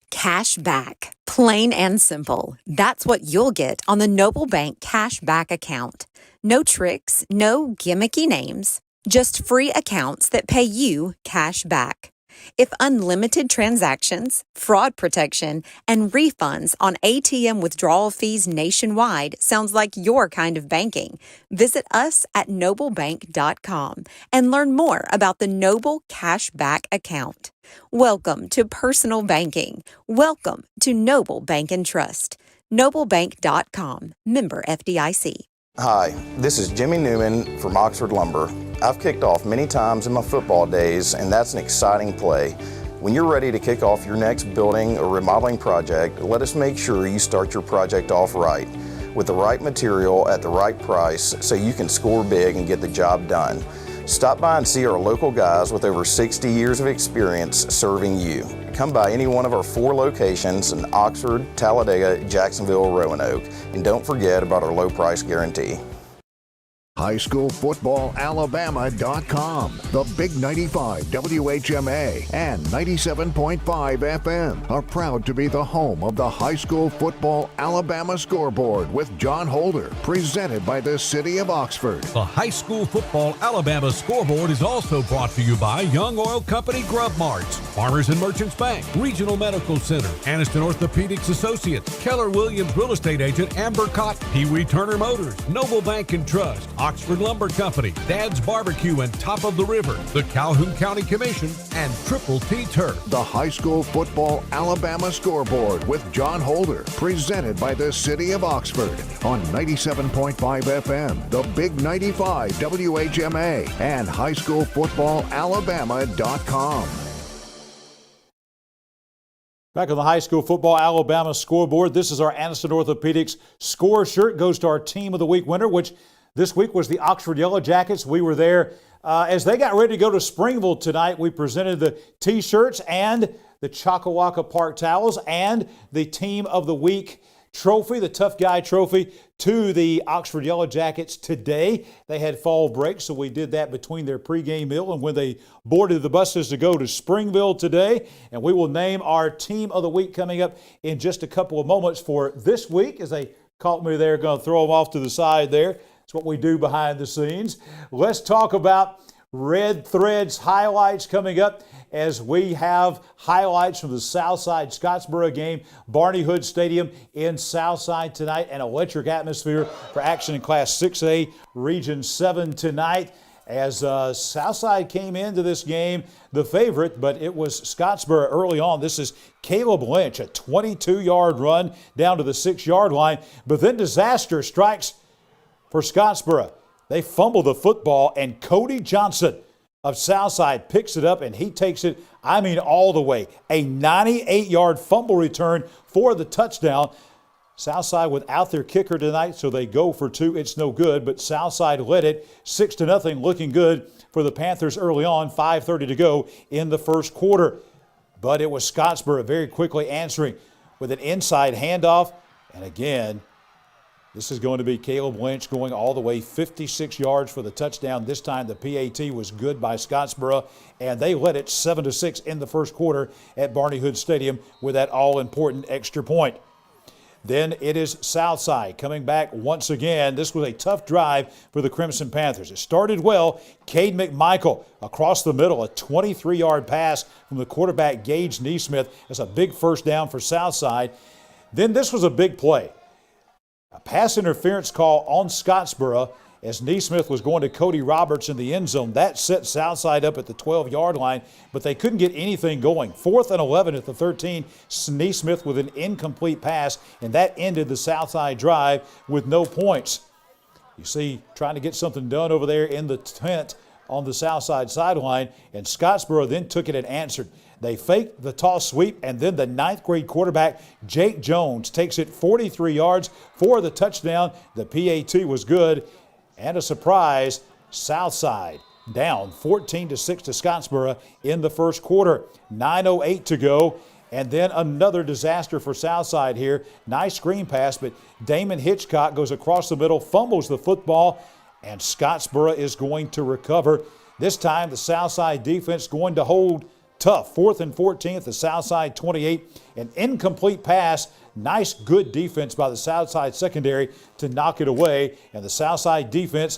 Cash back. Plain and simple. That's what you'll get on the Noble Bank Cash Back account. No tricks, no gimmicky names, just free accounts that pay you cash back. If unlimited transactions, fraud protection, and refunds on ATM withdrawal fees nationwide sounds like your kind of banking, visit us at noblebank.com and learn more about the Noble Cash Back account. Welcome to personal banking. Welcome to Noble Bank and Trust. Noblebank.com. Member FDIC. Hi, this is Jimmy Newman from Oxford Lumber. I've kicked off many times in my football days, and that's an exciting play. When you're ready to kick off your next building or remodeling project, let us make sure you start your project off right, with the right material at the right price so you can score big and get the job done. Stop by and see our local guys with over 60 years of experience serving you. Come by any one of our 4 locations in Oxford, Talladega, Jacksonville, Roanoke, and don't forget about our low price guarantee. HighSchoolFootballAlabama.com, the Big 95 WHMA and 97.5 FM are proud to be the home of the High School Football Alabama Scoreboard with John Holder, presented by the City of Oxford. The High School Football Alabama Scoreboard is also brought to you by Young Oil Company Grub Marts, Farmers and Merchants Bank, Regional Medical Center, Anniston Orthopedics Associates, Keller Williams Real Estate Agent Amber Cotton, Pee Wee Turner Motors, Noble Bank and Trust, Oxford Lumber Company, Dad's Barbecue and Top of the River, the Calhoun County Commission, and Triple T Turf. The High School Football Alabama Scoreboard with John Holder, presented by the City of Oxford on 97.5 FM, the Big 95 WHMA, and highschoolfootballalabama.com. Back on the High School Football Alabama Scoreboard, this is our Anniston Orthopedics score shirt. Goes to our Team of the Week winner, which this week was the Oxford Yellow Jackets. We were there as they got ready to go to Springville tonight. We presented the T-shirts and the Chakawaka Park towels and the Team of the Week trophy, the Tough Guy trophy, to the Oxford Yellow Jackets today. They had fall break, so we did that between their pregame meal and when they boarded the buses to go to Springville today. And we will name our Team of the Week coming up in just a couple of moments for this week. As they caught me there, going to throw them off to the side there. It's what we do behind the scenes. Let's talk about Red Threads highlights coming up as we have highlights from the Southside Scottsboro game. Barney Hood Stadium in Southside tonight. An electric atmosphere for action in Class 6A Region 7 tonight. As Southside came into this game the favorite, but it was Scottsboro early on. This is Caleb Lynch, a 22-yard run down to the 6-yard line. But then disaster strikes for Scottsboro. They fumble the football, and Cody Johnson of Southside picks it up, and he takes it, all the way. A 98-yard fumble return for the touchdown. Southside without their kicker tonight, so they go for two. It's no good, but Southside led it 6-0, looking good for the Panthers early on. 5:30 to go in the first quarter. But it was Scottsboro very quickly answering with an inside handoff, and again, this is going to be Caleb Lynch going all the way 56 yards for the touchdown. This time the PAT was good by Scottsboro, and they led it 7-6 in the first quarter at Barney Hood Stadium with that all-important extra point. Then it is Southside coming back once again. This was a tough drive for the Crimson Panthers. It started well. Cade McMichael across the middle, a 23-yard pass from the quarterback Gage Neesmith. That's a big first down for Southside. Then this was a big play. A pass interference call on Scottsboro as Neesmith was going to Cody Roberts in the end zone. That set Southside up at the 12-yard line, but they couldn't get anything going. 4th and 11 at the 13. Neesmith with an incomplete pass, and that ended the Southside drive with no points. You see, trying to get something done over there in the tent on the Southside sideline, and Scottsboro then took it and answered. They faked the toss sweep, and then the 9th grade quarterback, Jake Jones, takes it 43 yards for the touchdown. The PAT was good, and a surprise, Southside down 14-6 to Scottsboro in the first quarter. 9:08 to go, and then another disaster for Southside here. Nice screen pass, but Damon Hitchcock goes across the middle, fumbles the football, and Scottsboro is going to recover. This time, the Southside defense going to hold tough. 4th and 14 at the Southside 28. An incomplete pass. Nice, good defense by the Southside secondary to knock it away. And the Southside defense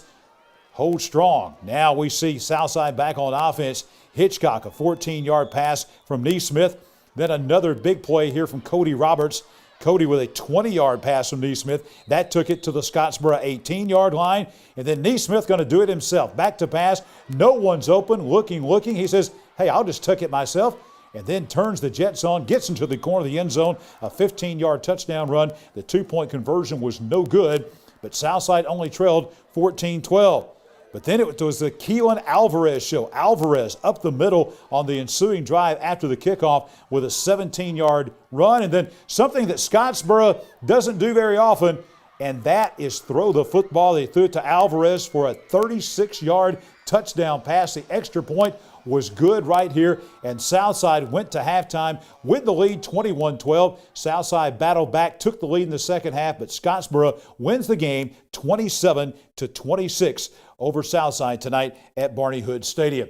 holds strong. Now we see Southside back on offense. Hitchcock, a 14-yard pass from Neesmith. Then another big play here from Cody Roberts. Cody with a 20-yard pass from Neesmith. That took it to the Scottsboro 18-yard line. And then Neesmith going to do it himself. Back to pass. No one's open. Looking. He says, hey, I'll just tuck it myself. And then turns the Jets on, gets into the corner of the end zone. A 15-yard touchdown run. The 2-point conversion was no good, but Southside only trailed 14-12. But then it was the Keelan Alvarez show. Alvarez up the middle on the ensuing drive after the kickoff with a 17-yard run. And then something that Scottsboro doesn't do very often, and that is throw the football. They threw it to Alvarez for a 36-yard touchdown pass. The extra point was good right here, and Southside went to halftime with the lead 21-12. Southside battled back, took the lead in the second half, but Scottsboro wins the game 27-26 over Southside tonight at Barney Hood Stadium.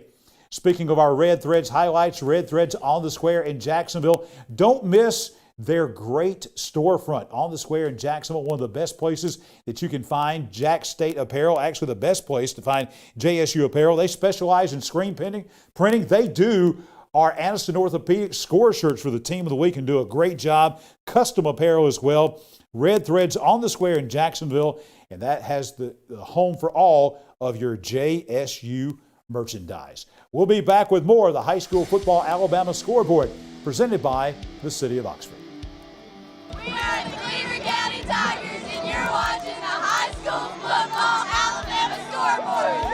Speaking of our Red Threads highlights, Red Threads on the Square in Jacksonville. Don't miss their great storefront on the Square in Jacksonville, one of the best places that you can find Jack State apparel, actually the best place to find JSU apparel. They specialize in screen printing. They do our Anniston Orthopedics score shirts for the Team of the Week and do a great job. Custom apparel as well. Red Threads on the Square in Jacksonville, and that has the home for all of your JSU merchandise. We'll be back with more of the High School Football Alabama Scoreboard, presented by the City of Oxford. We are the Cleveland County Tigers, and you're watching the High School Football Alabama Scoreboard.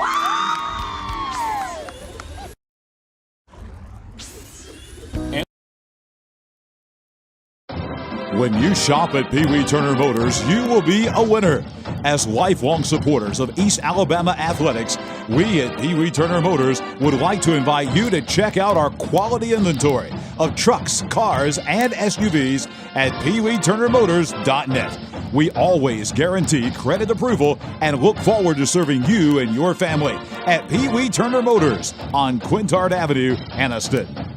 When you shop at Pee Wee Turner Motors, you will be a winner. As lifelong supporters of East Alabama athletics, we at Pee Wee Turner Motors would like to invite you to check out our quality inventory of trucks, cars, and SUVs at peeweeturnermotors.net. We always guarantee credit approval and look forward to serving you and your family at Pee Wee Turner Motors on Quintard Avenue, Anniston.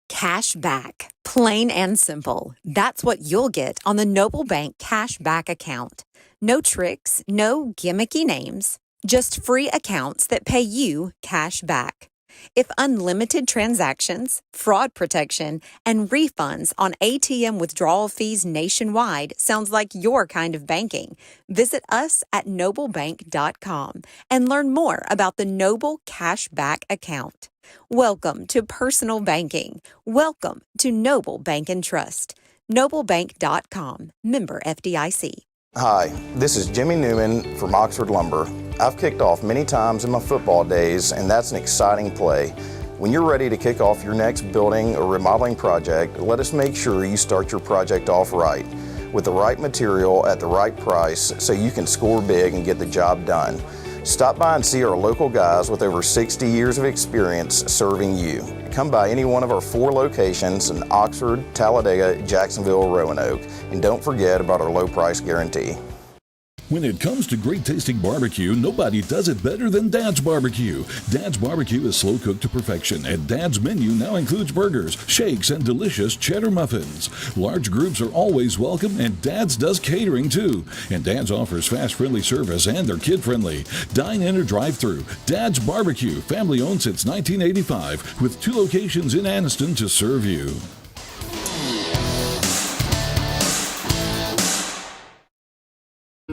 Cash back. Plain and simple. That's what you'll get on the Noble Bank Cash Back account. No tricks, no gimmicky names, just free accounts that pay you cash back. If unlimited transactions, fraud protection, and refunds on ATM withdrawal fees nationwide sounds like your kind of banking, visit us at noblebank.com and learn more about the Noble Cash Back account. Welcome to personal banking. Welcome to Noble Bank and Trust. Noblebank.com. Member FDIC. Hi, this is Jimmy Newman from Oxford Lumber. I've kicked off many times in my football days, and that's an exciting play. When you're ready to kick off your next building or remodeling project, let us make sure you start your project off right, with the right material at the right price so you can score big and get the job done. Stop by and see our local guys with over 60 years of experience serving you. Come by any one of our 4 locations in Oxford, Talladega, Jacksonville, Roanoke, and don't forget about our low price guarantee. When it comes to great tasting barbecue, nobody does it better than Dad's Barbecue. Dad's Barbecue is slow cooked to perfection, and Dad's menu now includes burgers, shakes, and delicious cheddar muffins. Large groups are always welcome, and Dad's does catering too. And Dad's offers fast, friendly service, and they're kid-friendly. Dine in or drive-through. Dad's Barbecue, family owned since 1985, with 2 locations in Anniston to serve you.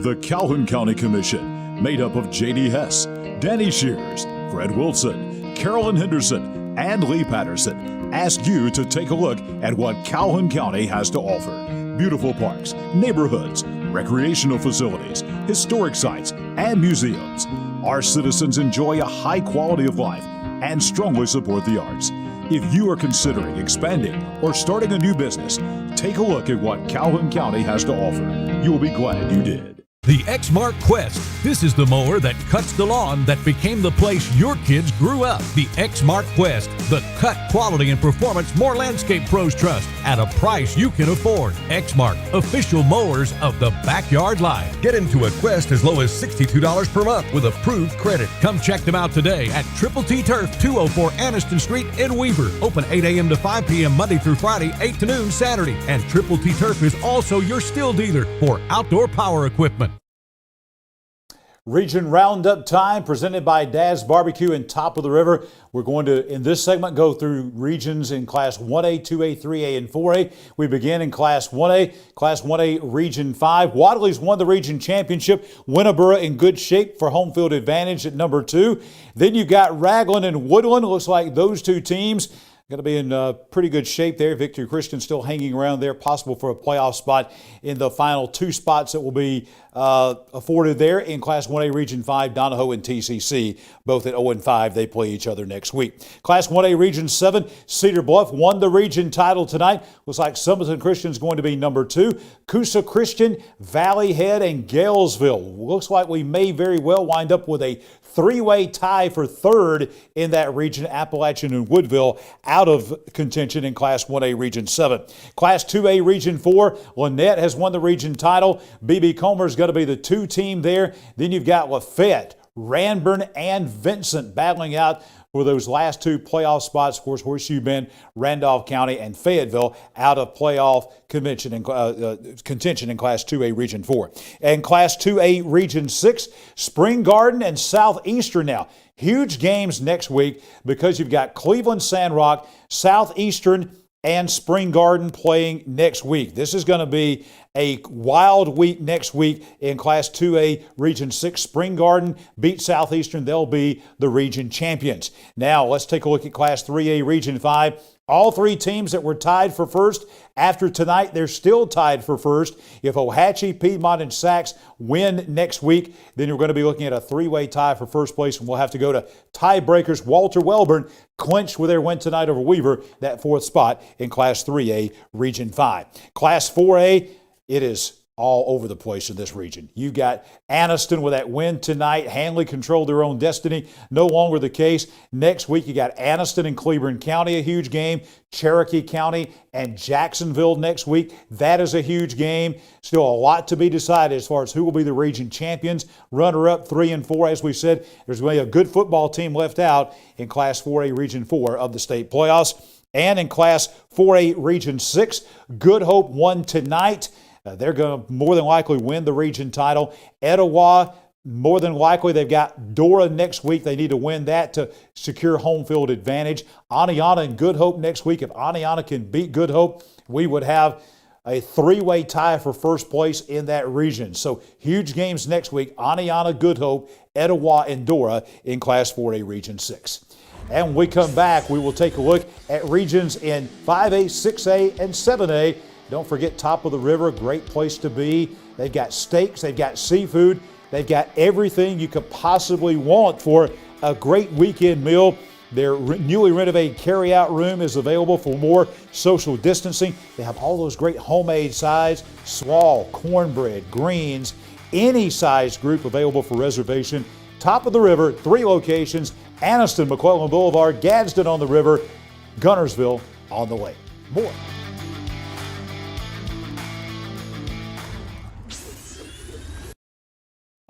The Calhoun County Commission, made up of J.D. Hess, Danny Shears, Fred Wilson, Carolyn Henderson, and Lee Patterson, ask you to take a look at what Calhoun County has to offer. Beautiful parks, neighborhoods, recreational facilities, historic sites, and museums. Our citizens enjoy a high quality of life and strongly support the arts. If you are considering expanding or starting a new business, take a look at what Calhoun County has to offer. You will be glad you did. The Exmark Quest. This is the mower that cuts the lawn that became the place your kids grew up. The Exmark Quest. The cut, quality, and performance more landscape pros trust at a price you can afford. Exmark. Official mowers of the backyard life. Get into a Quest as low as $62 per month with approved credit. Come check them out today at Triple T Turf, 204 Anniston Street in Weaver. Open 8 a.m. to 5 p.m. Monday through Friday, 8 to noon Saturday. And Triple T Turf is also your still dealer for outdoor power equipment. Region Roundup time presented by Dad's Barbecue in Top of the River. We're going to, in this segment, go through regions in Class 1A, 2A, 3A, and 4A. We begin in Class 1A. Class 1A, Region 5. Wadley's won the region championship. Winterboro in good shape for home field advantage at number 2. Then you've got Ragland and Woodland. Looks like those two teams going to be in pretty good shape there. Victory Christian still hanging around there, possible for a playoff spot in the final 2 spots that will be afforded there in Class 1A Region 5, Donahoe and TCC, both at 0-5. They play each other next week. Class 1A Region 7, Cedar Bluff won the region title tonight. Looks like Summison Christian is going to be number 2. Coosa Christian, Valley Head, and Galesville. Looks like we may very well wind up with a 3-way tie for 3rd in that region. Appalachian and Woodville out of contention in Class 1A Region 7. Class 2A Region 4, Lynette has won the region title. B.B. Comer's going to be the 2 team there. Then you've got Lafayette, Ranburne, and Vincent battling out for those last 2 playoff spots. Of course, Horseshoe Bend, Randolph County, and Fayetteville out of playoff contention in Class 2A Region 4. And Class 2A Region 6, Spring Garden and Southeastern now. Huge games next week because you've got Cleveland Sandrock, Southeastern, and Spring Garden playing next week. This is going to be a wild week next week in Class 2A Region 6. Spring Garden beat Southeastern. They'll be the region champions. Now, let's take a look at Class 3A Region 5. All three teams that were tied for first after tonight, they're still tied for first. If Ohatchee, Piedmont, and Sachs win next week, then you're going to be looking at a three-way tie for first place, and we'll have to go to tiebreakers. Walter Welborn clinched with their win tonight over Weaver, that fourth spot in Class 3A Region 5. Class 4A, it is all over the place in this region. You got Anniston with that win tonight. Handley controlled their own destiny. No longer the case. Next week, you got Anniston and Cleburne County, a huge game. Cherokee County and Jacksonville next week. That is a huge game. Still a lot to be decided as far as who will be the region champions. Runner-up 3 and 4. As we said, there's going to be a good football team left out in Class 4A Region 4 of the state playoffs. And in Class 4A Region 6, Good Hope won tonight. They're going to more than likely win the region title. Etowah, more than likely, they've got Dora next week. They need to win that to secure home field advantage. Aniana and Good Hope next week. If Aniana can beat Good Hope, we would have a three-way tie for first place in that region. So huge games next week. Aniana, Good Hope, Etowah, and Dora in Class 4A Region 6. And when we come back, we will take a look at regions in 5A, 6A, and 7A. Don't forget Top of the River, great place to be. They've got steaks, they've got seafood, they've got everything you could possibly want for a great weekend meal. Their newly renovated carry-out room is available for more social distancing. They have all those great homemade sides, swall, cornbread, greens, any size group available for reservation. Top of the River, 3 locations, Anniston, McClellan Boulevard, Gadsden on the river, Gunnersville on the lake. More.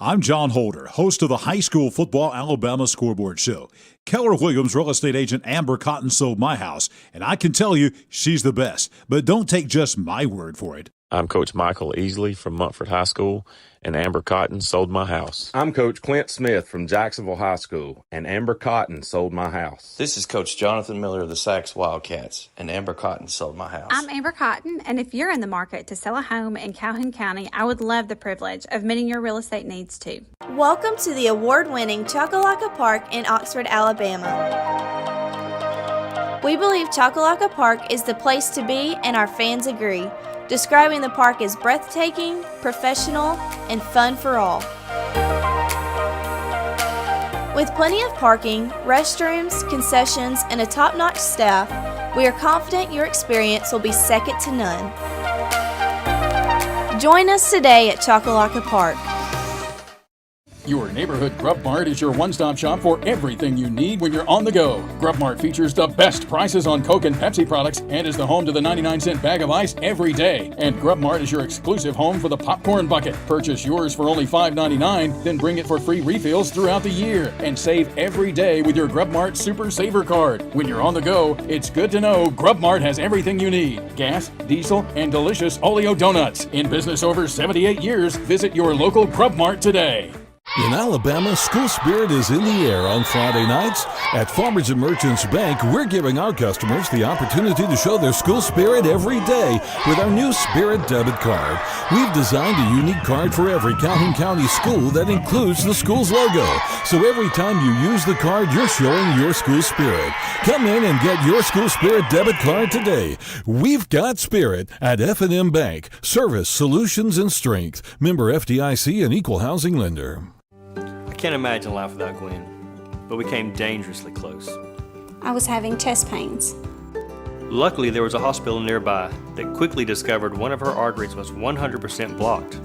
I'm John Holder, host of the High School Football Alabama Scoreboard Show. Keller Williams real estate agent Amber Cotton sold my house, and I can tell you she's the best. But don't take just my word for it. I'm Coach Michael Easley from Montford High School, and Amber Cotton sold my house. I'm Coach Clint Smith from Jacksonville High School, and Amber Cotton sold my house. This is Coach Jonathan Miller of the Sachs Wildcats, and Amber Cotton sold my house. I'm Amber Cotton, and if you're in the market to sell a home in Calhoun County, I would love the privilege of meeting your real estate needs too. Welcome to the award-winning Chocolaca Park in Oxford, Alabama. We believe Chocolaca Park is the place to be, and our fans agree, describing the park as breathtaking, professional, and fun for all. With plenty of parking, restrooms, concessions, and a top-notch staff, we are confident your experience will be second to none. Join us today at Chocolaca Park. Your neighborhood Grub Mart is your one-stop shop for everything you need when you're on the go. Grub Mart features the best prices on Coke and Pepsi products and is the home to the 99-cent bag of ice every day. And Grub Mart is your exclusive home for the popcorn bucket. Purchase yours for only $5.99, then bring it for free refills throughout the year. And save every day with your Grub Mart Super Saver card. When you're on the go, it's good to know Grub Mart has everything you need. Gas, diesel, and delicious Oleo donuts. In business over 78 years, visit your local Grub Mart today. In Alabama, school spirit is in the air on Friday nights. At Farmers and Merchants Bank, we're giving our customers the opportunity to show their school spirit every day with our new Spirit debit card. We've designed a unique card for every Calhoun County school that includes the school's logo. So every time you use the card, you're showing your school spirit. Come in and get your school spirit debit card today. We've got spirit at F&M Bank. Service, solutions, and strength. Member FDIC and equal housing lender. I can't imagine life without Gwen, but we came dangerously close. I was having chest pains. Luckily, there was a hospital nearby that quickly discovered one of her arteries was 100% blocked.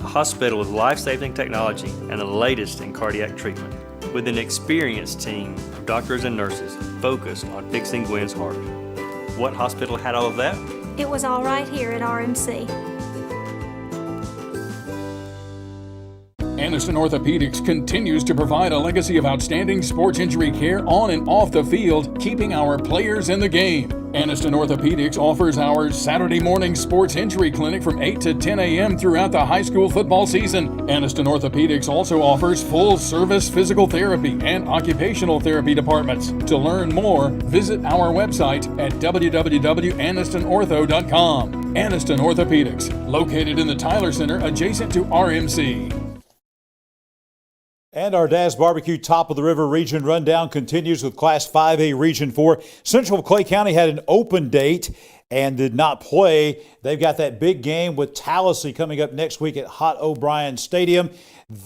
A hospital with life-saving technology and the latest in cardiac treatment, with an experienced team of doctors and nurses focused on fixing Gwen's heart. What hospital had all of that? It was all right here at RMC. Aniston Orthopedics continues to provide a legacy of outstanding sports injury care on and off the field, keeping our players in the game. Aniston Orthopedics offers our Saturday morning sports injury clinic from 8 to 10 a.m. throughout the high school football season. Aniston Orthopedics also offers full-service physical therapy and occupational therapy departments. To learn more, visit our website at www.anistonortho.com. Aniston Orthopedics, located in the Tyler Center adjacent to RMC. And our Dad's Barbecue Top of the River Region Rundown continues with Class 5A Region 4. Central Clay County had an open date and did not play. They've got that big game with Tallahassee coming up next week at Hot O'Brien Stadium.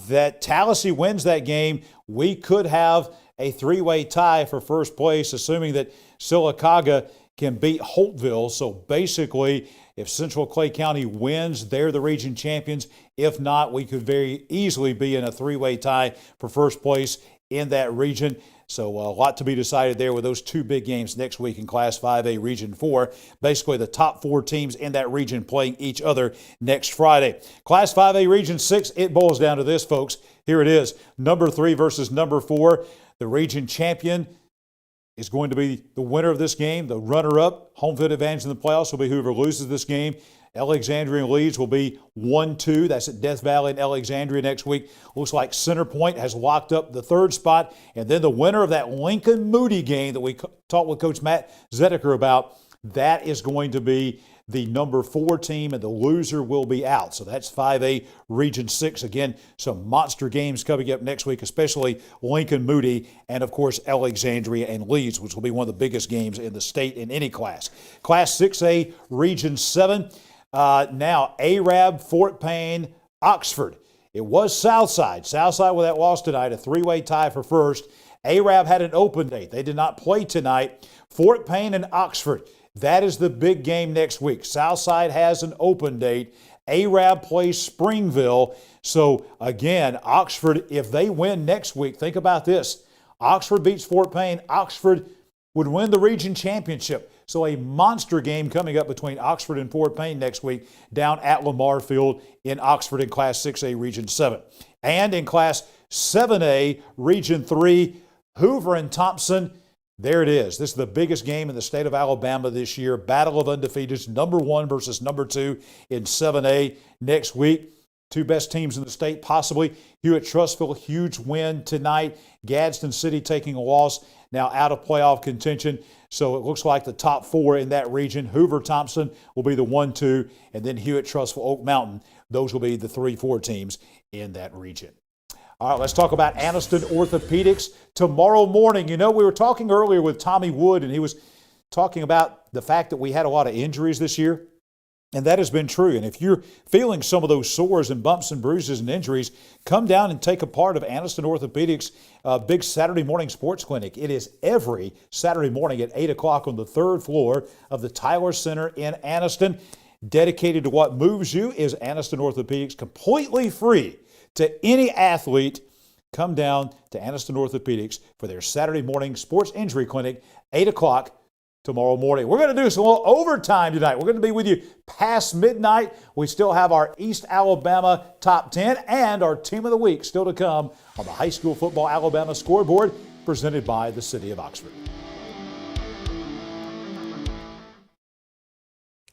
That Tallahassee wins that game, we could have a three-way tie for first place, assuming that Sylacauga can beat Holtville. So basically, if Central Clay County wins, they're the region champions. If not, we could very easily be in a three-way tie for first place in that region. So a lot to be decided there with those two big games next week in Class 5A Region 4. Basically, the top four teams in that region playing each other next Friday. Class 5A Region 6, it boils down to this, folks. Here it is. Number 3 versus number 4. The region champion is going to be the winner of this game. The runner-up, home field advantage in the playoffs, will be whoever loses this game. Alexandria and Leeds will be 1-2. That's at Death Valley and Alexandria next week. Looks like Center Point has locked up the third spot. And then the winner of that Lincoln-Moody game that we talked with Coach Matt Zedeker about, that is going to be the number 4 team, and the loser will be out. So that's 5A Region 6. Again, some monster games coming up next week, especially Lincoln-Moody and, of course, Alexandria and Leeds, which will be one of the biggest games in the state in any class. Class 6A Region 7. Now, Arab, Fort Payne, Oxford. It was Southside. Southside with that loss tonight, a three-way tie for first. Arab had an open date. They did not play tonight. Fort Payne and Oxford. That is the big game next week. Southside has an open date. Arab plays Springville. So, again, Oxford, if they win next week, think about this. Oxford beats Fort Payne. Oxford would win the region championship. So a monster game coming up between Oxford and Fort Payne next week down at Lamar Field in Oxford in Class 6A Region 7. And in Class 7A Region 3, Hoover and Thompson. There it is. This is the biggest game in the state of Alabama this year. Battle of undefeateds, number 1 versus number 2 in 7A next week. Two best teams in the state, possibly. Hewitt-Trussville, huge win tonight. Gadsden City taking a loss, now out of playoff contention. So it looks like the top 4 in that region. Hoover-Thompson will be the 1-2, and then Hewitt-Trussville, Oak Mountain. Those will be the 3-4 teams in that region. All right, let's talk about Aniston Orthopedics tomorrow morning. You know, we were talking earlier with Tommy Wood, and he was talking about the fact that we had a lot of injuries this year, and that has been true. And if you're feeling some of those sores and bumps and bruises and injuries, come down and take a part of Aniston Orthopedics' big Saturday morning sports clinic. It is every Saturday morning at 8 o'clock on the 3rd floor of the Tyler Center in Aniston. Dedicated to what moves you is Aniston Orthopedics, completely free to any athlete. Come down to Aniston Orthopedics for their Saturday morning sports injury clinic, 8 o'clock tomorrow morning. We're going to do some little overtime tonight. We're going to be with you past midnight. We still have our East Alabama Top 10 and our Team of the Week still to come on the High School Football Alabama Scoreboard, presented by the City of Oxford.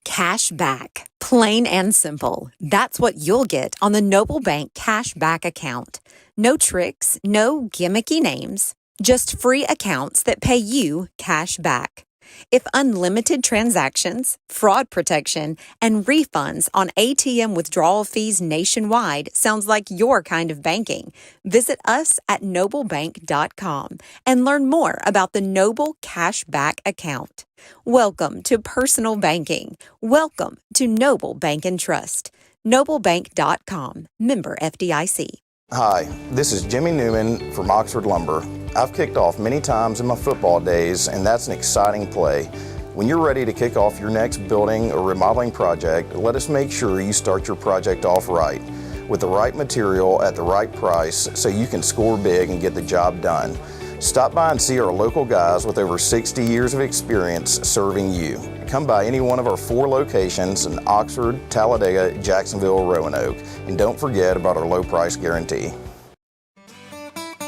Cash back. Plain and simple. That's what you'll get on the Noble Bank Cash Back account. No tricks, no gimmicky names, just free accounts that pay you cash back. If unlimited transactions, fraud protection, and refunds on ATM withdrawal fees nationwide sounds like your kind of banking, visit us at noblebank.com and learn more about the Noble Cashback account. Welcome to personal banking. Welcome to Noble Bank and Trust. noblebank.com, member FDIC. Hi, this is Jimmy Newman from Oxford Lumber. I've kicked off many times in my football days, and that's an exciting play. When you're ready to kick off your next building or remodeling project, let us make sure you start your project off right, with the right material at the right price so you can score big and get the job done. Stop by and see our local guys with over 60 years of experience serving you. Come by any one of our 4 locations in Oxford, Talladega, Jacksonville, Roanoke, and don't forget about our low price guarantee.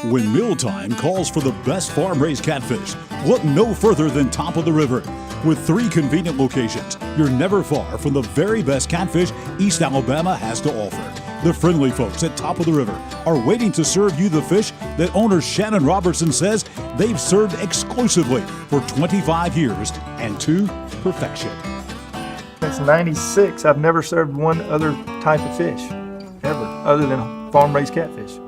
When mealtime calls for the best farm-raised catfish, look no further than Top of the River. With 3 convenient locations, you're never far from the very best catfish East Alabama has to offer. The friendly folks at Top of the River are waiting to serve you the fish that owner Shannon Robertson says they've served exclusively for 25 years and to perfection. Since '96, I've never served one other type of fish, ever, other than farm-raised catfish.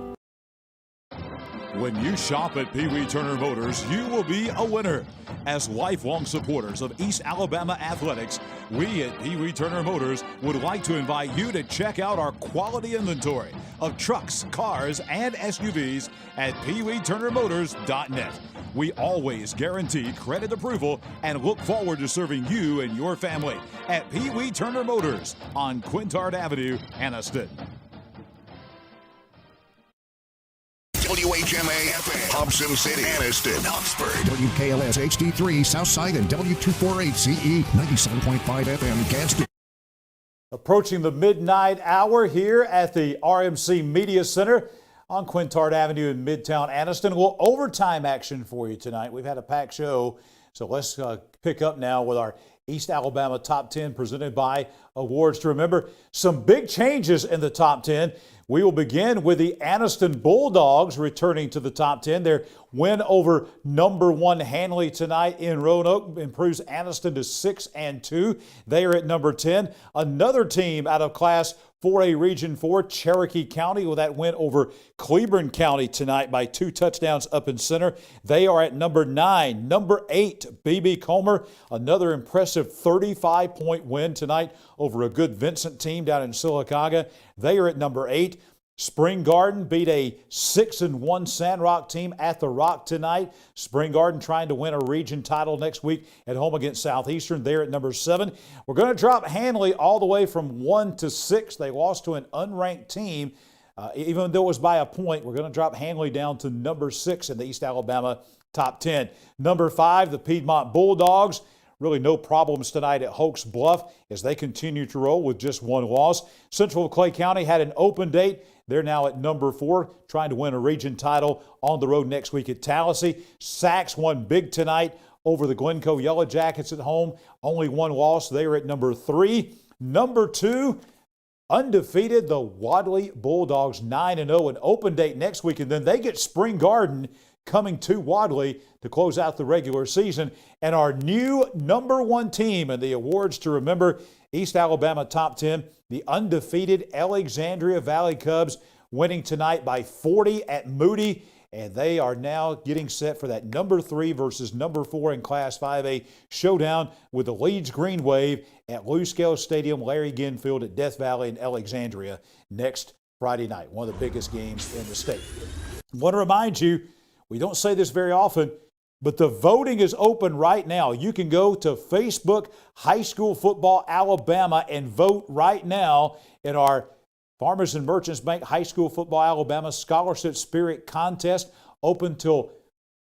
When you shop at Pee Wee Turner Motors, you will be a winner. As lifelong supporters of East Alabama athletics, we at Pee Wee Turner Motors would like to invite you to check out our quality inventory of trucks, cars, and SUVs at PeeWeeTurnerMotors.net. We always guarantee credit approval and look forward to serving you and your family at Pee Wee Turner Motors on Quintard Avenue, Anniston. WHMA FM, Hobson City, Anniston, Oxford, WKLS HD3, Southside, and W248CE, 97.5 FM, Gadsden. Approaching the midnight hour here at the RMC Media Center on Quintard Avenue in Midtown Anniston. Well, overtime action for you tonight. We've had a packed show, so let's pick up now with our East Alabama Top 10 presented by Awards to Remember. Some big changes in the Top 10. We will begin with the Anniston Bulldogs returning to the top 10. Their win over number 1 Handley tonight in Roanoke improves Anniston to 6-2. They are at number 10. Another team out of Class 4A Region 4, Cherokee County, with that win over Cleburne County tonight by 2 touchdowns up in center. They are at number 9. Number 8, B.B. Comer, another impressive 35-point win tonight over a good Vincent team down in Sylacauga. They are at number 8. Spring Garden beat a 6-1 Sandrock team at the Rock tonight. Spring Garden trying to win a region title next week at home against Southeastern. They're at number 7. We're going to drop Handley all the way from 1 to 6. They lost to an unranked team. Even though it was by a point, we're going to drop Handley down to number 6 in the East Alabama top 10. Number 5, the Piedmont Bulldogs. Really no problems tonight at Hoax Bluff as they continue to roll with just 1 loss. Central Clay County had an open date. They're now at number 4, trying to win a region title on the road next week at Tallahassee. Sachs won big tonight over the Glencoe Yellow Jackets at home. Only 1 loss. They are at number 3. Number 2, undefeated, the Wadley Bulldogs, 9-0, an open date next week. And then they get Spring Garden coming to Wadley to close out the regular season. And our new number 1 team in the Awards to Remember East Alabama top 10, the undefeated Alexandria Valley Cubs, winning tonight by 40 at Moody. And they are now getting set for that number 3 versus number 4 in Class 5A showdown with the Leeds Green Wave at Lou Scales Stadium, Larry Ginn Field at Death Valley in Alexandria next Friday night. One of the biggest games in the state. I want to remind you, we don't say this very often, but the voting is open right now. You can go to Facebook High School Football Alabama and vote right now in our Farmers and Merchants Bank High School Football Alabama Scholarship Spirit Contest, open till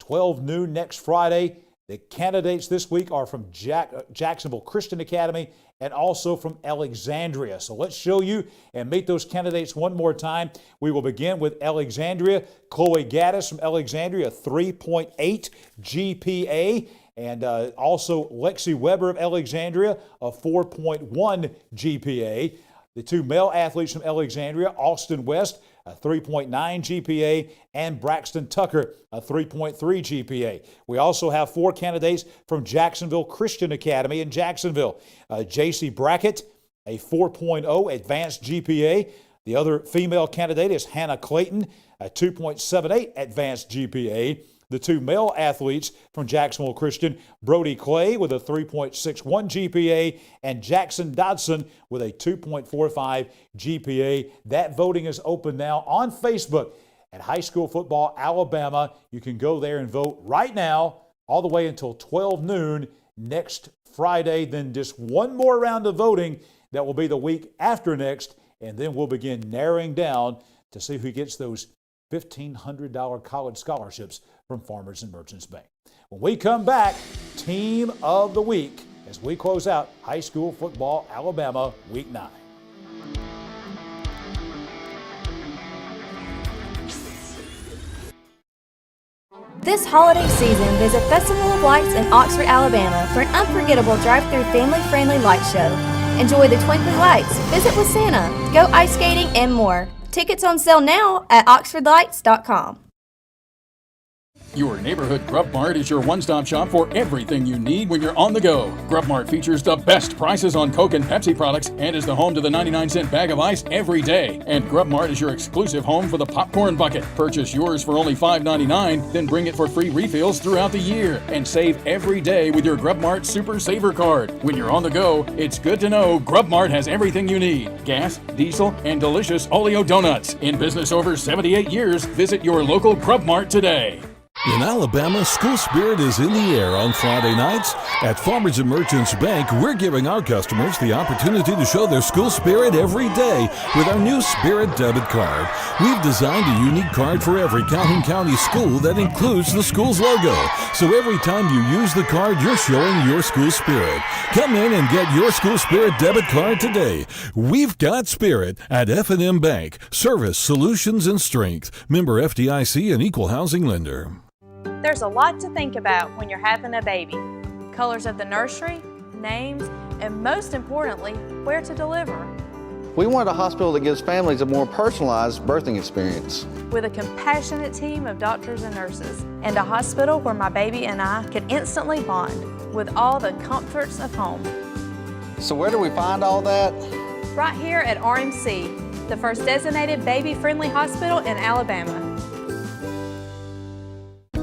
12 noon next Friday. The candidates this week are from Jacksonville Christian Academy and also from Alexandria. So let's show you and meet those candidates one more time. We will begin with Alexandria. Chloe Gaddis from Alexandria, 3.8 GPA. And also Lexi Weber of Alexandria, a 4.1 GPA. The 2 male athletes from Alexandria, Austin West, a 3.9 GPA, and Braxton Tucker, a 3.3 GPA. We also have 4 candidates from Jacksonville Christian Academy in Jacksonville. J.C. Brackett, a 4.0 advanced GPA. The other female candidate is Hannah Clayton, a 2.78 advanced GPA. The 2 male athletes from Jacksonville Christian, Brody Clay with a 3.61 GPA and Jackson Dodson with a 2.45 GPA. That voting is open now on Facebook at High School Football Alabama. You can go there and vote right now all the way until 12 noon next Friday. Then just one more round of voting that will be the week after next, and then we'll begin narrowing down to see who gets those $1,500 college scholarships from Farmers and Merchants Bank. When we come back, Team of the Week as we close out high school football Alabama Week 9. This holiday season, visit Festival of Lights in Oxford, Alabama for an unforgettable drive-through family-friendly light show. Enjoy the twinkling lights, visit with Santa, go ice skating, and more. Tickets on sale now at oxfordlights.com. Your neighborhood Grub Mart is your one-stop shop for everything you need when you're on the go. Grub Mart features the best prices on Coke and Pepsi products and is the home to the 99-cent bag of ice every day. And Grub Mart is your exclusive home for the popcorn bucket. Purchase yours for only $5.99, then bring it for free refills throughout the year. And save every day with your Grub Mart Super Saver card. When you're on the go, it's good to know Grub Mart has everything you need. Gas, diesel, and delicious Oleo donuts. In business over 78 years, visit your local Grub Mart today. In Alabama, school spirit is in the air on Friday nights. At Farmers and Merchants Bank, we're giving our customers the opportunity to show their school spirit every day with our new Spirit debit card. We've designed a unique card for every Calhoun County school that includes the school's logo. So every time you use the card, you're showing your school spirit. Come in and get your school spirit debit card today. We've got spirit at F&M Bank. Service, solutions, and strength. Member FDIC and equal housing lender. There's a lot to think about when you're having a baby. Colors of the nursery, names, and most importantly, where to deliver. We want a hospital that gives families a more personalized birthing experience. With a compassionate team of doctors and nurses, and a hospital where my baby and I can instantly bond with all the comforts of home. So where do we find all that? Right here at RMC, the first designated baby-friendly hospital in Alabama.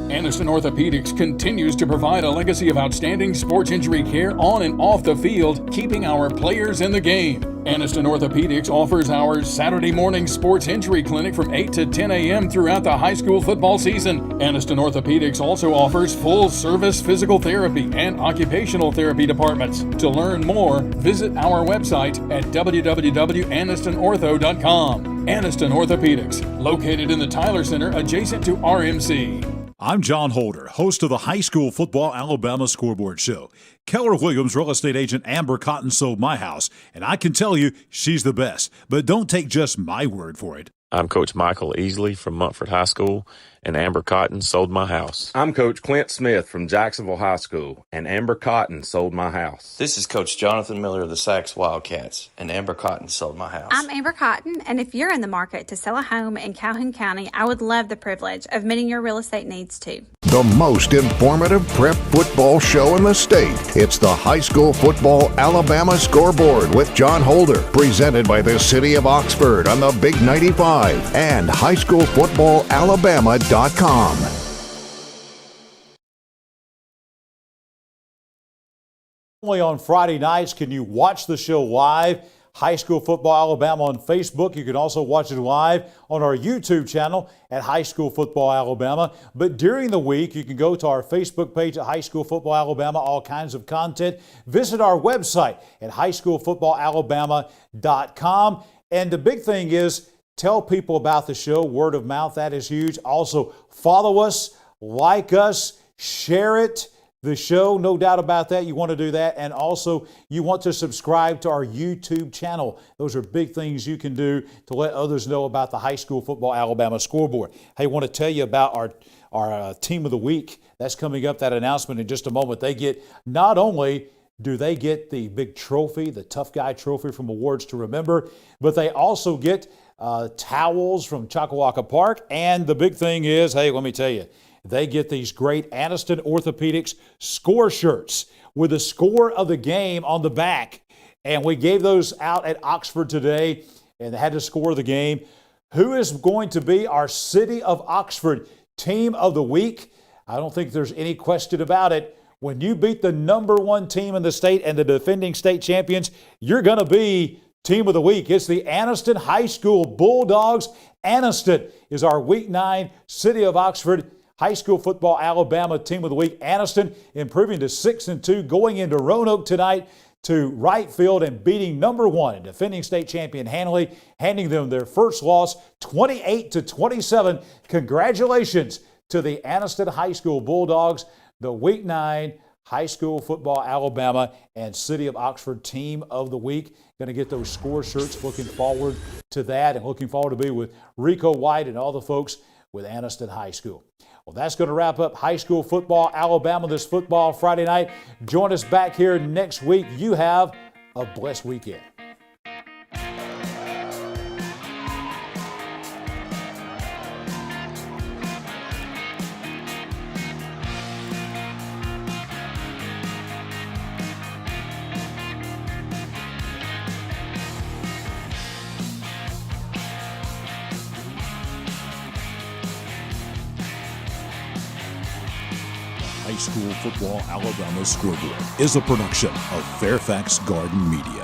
Aniston Orthopedics continues to provide a legacy of outstanding sports injury care on and off the field, keeping our players in the game. Aniston Orthopedics offers our Saturday morning sports injury clinic from 8 to 10 a.m. throughout the high school football season. Aniston Orthopedics also offers full-service physical therapy and occupational therapy departments. To learn more, visit our website at www.anistonortho.com. Aniston Orthopedics, located in the Tyler Center adjacent to RMC. I'm John Holder, host of the High School Football Alabama Scoreboard Show. Keller Williams real estate agent Amber Cotton sold my house, and I can tell you she's the best. But don't take just my word for it. I'm Coach Michael Easley from Montford High School, and Amber Cotton sold my house. I'm Coach Clint Smith from Jacksonville High School, and Amber Cotton sold my house. This is Coach Jonathan Miller of the Sax Wildcats, and Amber Cotton sold my house. I'm Amber Cotton, and if you're in the market to sell a home in Calhoun County, I would love the privilege of meeting your real estate needs too. The most informative prep football show in the state. It's the High School Football Alabama Scoreboard with John Holder, presented by the City of Oxford on the Big 95 and highschoolfootballalabama.com. Only on Friday nights can you watch the show live. High School Football Alabama on Facebook. You can also watch it live on our YouTube channel at High School Football Alabama. But during the week, you can go to our Facebook page at High School Football Alabama, all kinds of content. Visit our website at highschoolfootballalabama.com. And the big thing is, tell people about the show. Word of mouth, that is huge. Also, follow us, like us, share it. The show, no doubt about that. You want to do that. And also, you want to subscribe to our YouTube channel. Those are big things you can do to let others know about the High School Football Alabama Scoreboard. Hey, I want to tell you about our Team of the Week. That's coming up, that announcement in just a moment. They get, not only do they get the big trophy, the Tough Guy Trophy from Awards to Remember, but they also get towels from Chocowacca Park. And the big thing is, hey, let me tell you, they get these great Aniston Orthopedics score shirts with the score of the game on the back. And we gave those out at Oxford today, and they had to score the game. Who is going to be our City of Oxford Team of the Week? I don't think there's any question about it. When you beat the #1 team in the state and the defending state champions, you're going to be Team of the Week. It's the Aniston High School Bulldogs. Aniston is our Week 9 City of Oxford High School Football Alabama Team of the Week. Aniston improving to 6-2, going into Roanoke tonight to right field and beating number 1 and defending state champion Hanley, handing them their first loss, 28-27. Congratulations to the Anniston High School Bulldogs, the Week 9 High School Football Alabama and City of Oxford Team of the Week. Going to get those score shirts. Looking forward to that and looking forward to be with Rico White and all the folks with Anniston High School. Well, that's going to wrap up High School Football Alabama this football Friday night. Join us back here next week. You have a blessed weekend. High School Football Alabama Scoreboard is a production of Fairfax Garden Media.